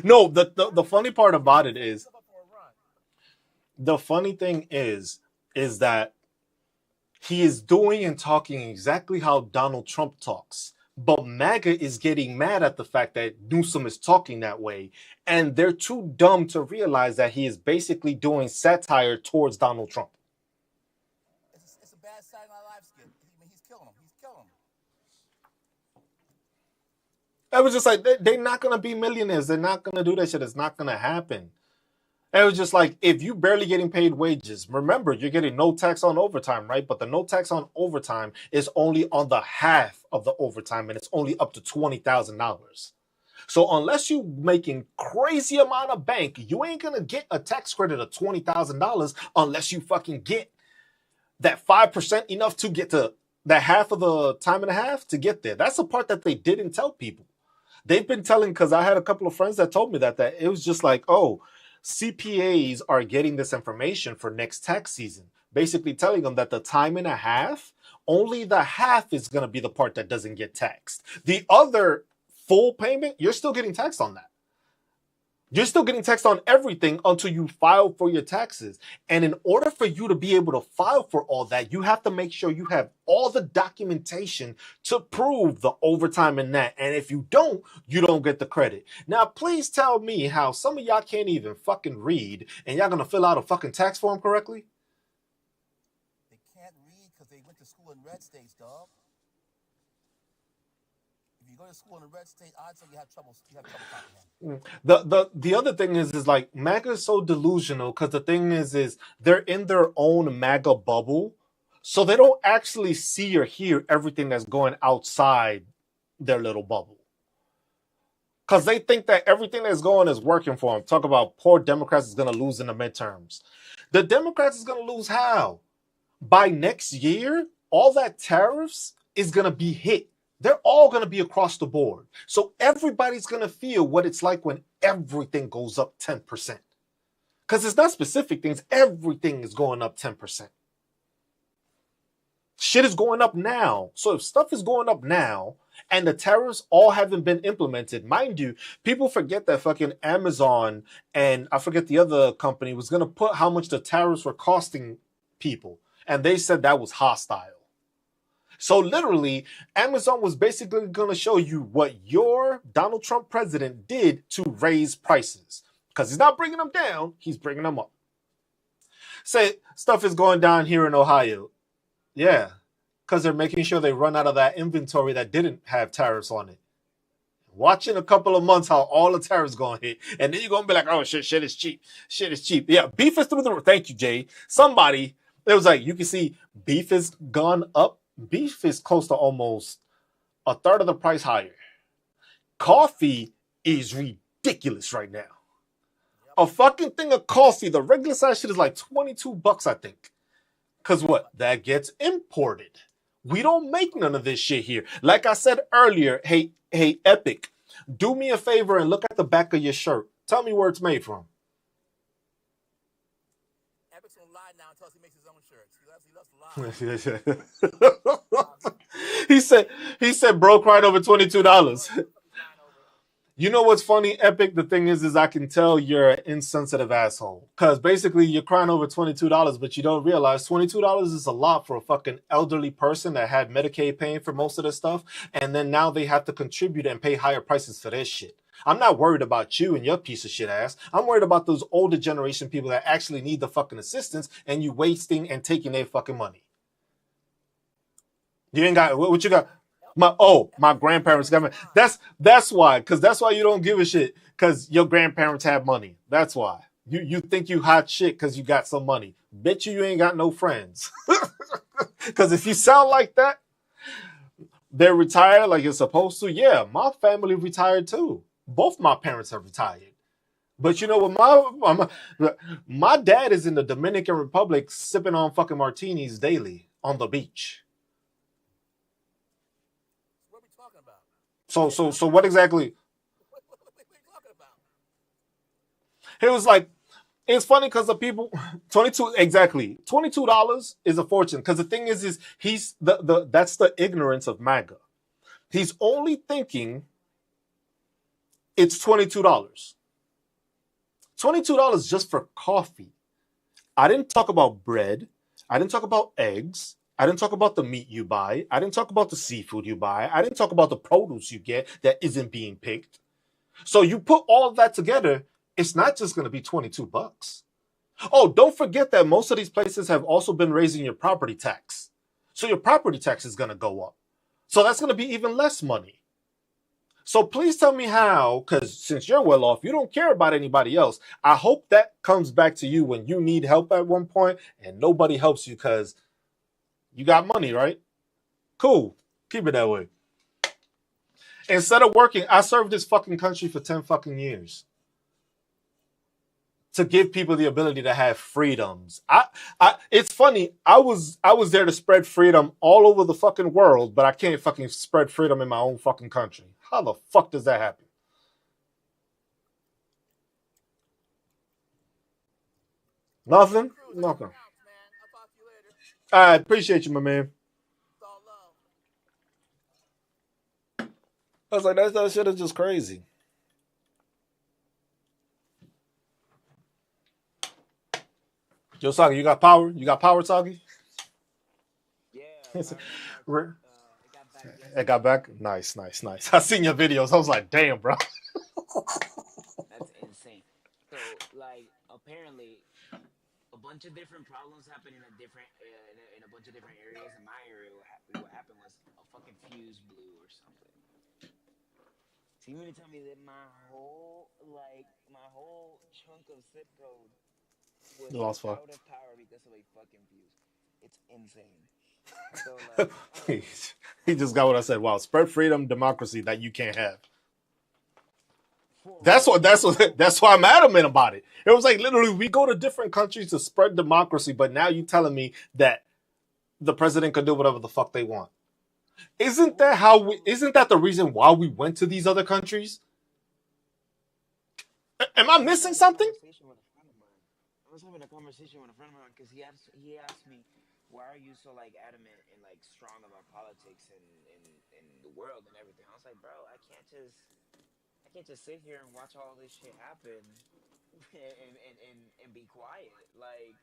No, the funny part about it is, the funny thing is that he is doing and talking exactly how Donald Trump talks. But MAGA is getting mad at the fact that Newsom is talking that way. And they're too dumb to realize that he is basically doing satire towards Donald Trump. It's a bad side of my life, Skip. He's killing him. I was just like, they're not going to be millionaires. They're not going to do that shit. It's not going to happen. And it was just like, if you barely getting paid wages, remember, you're getting no tax on overtime, right? But the no tax on overtime is only on the half of the overtime, and it's only up to $20,000. So unless you making crazy amount of bank, you ain't going to get a tax credit of $20,000 unless you fucking get that 5% enough to get to that half of the time and a half to get there. That's the part that they didn't tell people. They've been telling, because I had a couple of friends that told me that it was just like, oh, CPAs are getting this information for next tax season, basically telling them that the time and a half, only the half is going to be the part that doesn't get taxed. The other full payment, you're still getting taxed on that. You're still getting taxed on everything until you file for your taxes. And in order for you to be able to file for all that, you have to make sure you have all the documentation to prove the overtime in that. And if you don't get the credit. Now, please tell me how some of y'all can't even fucking read and y'all gonna fill out a fucking tax form correctly? They can't read because they went to school in red states, dog. If you go to school in a red state, odds are you have trouble comprehending. The other thing is like MAGA is so delusional because the thing is they're in their own MAGA bubble, so they don't actually see or hear everything that's going outside their little bubble. Because they think that everything that's going is working for them. Talk about poor Democrats is going to lose in the midterms. The Democrats is going to lose how? By next year, all that tariffs is going to be hit. They're all going to be across the board. So everybody's going to feel what it's like when everything goes up 10%. Because it's not specific things. Everything is going up 10%. Shit is going up now. So if stuff is going up now and the tariffs all haven't been implemented, mind you, people forget that fucking Amazon and I forget the other company was going to put how much the tariffs were costing people. And they said that was hostile. So literally, Amazon was basically going to show you what your Donald Trump president did to raise prices. Because he's not bringing them down, he's bringing them up. Say stuff is going down here in Ohio. Yeah, because they're making sure they run out of that inventory that didn't have tariffs on it. Watch in a couple of months how all the tariffs going to hit. And then you're going to be like, oh, shit is cheap. Shit is cheap. Yeah, beef is through the roof. Thank you, Jay. Somebody, it was like, you can see beef has gone up. Beef is close to almost a third of the price higher. Coffee is ridiculous right now. A fucking thing of coffee, the regular size shit is like $22, I think. Because what? That gets imported. We don't make none of this shit here. Like I said earlier, hey, Epic, do me a favor and look at the back of your shirt. Tell me where it's made from. Epic's gonna lie now and tell us he makes his own shirts. He loves to lie. he said, bro cried over $22. You know what's funny, Epic? The thing is I can tell you're an insensitive asshole. Because basically you're crying over $22, but you don't realize $22 is a lot for a fucking elderly person that had Medicaid paying for most of this stuff. And then now they have to contribute and pay higher prices for this shit. I'm not worried about you and your piece of shit ass. I'm worried about those older generation people that actually need the fucking assistance and you wasting and taking their fucking money. You ain't got, what you got? My grandparents got me. That's why, because that's why you don't give a shit, because your grandparents have money. That's why. You think you hot shit because you got some money. Bet you ain't got no friends. Because if you sound like that, they're retired like you're supposed to. Yeah, my family retired too. Both my parents are retired. But you know what? My dad is in the Dominican Republic sipping on fucking martinis daily on the beach. What are we talking about? So what exactly? What are you talking about? It was like, it's funny because the people, $22 is a fortune. Because the thing is he's that's the ignorance of MAGA. He's only thinking it's $22. $22 just for coffee. I didn't talk about bread. I didn't talk about eggs. I didn't talk about the meat you buy. I didn't talk about the seafood you buy. I didn't talk about the produce you get that isn't being picked. So you put all of that together, it's not just going to be $22. Oh, don't forget that most of these places have also been raising your property tax. So your property tax is going to go up. So that's going to be even less money. So please tell me how, because since you're well off, you don't care about anybody else. I hope that comes back to you when you need help at one point and nobody helps you because you got money, right? Cool. Keep it that way. Instead of working, I served this fucking country for 10 fucking years to give people the ability to have freedoms. It's funny. I was there to spread freedom all over the fucking world, but I can't fucking spread freedom in my own fucking country. How the fuck does that happen? Nothing? Cruz, Nothing. man. I'll talk to you later. I appreciate you, my man. It's all love. I was like, that shit is just crazy. Yo, Sagi, you got power? You got power, Sagi? Yeah, Re- it got back It yesterday. got back? Nice. I seen your videos. I was like, damn, bro. That's insane. So, like, apparently, a bunch of different problems happen in a different, in a bunch of different areas. In my area, what happened was a fucking fuse blew or something. So you mean to tell me that my whole chunk of zip code was Lost fuck. out of power because of a fucking fuse? It's insane. So, like, I don't know. He just got what I said. Wow, spread freedom, democracy that you can't have. For That's real. what. That's why I'm adamant about it. It was like literally, we go to different countries to spread democracy, but now you telling me that the president can do whatever the fuck they want. Isn't that how? Isn't that the reason why we went to these other countries? Am I I was missing having a something? conversation with a friend of mine. I was having a conversation with a friend of mine because he asked me, why are you so like adamant and like strong about politics and the world and everything? I was like, bro, I can't just sit here and watch all this shit happen and be quiet. Like,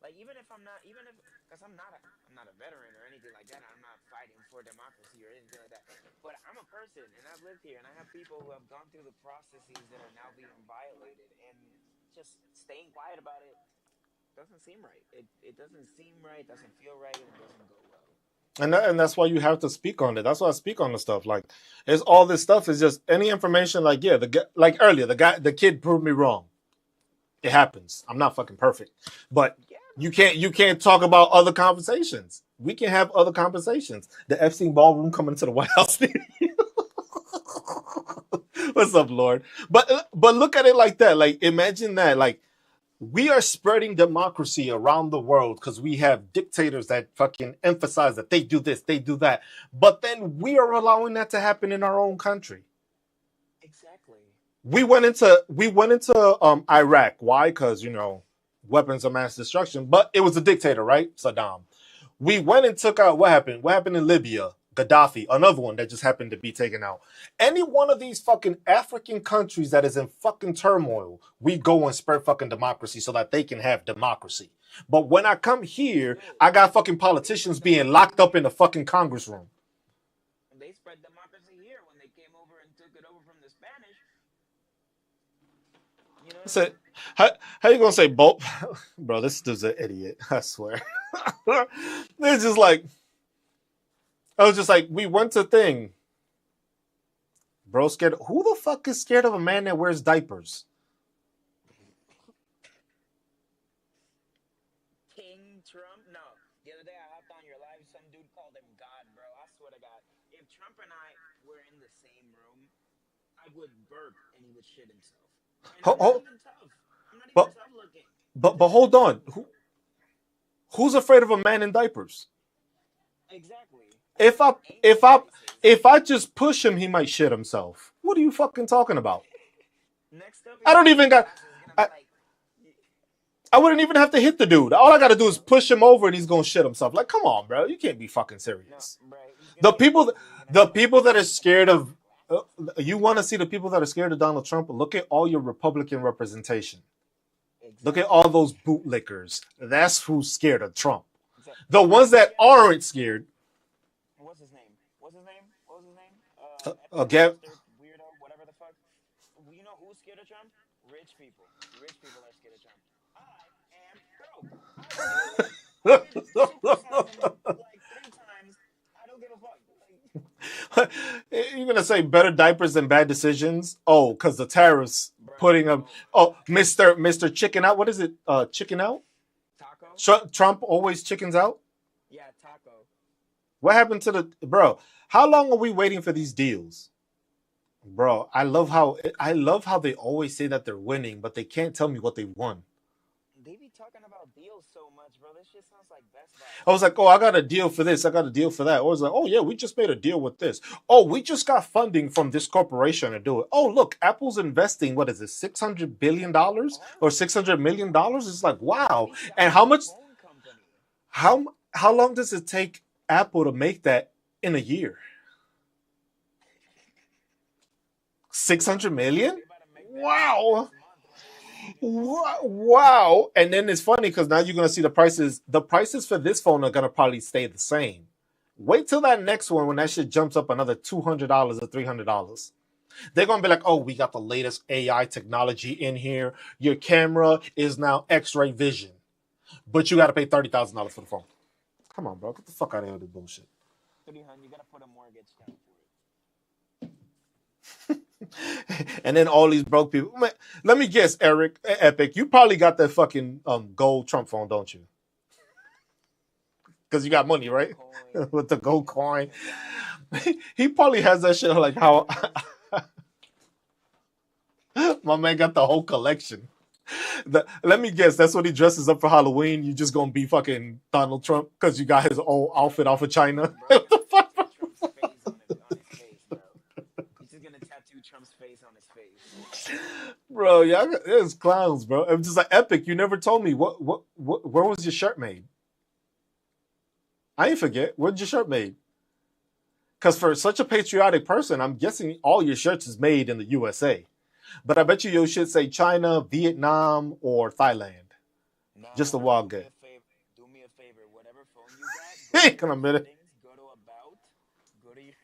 Like because I'm not a veteran or anything like that. I'm not fighting for democracy or anything like that. But I'm a person and I've lived here and I have people who have gone through the processes that are now being violated, and just staying quiet about it doesn't seem right. It doesn't seem right. Doesn't feel right, and it doesn't go well. And that's why you have to speak on it. That's why I speak on the stuff. Like, it's all this stuff is just any information. Like, yeah, like earlier, the kid proved me wrong. It happens. I'm not fucking perfect, but Yeah, you can't talk about other conversations. We can have other conversations. The Epstein ballroom coming to the White House. What's up, Lord? But look at it like that. Like, imagine that. Like, we are spreading democracy around the world because we have dictators that fucking emphasize that they do this, they do that. But then we are allowing that to happen in our own country. exactly. We went into Iraq. Why? Because weapons of mass destruction. But it was a dictator, right? Saddam. We went and took out what happened? What happened in Libya? Gaddafi, another one that just happened to be taken out. Any one of these fucking African countries that is in fucking turmoil, we go and spread fucking democracy so that they can have democracy. But when I come here, Yo, I got fucking they spread politicians being democracy locked up here. in the fucking Congress room. They spread democracy here when they came over and took it over from the Spanish. You know I what I said, mean? how you gonna say both? Bro, this dude's an idiot. I swear. It's just like, I was just like, we went to thing. Bro, scared. Who the fuck is scared of a man that wears diapers? King Trump? No. The other day I hopped on your live. Some dude called him God, bro. I swear to God. If Trump and I were in the same room, I would burp and he would shit himself. And Ho, I'm not ho, even tough. I'm not even but tough looking. but This is hold just on. Trump, bro. Who's afraid of a man in diapers? Exactly. If I Ankle if I braces. if I just push him, he might shit himself. What are you fucking talking about? Next up, I his don't even ankle got. braces is gonna be I, like, I wouldn't even have to hit the dude. All I gotta do is no, push him over, and he's gonna shit himself. Like, come on, bro. You can't be fucking no, serious. bro. He's The gonna get people, dizzy. He's gonna the have like people that are he's gonna have scared like of, splash. you want to see the people that are scared of Donald Trump? Look at all your Republican representation. Look at Exactly. all those bootlickers. That's who's scared of Trump. Exactly. The ones Have that you ever aren't scared, what's his name? What's his name? What was his name? Epic again, monster weirdo, whatever the fuck. You know who's scared of Trump? Rich people. Rich people are scared of Trump. I am broke. I don't give a fuck. I could supersize him like 3 times. I don't give a fuck. Like, you're gonna say better diapers than bad decisions. Oh, because the tariffs putting them. bro, Oh, Mister Chicken Out. What is it? Chicken Out. taco. Trump always chickens out. Yeah, taco. What happened to the bro? How long are we waiting for these deals, bro? I love how they always say that they're winning, but they can't tell me what they won. They be talking about deals so much, bro. This shit sounds like Best Buy. I was like, oh, I got a deal for this. I got a deal for that. Or I was like, oh yeah, we just made a deal with this. Oh, we just got funding from this corporation to do it. Oh, look, Apple's investing. What is it, $600 billion or Already, $600 million? It's like, wow. we got And a how much? phone company. How long does it take Apple to make that in a year? They about to 600 million? they about to make that shit Wow. next month when they release their next phone. Wow. And then it's funny because now you're gonna see the prices. The prices for this phone are gonna probably stay the same. Wait till that next one when that shit jumps up another $200 or $300. They're gonna be like, oh, we got the latest AI technology in here. Your camera is now X-ray vision, but you got to pay $30,000 for the phone. Come on, bro, get the fuck out of here with this bullshit. 300, you gotta put a mortgage down for it. And then all these broke people. Man, let me guess, Eric, Epic, you probably got that fucking gold Trump phone, don't you? Because you got money, Gold right? coin. With the gold Oh coin. my god. He probably has that shit like how my man got the whole collection. Let me guess, that's what he dresses up for Halloween. You just gonna be fucking Donald Trump because you got his old outfit off of China. Bro, he's gonna tattoo Trump's face on his face, bro. He's just gonna tattoo Trump's face on his face. Bro, yeah, it's clowns, bro. It was just like Epic. You never told me where was your shirt made? I ain't forget. Where'd your shirt made? Because for such a patriotic person, I'm guessing all your shirts is made in the USA. But I bet you your shit say China, Vietnam, or Thailand. Nah, Just a do wild me guess. a favor. ain't gonna Go to admit it. settings, go to about, go to your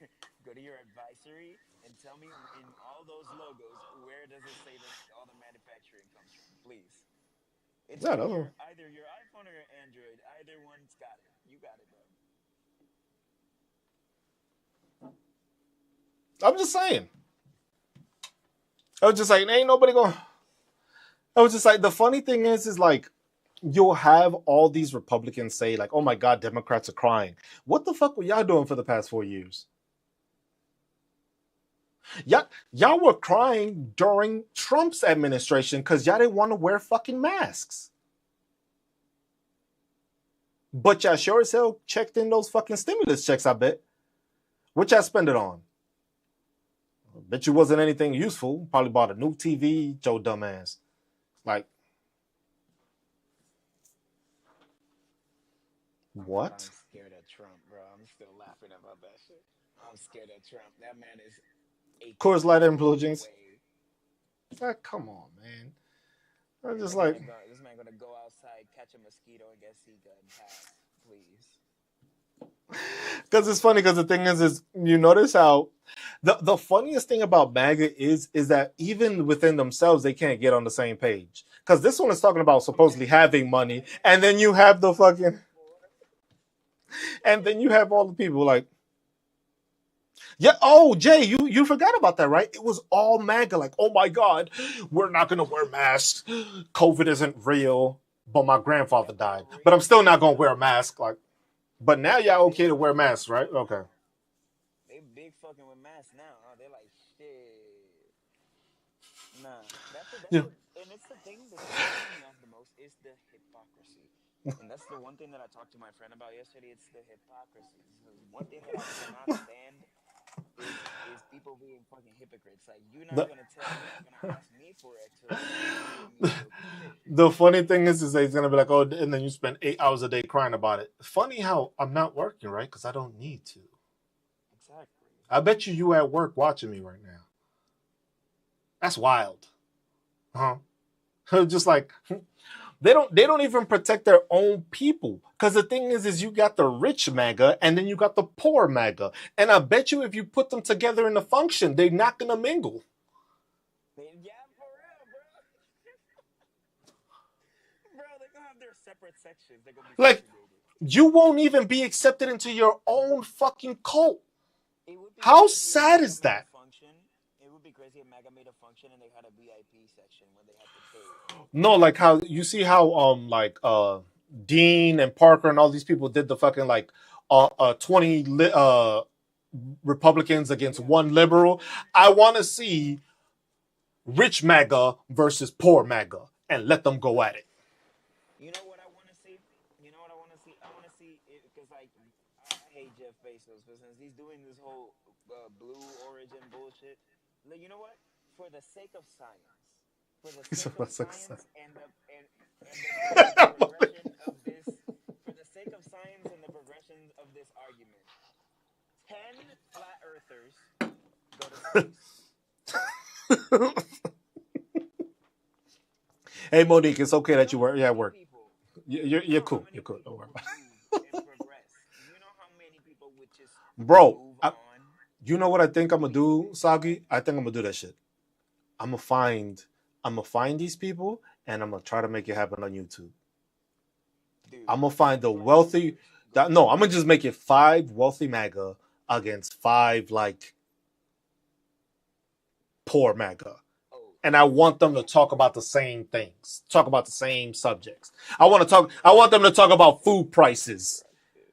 go to your advisory, and tell me in all those logos where does it say that all the manufacturing comes from, please. It's I on don't know. either your iPhone or your Android. Either one's got it. You got it, bro. I'm just saying. I was just like, ain't nobody going. I was just like, the funny thing is like, you'll have all these Republicans say like, "Oh my God, Democrats are crying." What the fuck were y'all doing for the past 4 years? Y'all were crying during Trump's administration because y'all didn't want to wear fucking masks. But y'all sure as hell checked in those fucking stimulus checks, I bet. What y'all spend it on? I bet you wasn't anything useful. Probably bought a new TV, Joe dumbass. Like, But what? I'm scared of Trump, bro. I'm still laughing about that shit. I'm scared of Trump. That man is a Coors Light kingdom influence. away. Like, come on, man. I'm Yeah, just like, this man gonna go outside, catch a mosquito, and get Zika and pass. Please. because it's funny. Because the thing is you notice how the funniest thing about MAGA is that even within themselves they can't get on the same page. Because this one is talking about supposedly having money, and then you have the fucking, and then you have all the people like, yeah, oh Jay, you forgot about that, right? It was all MAGA, like, oh my God, we're not gonna wear masks. COVID isn't real, but my grandfather Yep, died, for but I'm real. still not gonna wear a Yep. mask. Like, but now y'all They okay to wear masks, right? big. Okay. They big fucking with masks now. Huh? They're like shit. Nah, that's Yeah. the and it's the thing that pisses me off the most is the hypocrisy. And that's the one thing that I talked to my friend about yesterday. It's the hypocrisy. So one thing that I cannot stand is people being fucking hypocrites. Like The, you're not gonna ask me for X-rays, but you're giving me fucking shit. the funny thing is that he's gonna be like, oh, and then you spend 8 hours a day crying about it. Funny how I'm not working, right? Because I don't need to. Exactly. I bet you at work watching me right now. That's wild, huh? Just like they don't even protect their own people. Because the thing is you got the rich MAGA and then you got the poor MAGA, and I bet you if you put them together in a function, they're not gonna mingle. Yeah, for real, bro. Bro, they're gonna have their separate sections. They're gonna be Like, segregated. you won't even be accepted into your own fucking cult. It would be How crazy if sad MAGA is made a that? function. It would be crazy if MAGA made a function and they had a VIP section where they had to pay. No, like how you see how like Dean and Parker and all these people did the fucking like 20 Republicans against Yeah, one liberal. I want to see rich MAGA versus poor MAGA and let them go at it. you know what I want to see? You know what I want to see? I want to see it because like I hate Jeff Bezos, but since he's doing this whole blue origin bullshit, you know what? For the sake of science, for the sake of science and the progression of this, for the sake of science and the progression of this argument, 10 flat earthers go to space. Hey Monique, it's okay You that know you how work. Yeah, many work. people? You're You know how cool. You're many cool. Don't people worry would about move and progress? You know how many people would just it, bro. move I, on? you know what I think I'm gonna Please. do, Sagi? I think I'm gonna do that shit. I'm gonna find I'm gonna find these people and I'm gonna try to make it happen on YouTube. Dude, I'm gonna find the 5 wealthy. earthers go to No, I'm gonna space. just make it 5 wealthy MAGA against 5 like poor MAGA, Oh, and I want them to oh, talk about the same things, talk about the same subjects. I want to talk. you know I what? want them to talk about food Jesus prices. Christ, dude.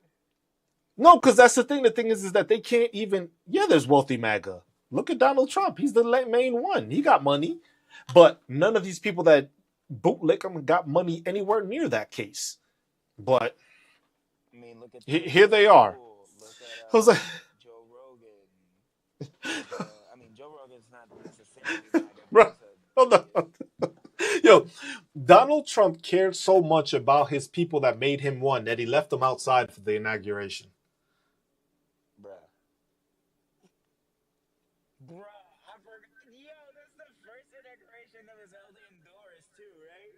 No, because that's the thing. The thing is that they can't even. Yeah, there's wealthy MAGA. Look at Donald Trump. He's the main one. He got money, but none of these people that bootlick him got money anywhere near that case. But I mean, look at here they Look at are. Tool. Look at I was like, Joe Rogan. I mean, Joe Rogan's not necessarily MAGA, but bro, he's a hold on. Yo, Donald Trump cared so much about his people that made him one that he left them outside for the inauguration. bruh. Bruh, I forgot. Yo, that's the first inauguration that was held indoors too, right?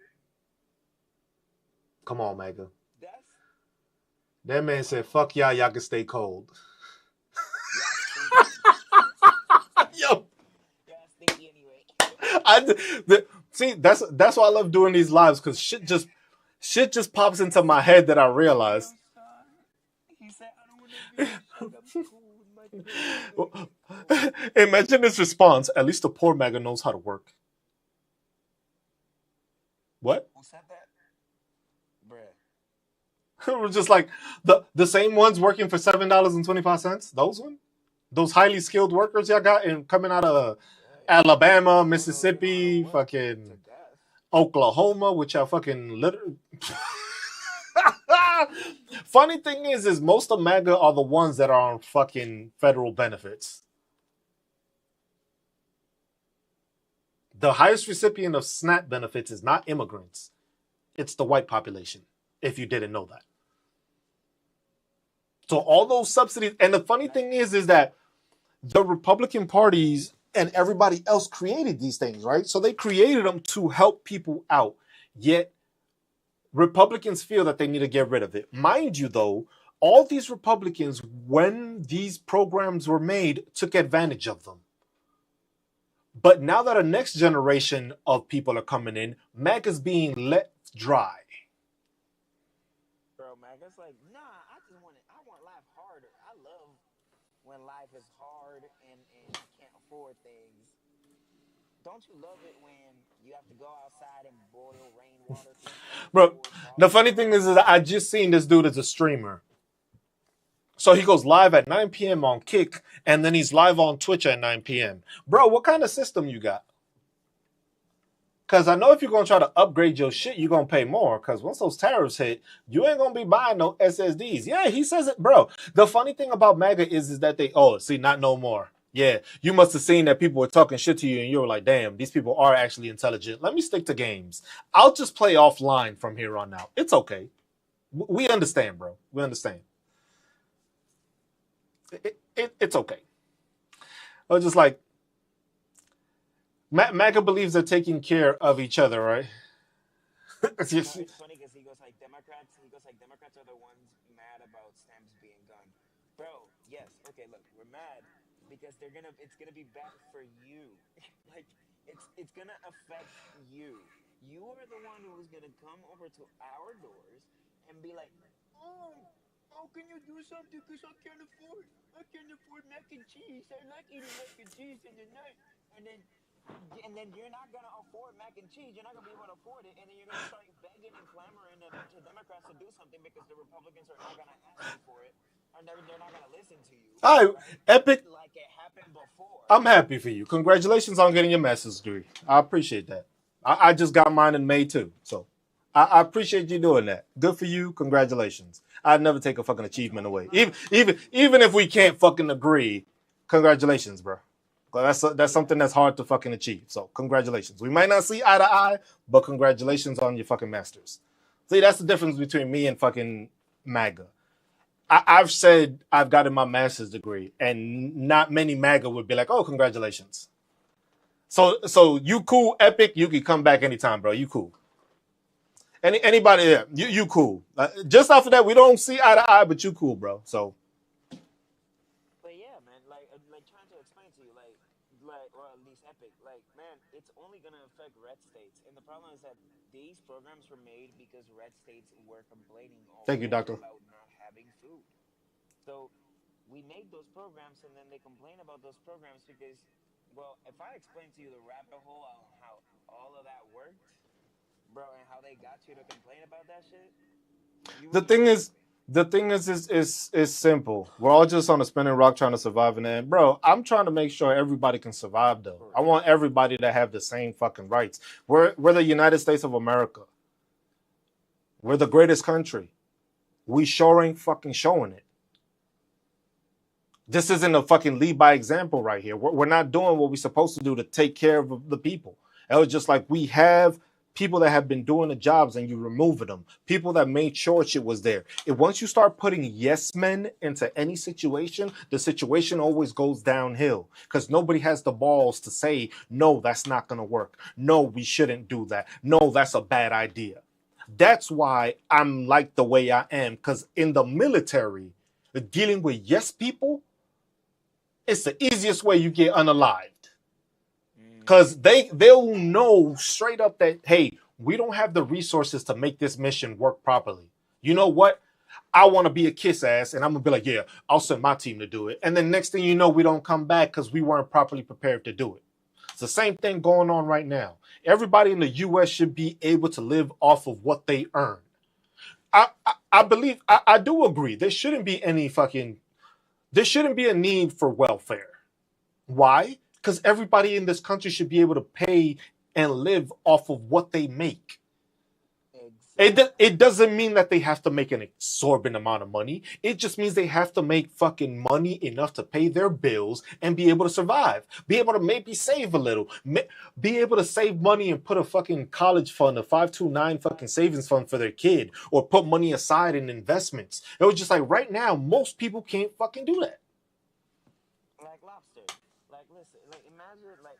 Come on, MAGA. That's That man said, "Fuck y'all can stay cold." Y'all stinky. Yo, Y'all stinky anyway. see, that's why I love doing these lives because shit just pops into my head that I realize. He said, I don't want to be shut up cool with my Imagine his response. At least the poor MAGA knows how to work. What? Who said that? Bruh. We're just like the same ones working for $7.25. Those one, those highly skilled workers y'all got and coming out of Alabama, Mississippi, fucking Oklahoma, which y'all fucking literally. Funny thing is most of MAGA are the ones that are on fucking federal benefits. The highest recipient of SNAP benefits is not immigrants. It's the white population, if you didn't know that. So all those subsidies, and the funny thing is that the Republican parties and everybody else created these things, right? So they created them to help people out. Yet Republicans feel that they need to get rid of it. Mind you, though, all these Republicans, when these programs were made, took advantage of them. But now that a next generation of people are coming in, MAGA is being let dry. Bro, MAGA's like, nah, I want life harder. I love when life is hard and I can't afford things. Don't you love it when you have to go outside and boil rainwater? Bro, the funny thing is I just seen this dude as a streamer. So he goes live at 9 p.m. on Kick, and then he's live on Twitch at 9 p.m. Bro, what kind of system you got? Because I know if you're going to try to upgrade your shit, you're going to pay more. Because once those tariffs hit, you ain't going to be buying no SSDs. Yeah, he says it, bro. The funny thing about MAGA is that see, not no more. Yeah, you must have seen that people were talking shit to you, and you were like, damn, these people are actually intelligent. Let me stick to games. I'll just play offline from here on out. It's okay. We understand, bro. We understand. It's okay. I was just like, MAGA believes they're taking care of each other, right? It's funny because he goes like Democrats are the ones mad about stamps being gone. Bro, yes, okay, look, we're mad because it's gonna be bad for you. Like it's gonna affect you. You are the one who is gonna come over to our doors and be like, oh, how can you do something because I can't afford mac and cheese. I like eating mac and cheese in the night. And then you're not gonna afford mac and cheese. You're not gonna be able to afford it, and then you're gonna start begging and clamoring to Democrats to do something because the Republicans are not gonna ask you for it, or they're not gonna listen to you. All right, right? Epic. Like it happened before. I'm happy for you. Congratulations on getting your master's degree. I appreciate that. I just got mine in May too, so I appreciate you doing that. Good for you. Congratulations. I'd never take a fucking achievement away, even if we can't fucking agree. Congratulations, bro. That's something that's hard to fucking achieve. So congratulations. We might not see eye to eye, but congratulations on your fucking masters. See, that's the difference between me and fucking MAGA. I've said I've gotten my master's degree, and not many MAGA would be like, "Oh, congratulations." So you cool, Epic. You can come back anytime, bro. You cool. Anybody? Yeah, you cool. Just after that, we don't see eye to eye, but you cool, bro. So. But yeah, man, like trying to explain to you, or at least Epic, like, man, it's only gonna affect red states, and the problem is that these programs were made because red states were complaining Thank you, doctor. about not having food. So we made those programs, and then they complain about those programs because, well, if I explain to you the rabbit hole on how all of that worked, bro, and how they got you to complain about that shit, The thing is simple. We're all just on a spinning rock trying to survive in the end. Bro, I'm trying to make sure everybody can survive, though. I want everybody to have the same fucking rights. We're the United States of America. We're the greatest country. We sure ain't fucking showing it. This isn't a fucking lead by example right here. We're not doing what we're supposed to do to take care of the people. It was just like we have people that have been doing the jobs and you removing them. People that made sure shit was there. Once you start putting yes men into any situation, the situation always goes downhill because nobody has the balls to say, no, that's not going to work. No, we shouldn't do that. No, that's a bad idea. That's why I'm like the way I am. Because in the military, dealing with yes people, it's the easiest way you get unalived. Because they'll know straight up that, hey, we don't have the resources to make this mission work properly. You know what? I want to be a kiss ass, and I'm gonna be like, yeah, I'll send my team to do it. And then next thing you know, we don't come back because we weren't properly prepared to do it. It's the same thing going on right now. Everybody in the U.S. should be able to live off of what they earn. I believe I do agree. There shouldn't be a need for welfare. Why? Because everybody in this country should be able to pay and live off of what they make. It doesn't mean that they have to make an exorbitant amount of money. It just means they have to make fucking money enough to pay their bills and be able to survive. Be able to maybe save a little. Be able to save money and put a fucking college fund, a 529 fucking savings fund for their kid, or put money aside in investments. It was just like right now, most people can't fucking do that. Like lobster. Like listen, like imagine like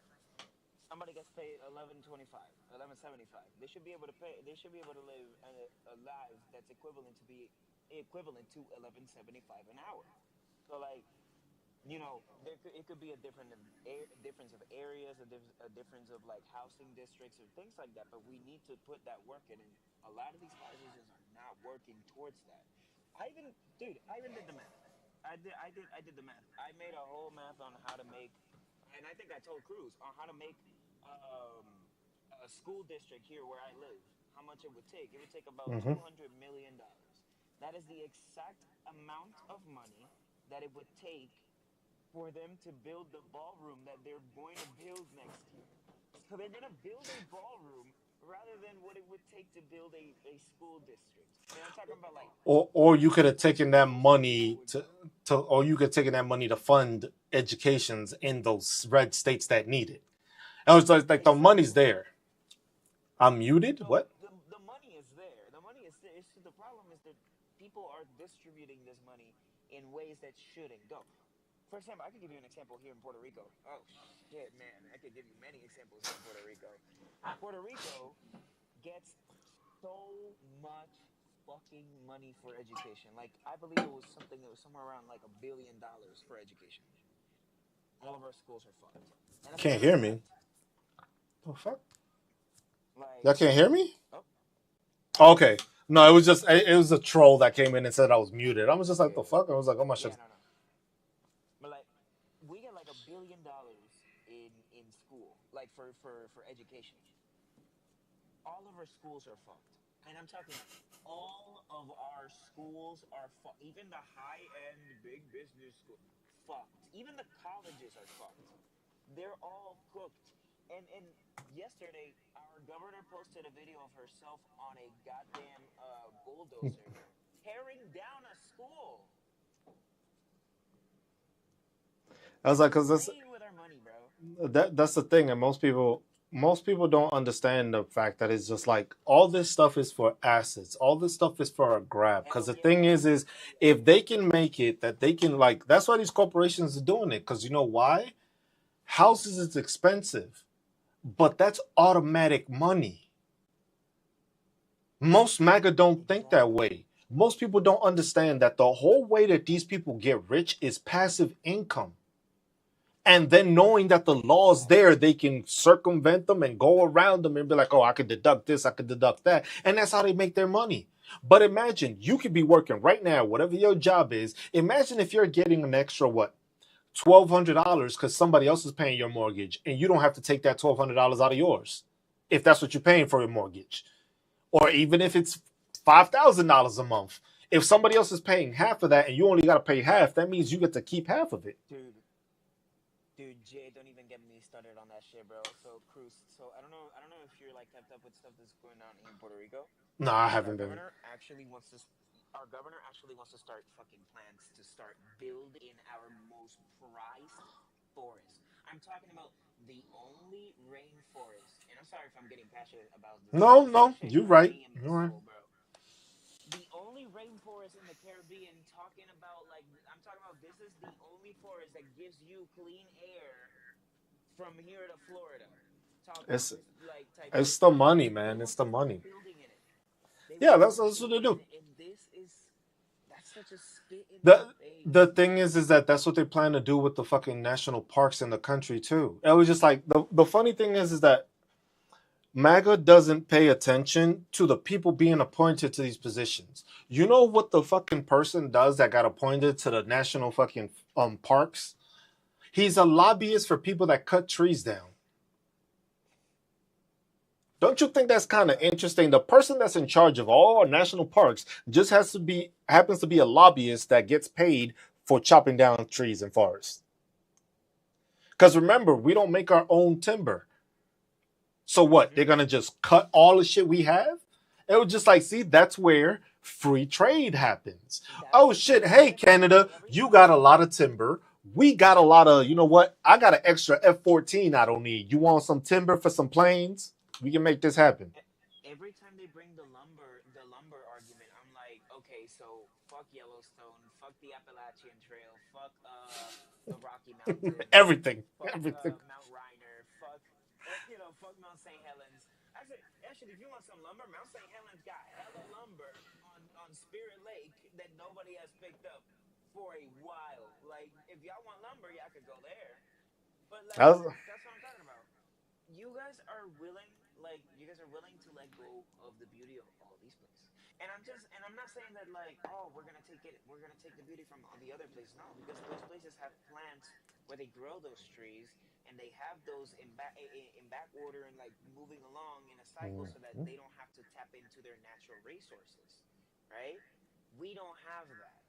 somebody gets paid 11.25, 11.75. They should be able to pay. They should be able to live a life that's equivalent to 11.75 an hour. So like it could be a difference of areas, a difference of like housing districts or things like that. But we need to put that work in, and a lot of these colleges are not working towards that. I even did the math. I did the math. I made a whole math on how to make, and I think I told Cruz on how to make um, a school district here where I live. How much it would take? It would take about Mm-hmm. $200 million. That is the exact amount of money that it would take for them to build the ballroom that they're going to build next year. So they're going to build a ballroom rather than what it would take to build a school district. And I'm talking about like Or you could have taken that $1.4 billion money would to or you could have taken that money to fund educations in those red states that need it. And it was like the money's exactly. there. I'm muted. So What? the money is there. The money is there. It's, the problem is that people are distributing this money in ways that shouldn't go. For example, I could give you an example here in Puerto Rico. Oh shit, man! I could give you many examples here in Puerto Rico. Puerto Rico gets so much fucking money for education. Like I believe it was something that was somewhere around like $1 billion for education. All of our schools are fucked, and that's a Can't matter of hear me. fact. The fuck? Like, Y'all can't hear me? oh Okay. No, it was a troll that came in and said I was muted. I was just like the yeah, fuck. I was like, oh my shit. yeah, no, no. But like, we get like $1 billion in school, like for education. All of our schools are fucked, and I'm talking all of our schools are fucked. Even the high end big business school fucked. Even the colleges are fucked. They're all cooked. And yesterday, our governor posted a video of herself on a goddamn bulldozer tearing down a school. I was like, because Playing with our money, bro. that's the thing, and most people don't understand the fact that it's just like all this stuff is for assets. All this stuff is for a grab. Because Hell the thing yeah. is Hell yeah. if they can make it that they can like that's why these corporations are doing it. Because you know why? Houses is expensive, but that's automatic money. Most MAGA don't think that Exactly. way. Most people don't understand that the whole way that these people get rich is passive income. And then knowing that the law's Exactly. there, they can circumvent them and go around them and be like, oh, I could deduct this, I could deduct that. And that's how they make their money. But imagine you could be working right now, whatever your job is. Imagine if you're getting an extra, what, $1,200 because somebody else is paying your mortgage and you don't have to take that $1,200 out of yours if that's what you're paying for your mortgage. Or even if it's $5,000 a month. If somebody else is paying half of that and you only got to pay half, that means you get to keep half of it. Dude, dude, Jay, don't even get me started on that shit, bro. So, Cruz, so I don't know if you're like kept up with stuff that's going on in Puerto Rico, No, I but haven't been. our governor actually wants to start fucking plans to start build in our most prized forest. I'm talking about the only rainforest, and I'm sorry if I'm getting passionate about this, but No, this no, shit you're hurt right. me in my You're right. soul, bro. The only rainforest in the Caribbean, talking about like I'm talking about this is the only forest that gives you clean air from here to Florida. Talking It's like type it's shit. the And money, they man. want It's the to start money. building in it. They Yeah, want that's what they do. and this is that's such a spit in the The the face. thing is that that's what they plan to do with the fucking national parks in the country too. It was just like the funny thing is that MAGA doesn't pay attention to the people being appointed to these positions. You know what the fucking person does that got appointed to the national fucking parks? He's a lobbyist for people that cut trees down. Don't you think that's kind of interesting? The person that's in charge of all our national parks just happens to be a lobbyist that gets paid for chopping down trees and forests. Because remember, we don't make our own timber. So what? They're gonna just cut all the shit we have? It was just like, see, that's where free trade happens. That's Oh the shit, thing. hey Canada, you got a lot of timber. We got a lot of, you know what? I got an extra F-14 I don't need. You want some timber for some planes? We can make this happen. Every time they bring the lumber argument, I'm like, okay, so fuck Yellowstone, fuck the Appalachian Trail, fuck the Rocky Mountains, Everything. fuck Everything. Mount Rainier, fuck fuck Mount St. Helens. Actually, if you want some lumber, Mount St. Helens got hella lumber on Spirit Lake that nobody has picked up for a while. Like, if y'all want lumber, y'all could go there. But I like, was- that's what I'm talking about. You guys are willing to let go of the beauty of all these places. And I'm not saying that like, oh, we're gonna take the beauty from all the other places. No, because those places have plants where they grow those trees and they have those in back order and like moving along in a cycle so that they don't have to tap into their natural resources, right? We don't have that.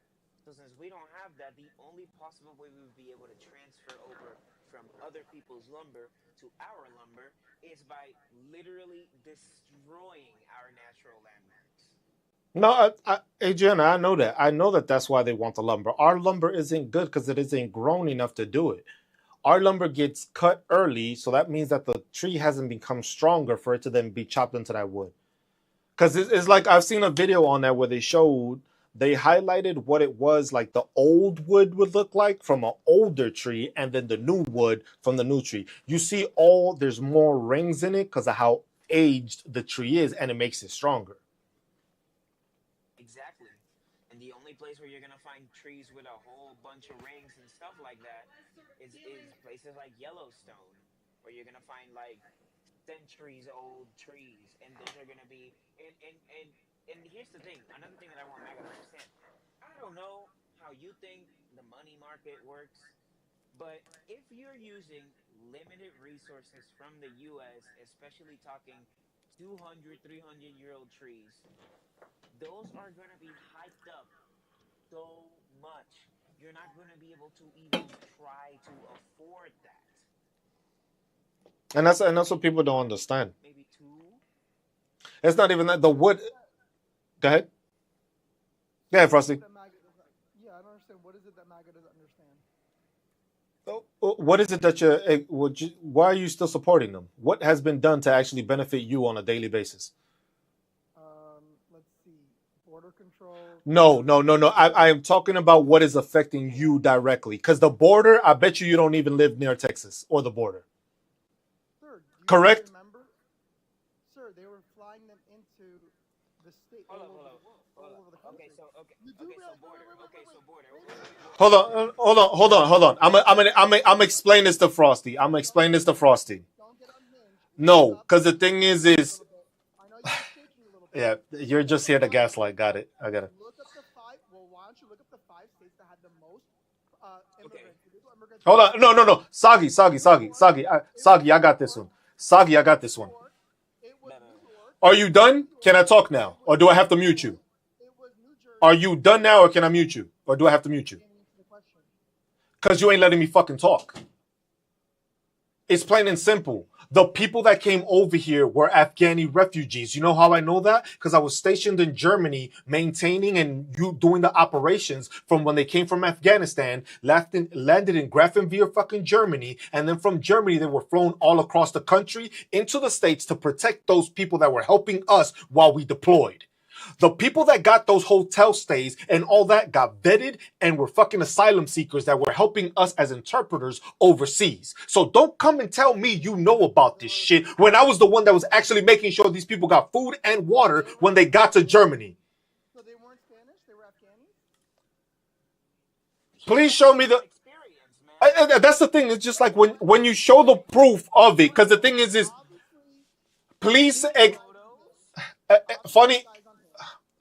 So since we don't have that, the only possible way we would be able to transfer over from other people's lumber to our lumber is by literally destroying our natural landmarks. No, Adriana, I know that. I know that that's why they want the lumber. Our lumber isn't good because it isn't grown enough to do it. Our lumber gets cut early, so that means that the tree hasn't become stronger for it to then be chopped into that wood. Because it's like I've seen a video on that where they highlighted what it was like the old wood would look like from an older tree and then the new wood from the new tree. You see there's more rings in it because of how aged the tree is and it makes it stronger. Exactly. And the only place where you're gonna find trees with a whole bunch of rings and stuff like that is places like Yellowstone, where you're gonna find like centuries old trees, and those are gonna be and here's the thing. Another thing that I want Maga to understand. I don't know how you think the money market works, but if you're using limited resources from the US, especially talking 200, 300-year-old trees, those are going to be hyped up so much. You're not going to be able to even try to afford that. And that's what people Maybe don't one, understand. maybe two. It's not even that the wood. Go ahead. Yeah, What is Frosty. it that MAGA doesn't? Yeah, I don't understand. What is it that MAGA doesn't understand? What is it that why are you still supporting them? What has been done to actually benefit you on a daily basis? Let's see. Border control. No, no, no, no. I am talking about what is affecting you directly. Because the border, I bet you don't even live near Texas or the border. Sir, do you Correct? remember? Sir, they were flying them into the state Hold all up, hold over up, the world, hold all up. over the Okay, country. so okay, You do okay, so realize? border. Okay, so border. Wait, wait, wait, wait, Hold wait, on, wait. hold on, hold on, hold on. I'm explain this to Frosty. I'm explain this to Frosty. Don't get unhinged. Look No, up. because the thing is, A little bit. I know you've been shaking a little bit. yeah, you're Look up just the here to five. gaslight. Got it. I got it. Look up the five. Well, why don't you look up the 5 states that had the most Okay, illegal immigrants Hold coming on. in? No, no, no. It was Soggy, I got New this one. York. Soggy, I It was got this New one. York. It was no, no, New no. York. Are you It was done? New Can I York. talk It now? was Or do I have to mute Illinois. you? It was New Are Jersey. you done now or can I mute you? Or do I have to mute you? Can't answer the question. Because you ain't letting me fucking talk. It's plain and simple. The people that came over here were Afghani refugees. You know how I know that? Because I was stationed in Germany maintaining and doing the operations from when they came from Afghanistan, landed in Grafenwehr, fucking Germany, and then from Germany they were flown all across the country into the States to protect those people that were helping us while we deployed. The people that got those hotel stays and all that got vetted and were fucking asylum seekers that were helping us as interpreters overseas. So don't come and tell me you know about this shit when I was the one that was actually making sure these people got food and water when they got to Germany. So they weren't Spanish, they were Afghani? Please show me the... That's the thing. It's just like when you show the proof of it, because the thing is please, funny,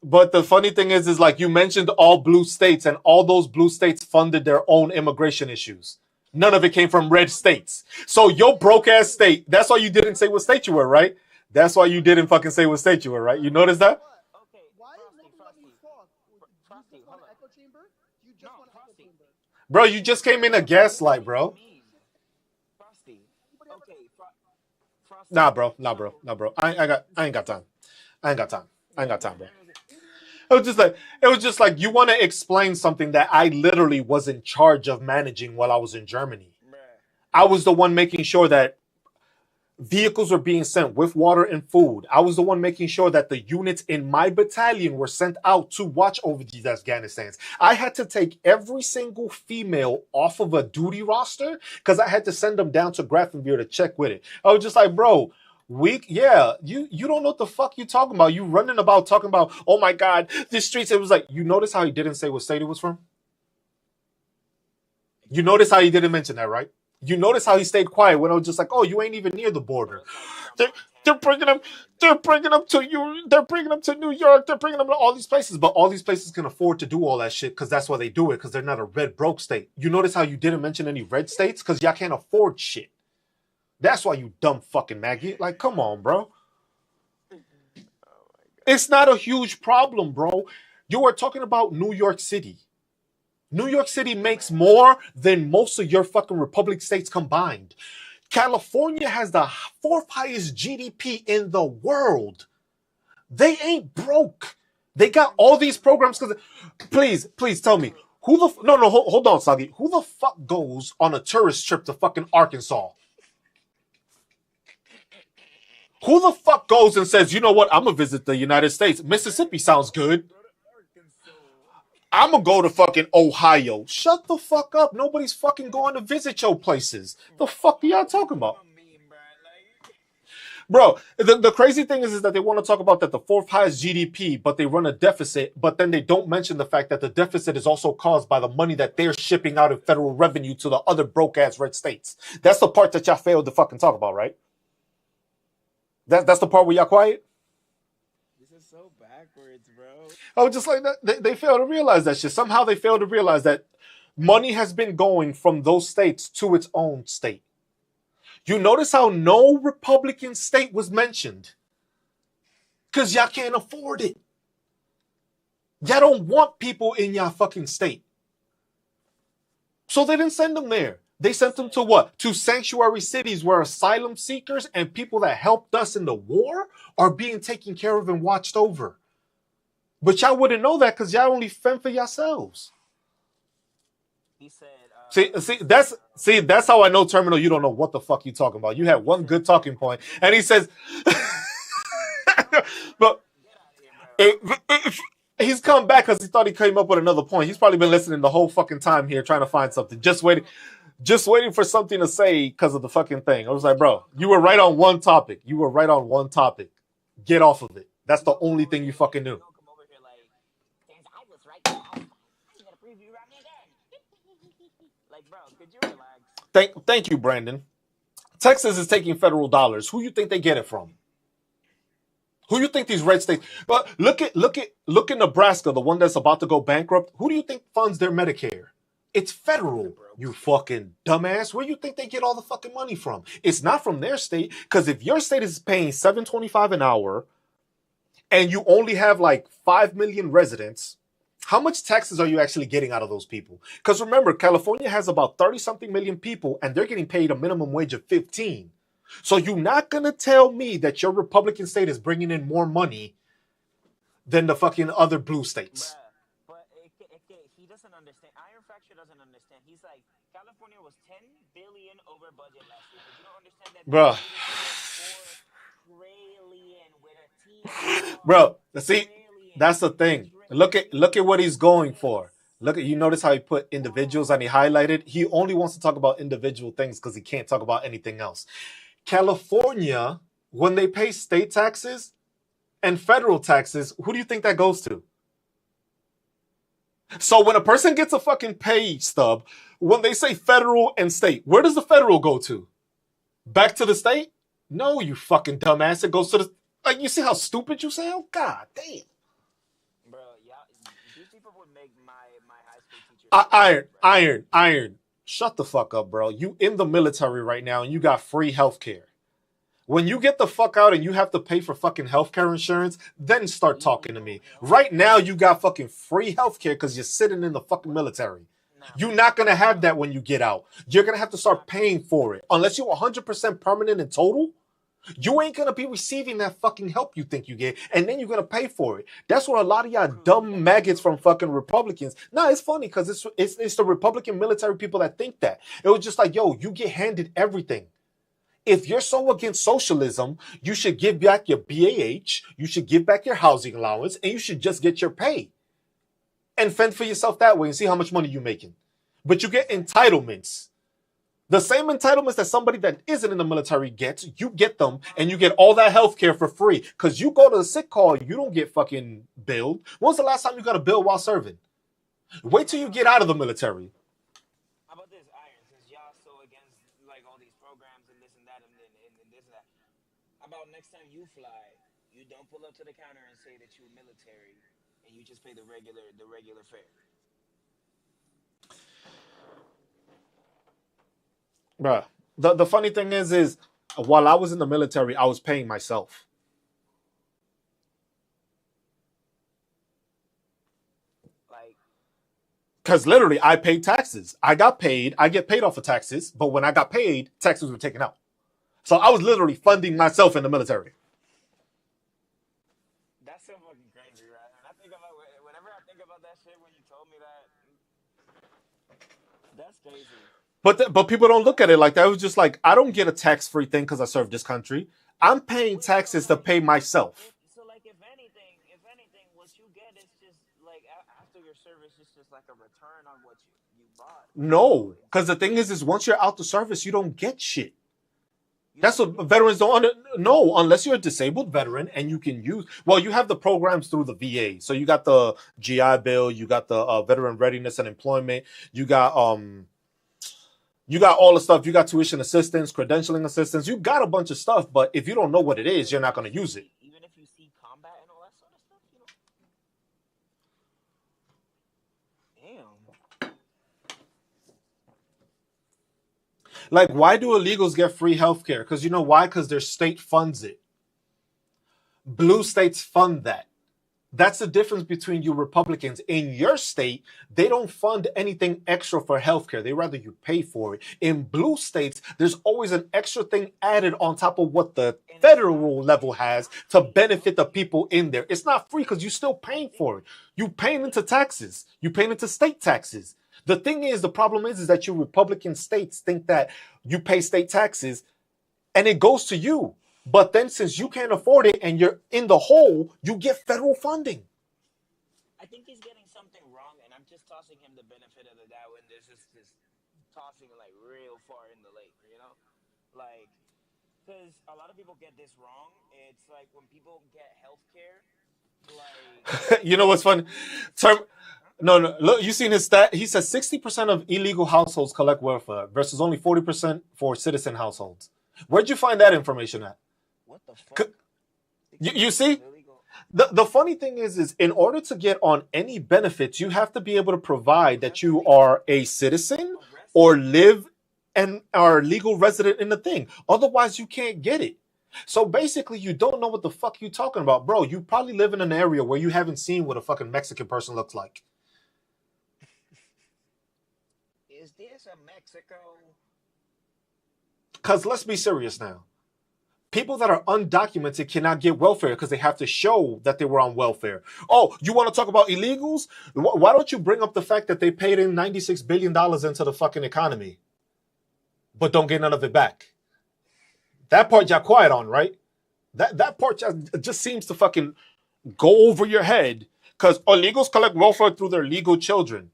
but the funny thing is like you mentioned all blue states, and all those blue states funded their own immigration issues. None of it came from red states. So your broke ass state. That's why you didn't say what state you were, right? That's why you didn't fucking say what state you were, right? You notice that? Okay, why is nobody letting me talk? Do you just want an echo chamber? Do you just want an echo chamber? Bro, you just came in a gaslight, bro. Nah, bro. I ain't got time. Bro. It was just like you want to explain something that I literally was in charge of managing while I was in Germany. I was the one making sure that vehicles were being sent with water and food. I was the one making sure that the units in my battalion were sent out to watch over these Afghanistans. I had to take every single female off of a duty roster because I had to send them down to Grafenbeer to check with it. I was just like, bro, you don't know what the fuck you talking about. You running about talking about, oh my God, this streets. It was like, you notice how he didn't say what state it was from? You notice how he didn't mention that, right? You notice how he stayed quiet when I was just like, oh, you ain't even near the border. They're bringing them to you. They're bringing them to New York. They're bringing them to all these places. But all these places can afford to do all that shit because that's why they do it, because they're not a red broke state. You notice how you didn't mention any red states? Because y'all can't afford shit. That's why, you dumb fucking maggot. Like, come on, bro. It's not a huge problem, bro. You are talking about New York City. New York City makes more than most of your fucking republic states combined. California has the fourth highest GDP in the world. They ain't broke. They got all these programs. Please tell me, hold on, Sagi. Who the fuck goes on a tourist trip to fucking Arkansas? Who the fuck goes and says, you know what, I'm gonna visit the United States. Mississippi sounds good. I'm gonna go to fucking Ohio. Shut the fuck up. Nobody's fucking going to visit your places. The fuck are y'all talking about? Bro, the crazy thing is that they want to talk about that the fourth highest GDP, but they run a deficit, but then they don't mention the fact that the deficit is also caused by the money that they're shipping out in federal revenue to the other broke-ass red states. That's the part that y'all failed to fucking talk about, right? That's the part where y'all quiet? This is so backwards, bro. I was just like, they fail to realize that shit. Somehow they fail to realize that money has been going from those states to its own state. You notice how no Republican state was mentioned? Because y'all can't afford it. Y'all don't want people in y'all fucking state. So they didn't send them there. They sent them to what? To sanctuary cities where asylum seekers and people that helped us in the war are being taken care of and watched over. But y'all wouldn't know that because y'all only fend for yourselves. He said, that's how I know, Terminal, you don't know what the fuck you talking about. You had one good talking point, and he says, but he's come back because he thought he came up with another point. He's probably been listening the whole fucking time here trying to find something, just waiting for something to say because of the fucking thing. I was like, bro, you were right on one topic. Get off of it. That's the only thing you fucking knew. Like, bro, could you relax? Thank you, Brandon. Texas is taking federal dollars. Who you think they get it from? Who you think these red states? But look at Nebraska, the one that's about to go bankrupt. Who do you think funds their Medicare? It's federal. You fucking dumbass. Where you think they get all the fucking money from? It's not from their state. Because if your state is paying $7.25 an hour, and you only have like 5 million residents, how much taxes are you actually getting out of those people? Because remember, California has about 30-something million people, and they're getting paid a minimum wage of 15. So you're not going to tell me that your Republican state is bringing in more money than the fucking other blue states. But he doesn't understand. Iron Fracture doesn't understand. He's like, California was $10 billion over budget last year. But you don't understand that. Bro. $4 trillion with a T. Bro, see, That's the thing. Look at what he's going for. Look at, you notice how he put individuals and he highlighted. He only wants to talk about individual things because he can't talk about anything else. California, when they pay state taxes and federal taxes, who do you think that goes to? So when a person gets a fucking pay stub, when they say federal and state, where does the federal go to? Back to the state? No, you fucking dumbass. It goes to the, like, you see how stupid you sound? God damn. Bro, y'all, these people would make my high school teacher so mad, bro. Iron. Shut the fuck up, bro. You in the military right now and you got free healthcare. When you get the fuck out and you have to pay for fucking healthcare insurance, then start talking to me. Right now, you got fucking free healthcare because you're sitting in the fucking military. Nah, You're not going to have that when you get out. You're going to have to start paying for it. Unless you're 100% permanent in total, you ain't going to be receiving that fucking help you think you get. And then you're going to pay for it. That's what a lot of y'all dumb maggots from fucking Republicans. No, it's funny because it's the Republican military people that think that. It was just like, yo, you get handed everything. If you're so against socialism, you should give back your BAH, you should give back your housing allowance, and you should just get your pay. And fend for yourself that way and see how much money you're making. But you get entitlements. The same entitlements that somebody that isn't in the military gets, you get them, and you get all that health care for free. Because you go to the sick call, you don't get fucking billed. When's the last time you got a bill while serving? Wait till you get out of the military. how about this, Iron? Since y'all so against like all these programs and this and that and this and that, how about next time you fly, you don't pull up to the counter and say that you're military, and you just pay the regular fare. Bruh. The funny thing is while I was in the military, I was paying myself. Like, Because literally, I paid taxes. I got paid. I get paid off of taxes. But when I got paid, taxes were taken out. So I was literally funding myself in the military. that's so fucking crazy, right? And I think about whenever I think about that shit when you told me that, that's crazy. But people don't look at it like that. It was just like, I don't get a tax-free thing because I served this country. I'm paying Wait, so taxes to like, pay myself. if anything, what you get is just like after your service, it's just like a return on what you bought, No. basically. Because the thing is once you're out the service, you don't get shit. You That's don't what get veterans shit. don't know unless you're a disabled veteran and you can use. Well, you have the programs through the VA, so you got the GI Bill, you got the Veteran Readiness and Employment, you got all the stuff. You got tuition assistance, credentialing assistance. You got a bunch of stuff, but if you don't know what it is, you're not going to use it. Even if you see combat and all that sort of stuff, damn. Like, why do illegals get free healthcare? Because you know why? Because their state funds it. Blue states fund that. That's the difference between you Republicans. In your state, they don't fund anything extra for healthcare. They rather you pay for it. In blue states, there's always an extra thing added on top of what the And it's federal level has not to free though. benefit the people in there. It's not free because you're still paying for it. You paying into taxes. You paying into state taxes. The thing is, the problem is that you Republican states think that you pay state taxes and it goes to you. But then since you can't afford it and you're in the hole, you get federal funding. I think he's getting something wrong, and I'm just tossing him the benefit of the doubt when this is just tossing like real far in the lake, like, because a lot of people get this wrong. It's like when people get health care, like You know what's funny? Term, no. Look, you seen his stat? He says 60% of illegal households collect welfare versus only 40% for citizen households. Where'd you find that information at? what the fuck? You 60% see? of illegal. The funny thing is in order to get on any benefits, you have to be able to provide You that have to you be are a citizen a or resident. live and are legal resident in the thing. Otherwise, you can't get it. So basically, you don't know what the fuck you talking about, bro. You probably live in an area where you haven't seen what a fucking Mexican person looks like. Is this a Mexico? Because let's be serious now. People that are undocumented cannot get welfare because they have to show that they were on welfare. Oh, you want to talk about illegals? Why don't you bring up the fact that they paid in $96 billion into the fucking economy, but don't get none of it back? That part y'all quiet on, right? That part just seems to fucking go over your head because illegals collect welfare through their legal children.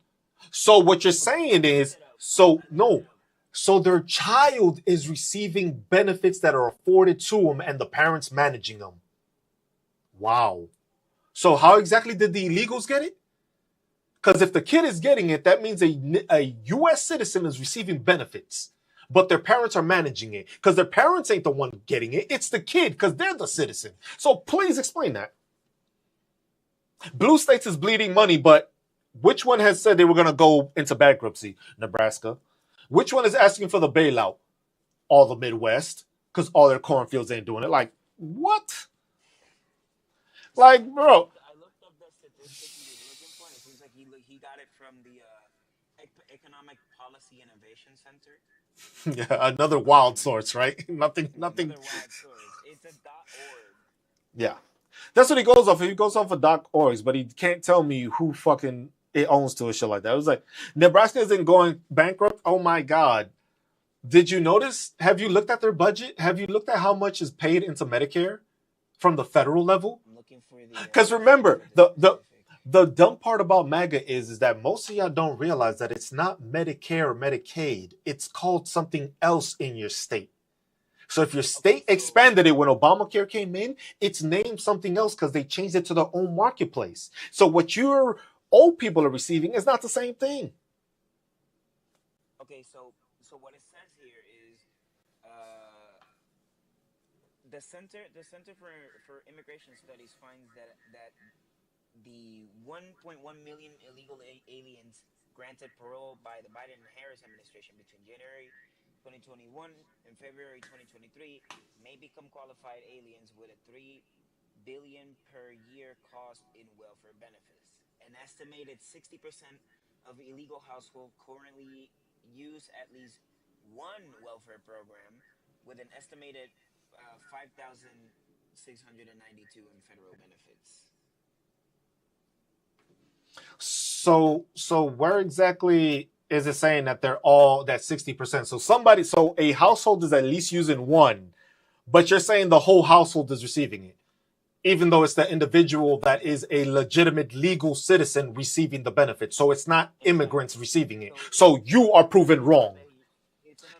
So what you're saying is, so no, so their child is receiving benefits that are afforded to them and the parents managing them. Wow. So how exactly did the illegals get it? Because if the kid is getting it, that means a U.S. citizen is receiving benefits, but their parents are managing it because their parents ain't the one getting it. It's the kid because they're the citizen. So please explain that. Blue states is bleeding money, but which one has said they were going to go into bankruptcy? Nebraska. Which one is asking for the bailout? All the Midwest, because all their cornfields ain't doing it. Like, what? Like, bro. I looked up the statistic he was looking for, and it seems like he got it from the Economic Policy Innovation Center. Yeah, another wild source, right? Nothing. Another wild source. It's a .org. Yeah. That's what he goes off. He goes off of .orgs, but he can't tell me who fucking it owns to a shit like that. It was like, Nebraska isn't going bankrupt. Oh my God. Did you notice? Have you looked at their budget? Have you looked at how much is paid into Medicare from the federal level? I'm looking for the. Because remember, the dumb part about MAGA is that most of y'all don't realize that it's not Medicare or Medicaid. It's called something else in your state. So if your state expanded it when Obamacare came in, it's named something else because they changed it to their own marketplace. So what your old people are receiving is not the same thing. Okay, so what it says here is the Center for Immigration Studies finds that the 1.1 million illegal aliens granted parole by the Biden and Harris administration between January 2021 and February 2023 may become qualified aliens with a $3 billion per year cost in welfare benefits. An estimated 60% of illegal households currently use at least one welfare program, with an estimated 5,692 in federal benefits. So where exactly is it saying that they're all that 60%? So a household is at least using one, but you're saying the whole household is receiving it, even though it's the individual that is a legitimate legal citizen receiving the benefit. So it's not immigrants receiving it. So you are proven wrong.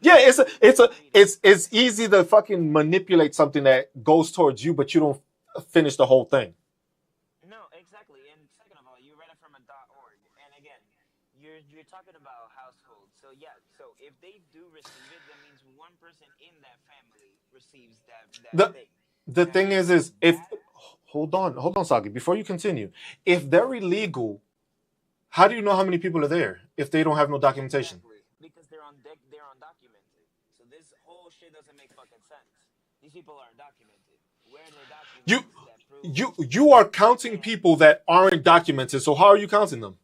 Yeah, it's easy to fucking manipulate something that goes towards you, but you don't finish the whole thing. No, exactly. And second of all, you read it from a .org, and again, you're talking about households. So yeah, so if they do receive it, that means one person in that family receives that thing. The thing is if hold on, Saki, before you continue, if they're illegal, how do you know how many people are there if they don't have no documentation? Exactly. Because they're undocumented. So this whole shit doesn't make fucking sense. These people are undocumented. Where are their documents You are counting people that aren't documented. So how are you counting them?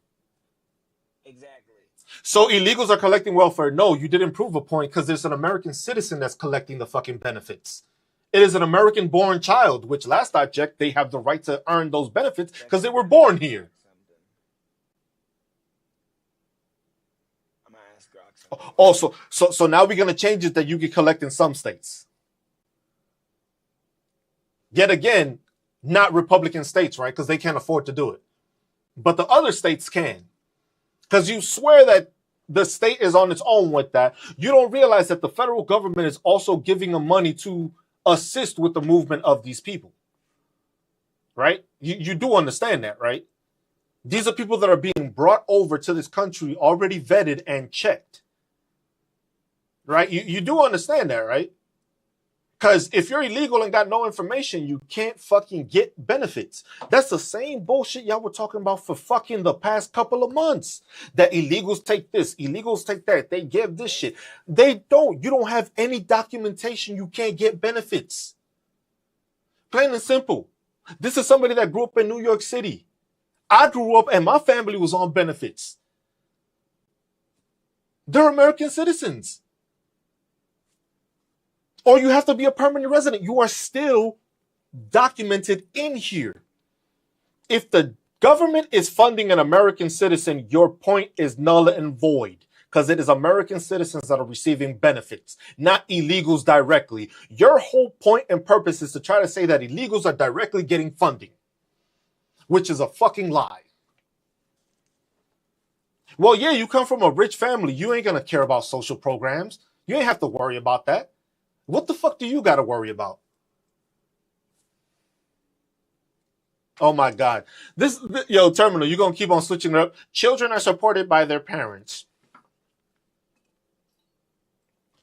Exactly. So illegals are collecting welfare. No, you didn't prove a point because there's an American citizen that's collecting the fucking benefits. It is an American-born child, which last I checked, they have the right to earn those benefits because they were born here. I'm gonna ask Grok something. Also, so now we're gonna change it that you can collect in some states. Yet again, not Republican states, right? Because they can't afford to do it. But the other states can. Because you swear that the state is on its own with that. You don't realize that the federal government is also giving them money to assist with the movement of these people. Right? You do understand that, right? These are people that are being brought over to this country already vetted and checked. Right? You do understand that, right? Because if you're illegal and got no information, you can't fucking get benefits. That's the same bullshit y'all were talking about for fucking the past couple of months. That illegals take this, illegals take that. They give this shit. They don't. You don't have any documentation. You can't get benefits. Plain and simple. This is somebody that grew up in New York City. I grew up and my family was on benefits. They're American citizens. Or you have to be a permanent resident. You are still documented in here. If the government is funding an American citizen, your point is null and void because it is American citizens that are receiving benefits, not illegals directly. Your whole point and purpose is to try to say that illegals are directly getting funding. which is a fucking lie. Well, yeah, you come from a rich family. You ain't going to care about social programs. You ain't have to worry about that. What the fuck do you got to worry about? Oh my God. Yo, Terminal, you going to keep on switching it up? Children are supported by their parents.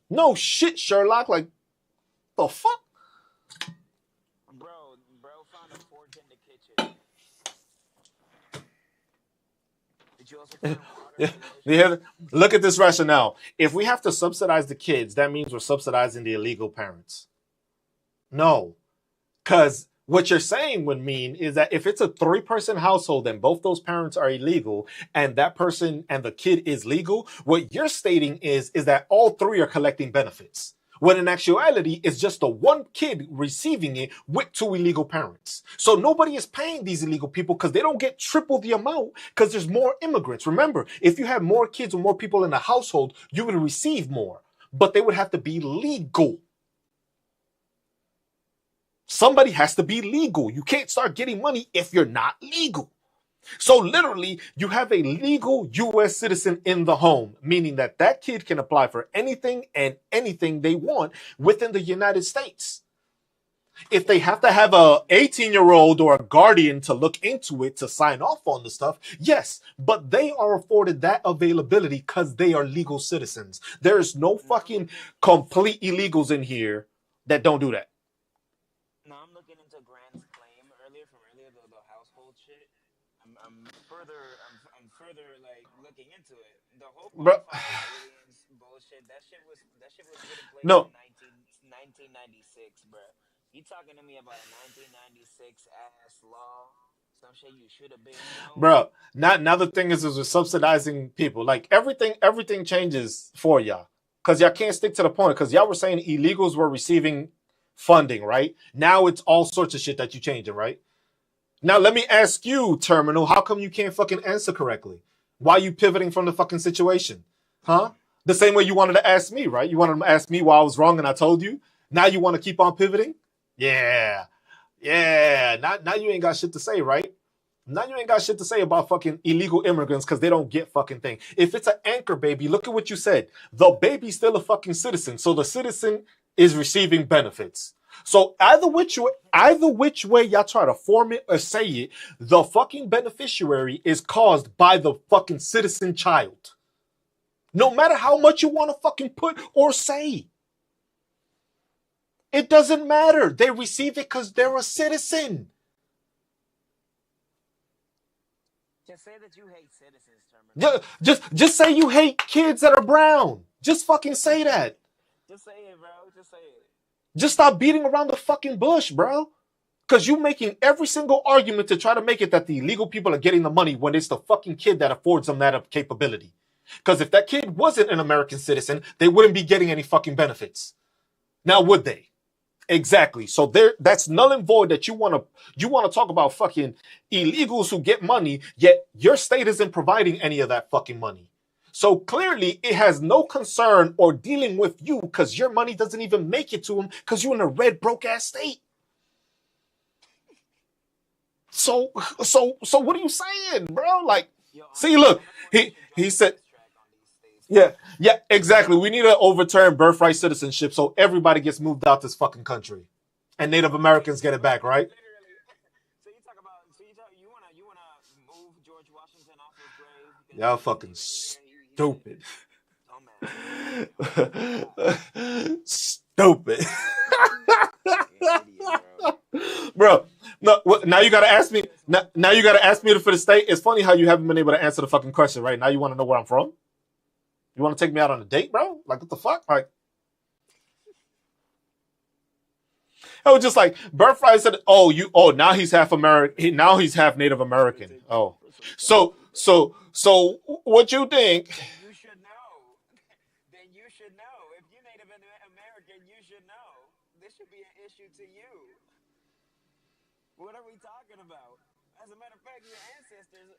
No shit, Sherlock. Like, the fuck? Bro found a fork in the kitchen. Did you also find water in the Yeah, dishes? look at this rationale. If we have to subsidize the kids, that means we're subsidizing the illegal parents. No. Because what you're saying would mean is that if it's a 3-person household and both those parents are illegal and that person and the kid is legal, what you're stating is that all three are collecting benefits. When in actuality, it's just the one kid receiving it with 2 illegal parents. So nobody is paying these illegal people because they don't get triple the amount because there's more immigrants. Remember, if you have more kids or more people in the household, you would receive more, but they would have to be legal. Somebody has to be legal. You can't start getting money if you're not legal. So literally, you have a legal U.S. citizen in the home, meaning that that kid can apply for anything and anything they want within the United States. If they have to have a 18-year-old or a guardian to look into it to sign off on the stuff, yes, but they are afforded that availability because they are legal citizens. There is no fucking complete illegals in here that don't do that. No, I'm looking into Grant's claim earlier, the household shit. I'm further like looking into it. The whole Bro, qualified aliens bullshit. That shit was put in place in no, 1996, bro. You talking to me about a 1996 ass law? Some shit you should have been known. bro. Now the thing is we're subsidizing people. Like everything changes for y'all because y'all can't stick to the point. Because y'all were saying illegals were receiving funding, right? Now it's all sorts of shit that you changing, right? Now let me ask you, Terminal. How come you can't fucking answer correctly? Why are you pivoting from the fucking situation, huh? The same way you wanted to ask me, right? You wanted to ask me why I was wrong, and I told you. Now you want to keep on pivoting? Yeah, yeah. Now you ain't got shit to say, right? Now you ain't got shit to say about fucking illegal immigrants because they don't get fucking thing. If it's an anchor baby, look at what you said. The baby's still a fucking citizen, so the citizen is receiving benefits. So either which way y'all try to form it or say it, the fucking beneficiary is caused by the fucking citizen child. No matter how much you want to fucking put or say. It doesn't matter. They receive it because they're a citizen. Just say that you hate citizens, Terminal. Just say you hate kids that are brown. Just fucking say that. Just say it, bro. Just say it. Just stop beating around the fucking bush, bro. Because you're making every single argument to try to make it that the illegal people are getting the money when it's the fucking kid that affords them that capability. Because if that kid wasn't an American citizen, they wouldn't be getting any fucking benefits. Now, would they? Exactly. So that's null and void that you want to talk about fucking illegals who get money, yet your state isn't providing any of that fucking money. So clearly it has no concern or dealing with you because your money doesn't even make it to them because you're in a red broke ass state. So what are you saying, bro? Like, Yo, see, look, I'm the one that should he drop a said, diss track on these states, bro. yeah, exactly. We need to overturn birthright citizenship so everybody gets moved out this fucking country. And Native Americans get it back, right? Literally. So you wanna move George Washington off his grave because Y'all he wasn't fucking even here. He said stupid. dumbass. Dumbass. Stupid. You're an idiot, bro. Bro, no, now you gotta ask me. This Now you gotta ask me for the state. It's funny how you haven't been able to answer the fucking question, right? Now you want to know where I'm from? You want to take me out on a date, bro? Like, what the fuck? Like, I was just like, Birthright said, now he's half American. Now he's half Native let me American. take you Oh, for some time. so what you think? Then you should know. Then you should know. If you're Native American, you should know. This should be an issue to you. What are we talking about? As a matter of fact, your ancestors,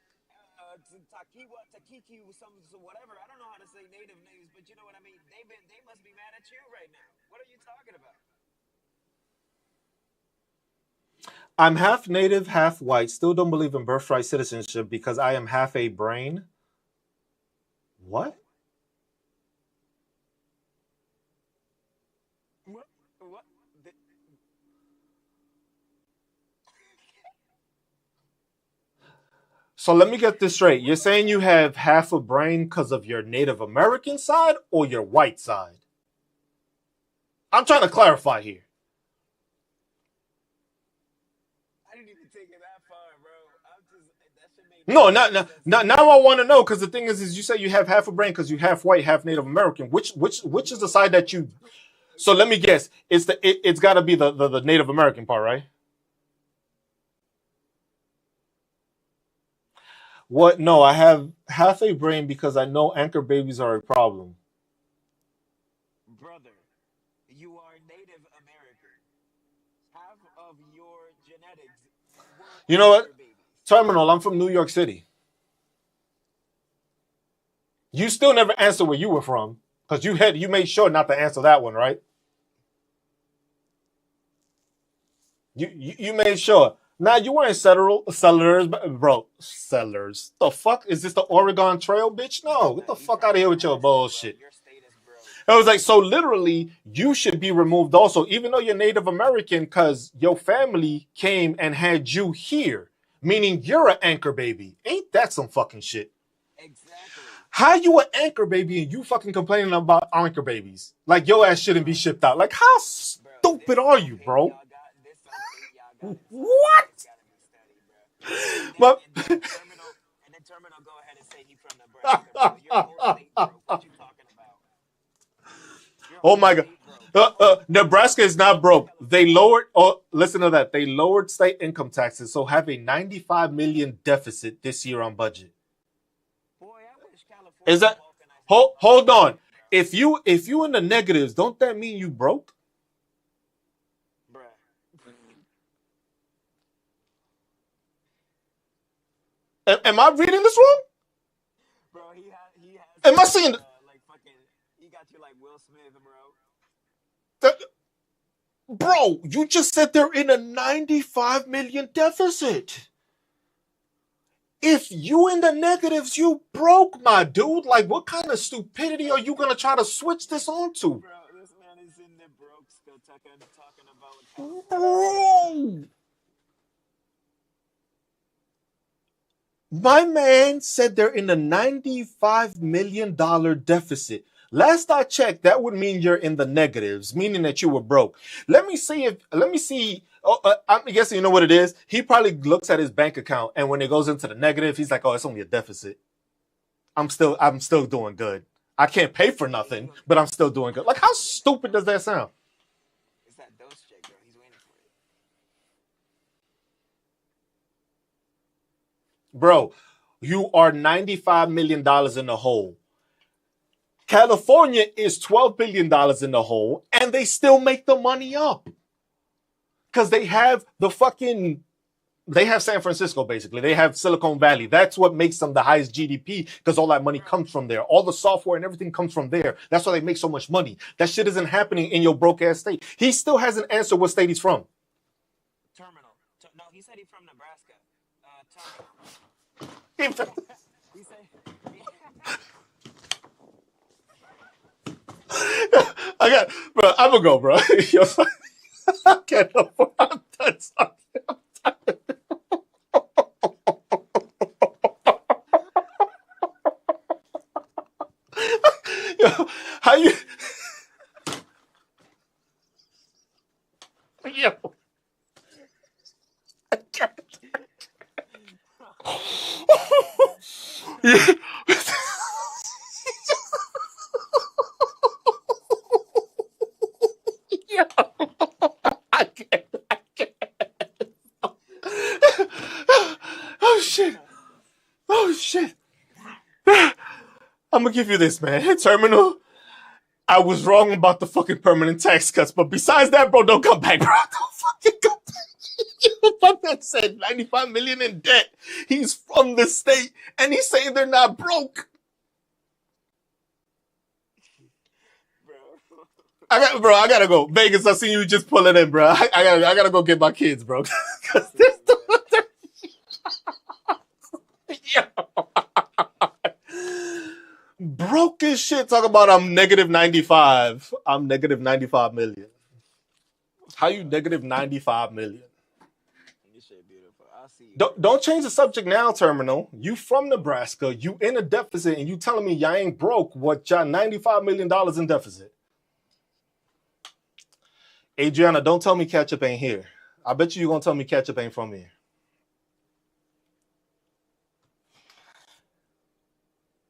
Takiwa, Takiki, some whatever. I don't know how to say native names, but you know what I mean. They must be mad at you right now. What are you talking about? I'm half native, half white. Still don't believe in birthright citizenship because I am half a brain. What? What? What? The, So let me get this straight. You're saying you have half a brain because of your Native American side or your white side? I'm trying to clarify here. I didn't even take it that far, bro. I'm just that should make No, no not, sense not, to not me. now. I want to know because the thing is you say you have half a brain because you half white, half Native American. Which is the side that you? So let me guess. It's got to be the Native American part, right? What? No, I have half a brain because I know anchor babies are a problem. Brother, you are Native American. Half of your genetics were You know what? anchor babies. Terminal. I'm from New York City. You still never answered where you were from because you made sure not to answer that one, right? You made sure. Now you weren't settlers, bro. Settlers. The fuck is this? The Oregon Trail, bitch? No, get the You fuck from out of here with your Nebraska, bro. bullshit. Your state is broke. I was like, so literally, you should be removed also, even though you're Native American, because your family came and had you here, meaning you're an anchor baby. Ain't that some fucking shit? Exactly. How you an anchor baby and you fucking complaining about anchor babies? Like your ass shouldn't be Bro, shipped out. Like how bro, stupid are you, bro? this self-hate y'all got inside of you What? has got to be studied, bro. And then But and then terminal go ahead and say he from Nebraska, bro. Your whole state broke. What you talking about? Your oh whole my god. state broke. Your whole Nebraska is not state is broke. They California. lowered. Oh, listen to that. They lowered state income taxes, so have a 95 million deficit this year on budget. Boy, I wish Is California that? balkanized had a Hold budget, on. bro. If you in the negatives, don't that mean you broke? Bruh. Am I reading this wrong? Bro, he has Am you I seeing? like fucking he got you like Will Smith, bro. That, bro, you just said they're in a 95 million deficit. If you in the negatives, you broke, my dude. Like, what kind of stupidity are you gonna try to switch this onto? Bro, this man is in the broke still talking about California. Bro, my man said they're in a $95 million deficit. Last I checked, that would mean you're in the negatives, meaning that you were broke. Let me see. Oh, I'm guessing you know what it is. He probably looks at his bank account, and when it goes into the negative, he's like, "Oh, it's only a deficit. I'm still doing good. I can't pay for Yeah, nothing, but I'm still doing good." Like, how stupid does that sound, it's that dose check, bro. He's waiting for it. bro? You are $95 million in the hole. California is $12 billion in the hole, and they still make the money up because they have San Francisco basically. They have Silicon Valley. That's what makes them the highest GDP because all that money Bro, comes from there. All the software and everything comes from there. That's why they make so much money. That shit isn't happening in your broke ass state. He still hasn't answered what state he's from. terminal. No, he said he's from Nebraska. Terminal. He said I got, bro. I'm gonna go, bro. I can't afford. I'm done. Yo, how you? Yo, I can't. Yeah. Yo, I can't. I can't. Oh shit. Oh shit. I'm gonna give you this, man. Terminal. I was wrong about the fucking permanent tax cuts, but besides that, bro, don't come back, bro. Don't fucking come back. You fucking said 95 million in debt. He's from the state, and he's saying they're not broke. bro. I gotta go. Vegas, I see you just pulling in, bro. I gotta go get my kids, bro. Broke as shit. Talk about I'm negative 95. I'm negative 95 million. How you negative 95 million? This shit beautiful. I'll see you. Don't change the subject now, Terminal. You from Nebraska. You in a deficit, and you telling me y'all ain't broke. What y'all $95 million in deficit? Adriana, don't tell me ketchup ain't here. I bet you're gonna tell me ketchup ain't from here.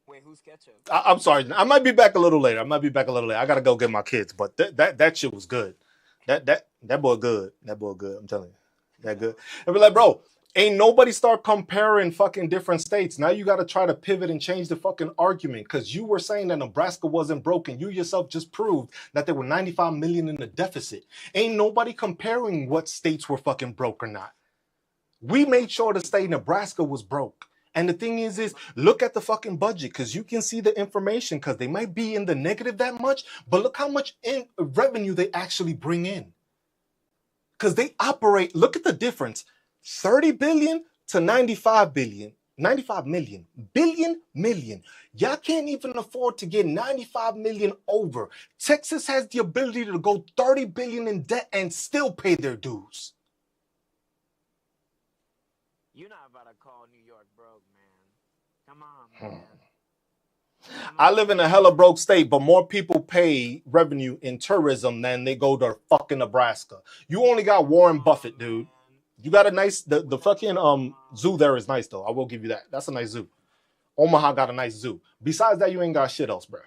Wait, who's ketchup? I'm sorry. I might be back a little later. I gotta go get my kids, but that shit was good. That boy good. That boy good. I'm telling you, that good. And be like, bro, ain't nobody start comparing fucking different states. Now you got to try to pivot and change the fucking argument because you were saying that Nebraska wasn't broken. You yourself just proved that there were 95 million in the deficit. Ain't nobody comparing what states were fucking broke or not. We made sure the state Nebraska was broke. And the thing is look at the fucking budget because you can see the information because they might be in the negative that much, but look how much revenue they actually bring in. Because they operate, look at the difference, 30 billion to 95 billion, 95 million, million. Y'all can't even afford to get 95 million over. Texas has the ability to go 30 billion in debt and still pay their dues. You're not about to call New York broke, man. Come on, man. I live in a hella broke state, but more people pay revenue in tourism than they go to fucking Nebraska. You only got Warren Buffett, dude. You got a nice, the fucking zoo there is nice though. I will give you that. That's a nice zoo. Omaha got a nice zoo. Besides that, you ain't got shit else, bro.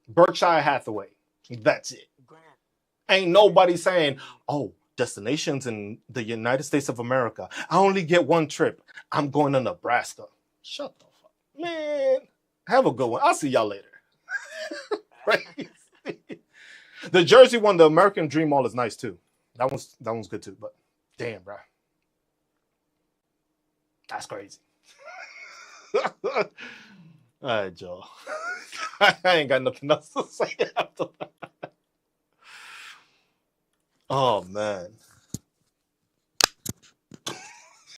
Berkshire Hathaway. That's it. Ain't nobody saying, oh, destinations in the United States of America. I only get one trip. I'm going to Nebraska. Shut the fuck. Man, have a good one. I'll see y'all later. Right? The Jersey one, the American Dream Mall is nice too. That one's good too, but damn, bro. That's crazy. All right, Joe. I ain't got nothing else to say after that. Oh, man.